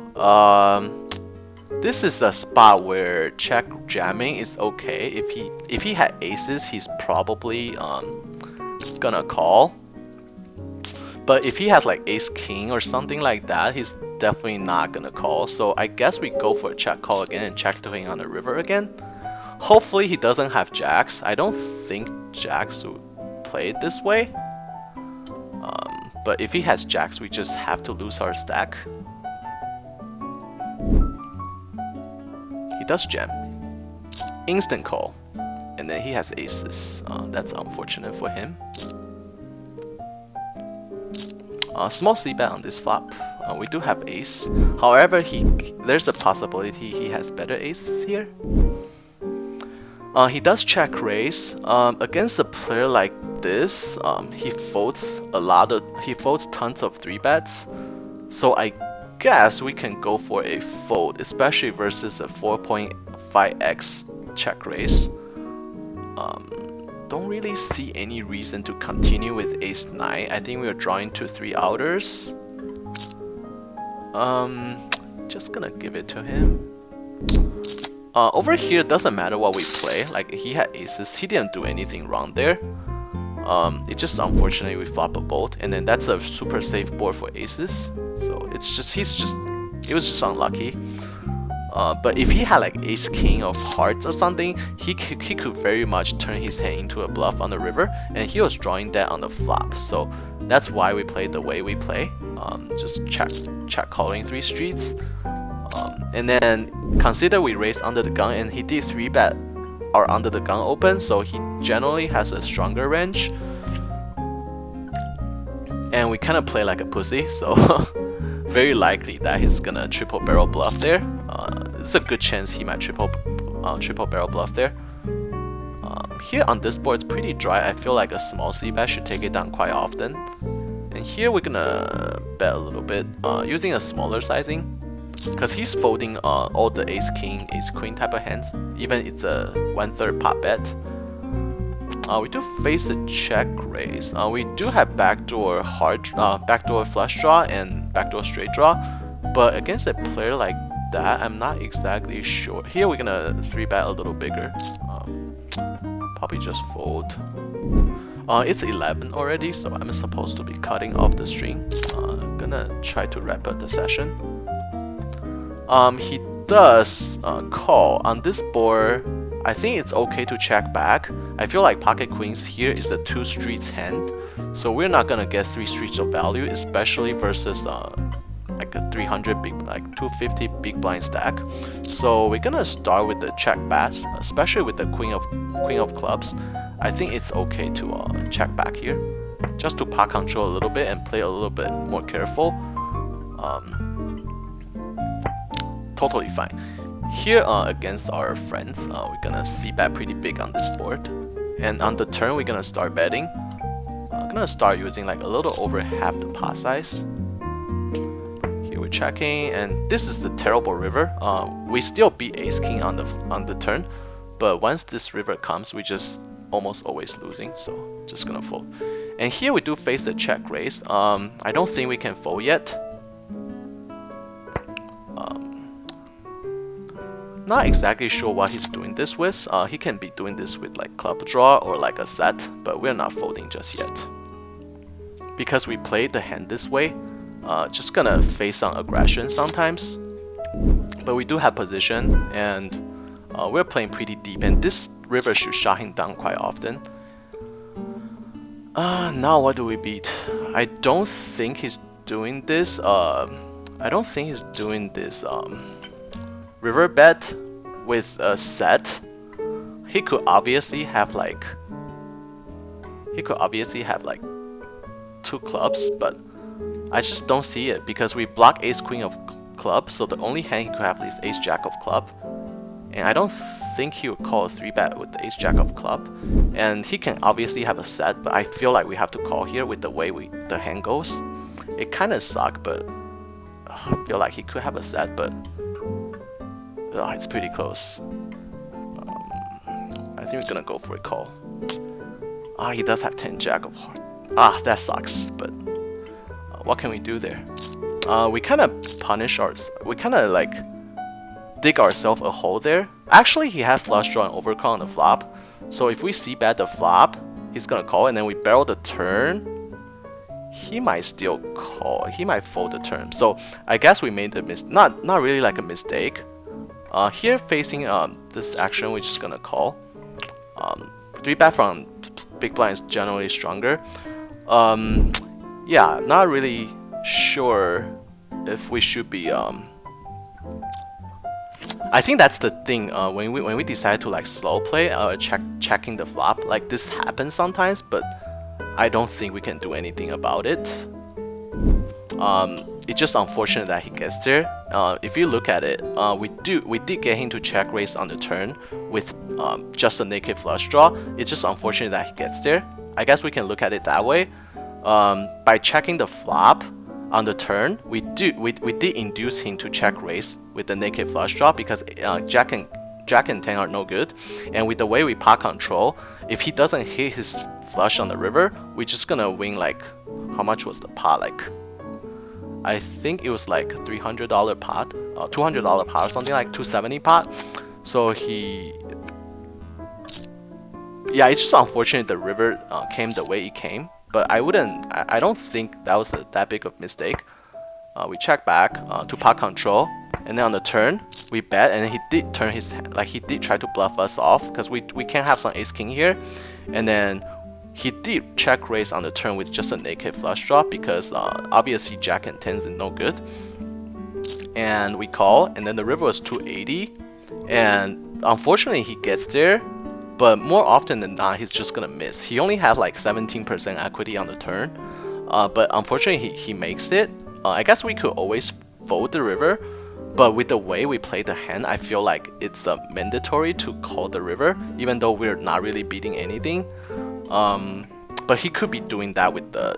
This is a spot where check jamming is okay. If he had aces, he's probably gonna call. But if he has like ace king or something like that, he's definitely not gonna call. So I guess we go for a check call again and check to him on the river again. Hopefully he doesn't have jacks. I don't think jacks would play it this way. But if he has jacks, we just have to lose our stack. He does jam. Instant call. And then he has aces. That's unfortunate for him. Small c-bet on this flop. We do have ace. However, there's a possibility he has better aces here. He does check raise. Against a player like this, he folds tons of 3-bets. So I guess we can go for a fold, especially versus a 4.5x check raise. don't really see any reason to continue with ace-9. I think we are drawing to 3 outers. Just gonna give it to him. Over here, doesn't matter what we play. Like, he had aces, he didn't do anything wrong there. It's just unfortunately we flop a bolt, and then that's a super safe board for aces. So it's just it was just unlucky. But if he had like ace king of hearts or something, he could very much turn his hand into a bluff on the river, and he was drawing that on the flop. So that's why we played the way we play. Just check calling 3 streets. And then consider we raised under the gun, and he did 3-bet our under the gun open, so he generally has a stronger range. And we kind of play like a pussy, so very likely that he's gonna triple barrel bluff there. It's a good chance he might triple barrel bluff there. Here on this board, it's pretty dry. I feel like a small c-bet should take it down quite often. And here we're gonna bet a little bit, using a smaller sizing, because he's folding all the ace king, ace queen type of hands. Even it's a 1/3 pot bet. We do face a check raise. We do have backdoor backdoor flush draw and backdoor straight draw, but against a player like that, I'm not exactly sure. Here we're gonna 3-bet a little bigger. Probably just fold. It's 11 already, so I'm supposed to be cutting off the string. Gonna try to wrap up the session. He does call on this board. I think it's okay to check back. I feel like pocket queens here is the 2 streets hand, so we're not gonna get 3 streets of value, especially versus like a 300 big, like 250 big blind stack. So we're gonna start with the check bats, especially with the queen of clubs. I think it's okay to check back here, just to pot control a little bit and play a little bit more careful. Totally fine. Here against our friends, we're gonna c-bet pretty big on this board, and on the turn we're gonna start betting. I'm gonna start using like a little over half the pot size. Here we're checking, and this is the terrible river. We still beat ace king on the turn, but once this river comes, we just almost always losing. So just gonna fold. And here we do face the check raise. I don't think we can fold yet. Not exactly sure what he's doing this with. He can be doing this with like club draw or like a set, but we're not folding just yet. Because we played the hand this way, just gonna face some aggression sometimes. But we do have position, and we're playing pretty deep, and this river should shut him down quite often. Now what do we beat? I don't think he's doing this. River bet with a set. He could obviously have like 2 clubs, but I just don't see it because we block ace queen of club, so the only hand he could have is ace jack of club, and I don't think he would call a 3-bet with the ace jack of club. And he can obviously have a set, but I feel like we have to call here with the way the hand goes. It kind of sucks, but I feel like he could have a set, but it's pretty close. I think we're gonna go for a call. He does have 10 jack of heart. That sucks, but what can we do there? We kind of punish we kind of like dig ourselves a hole there. Actually, he had flush draw and overcall on the flop, so if we c-bet the flop, he's gonna call, and then we barrel the turn. He might still call. He might fold the turn. So I guess we made a not really like a mistake. Here facing this action, we're just gonna call. 3-bet from big blind is generally stronger. Yeah, not really sure if we should be. I think that's the thing. When we decide to like slow play, checking the flop, like this happens sometimes, but I don't think we can do anything about it. It's just unfortunate that he gets there. If you look at it, we did get him to check raise on the turn with just a naked flush draw. It's just unfortunate that he gets there. I guess we can look at it that way. By checking the flop on the turn, we did induce him to check raise with the naked flush draw, because jack and Jack and 10 are no good, and with the way we pot control, if he doesn't hit his flush on the river, we're just gonna win like, how much was the pot? Like, I think it was like $300 pot, $200 pot or something, like 270 pot. So yeah, it's just unfortunate the river came the way it came, but I don't think that was that big of mistake. We check back to pot control, and then on the turn we bet, and he did turn his like he did try to bluff us off because we can't have some ace king here, and then he did check raise on the turn with just a naked flush draw because obviously Jack and 10s is no good, and we call, and then the river was 280, and unfortunately he gets there. But more often than not, he's just gonna miss. He only had like 17% equity on the turn, but unfortunately he makes it. I guess we could always fold the river, but with the way we play the hand, I feel like it's mandatory to call the river, even though we're not really beating anything. But he could be doing that with the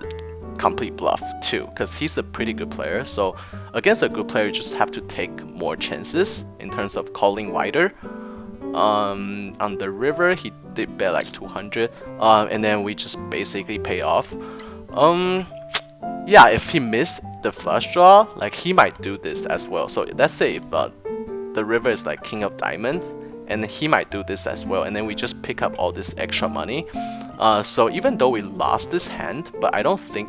complete bluff too, because he's a pretty good player. So against a good player, you just have to take more chances in terms of calling wider. On the river he did bet like 200, and then we just basically pay off. Yeah, if he missed the flush draw, like he might do this as well. So let's say if the river is like king of diamonds, and he might do this as well, and then we just pick up all this extra money. So even though we lost this hand, but I don't think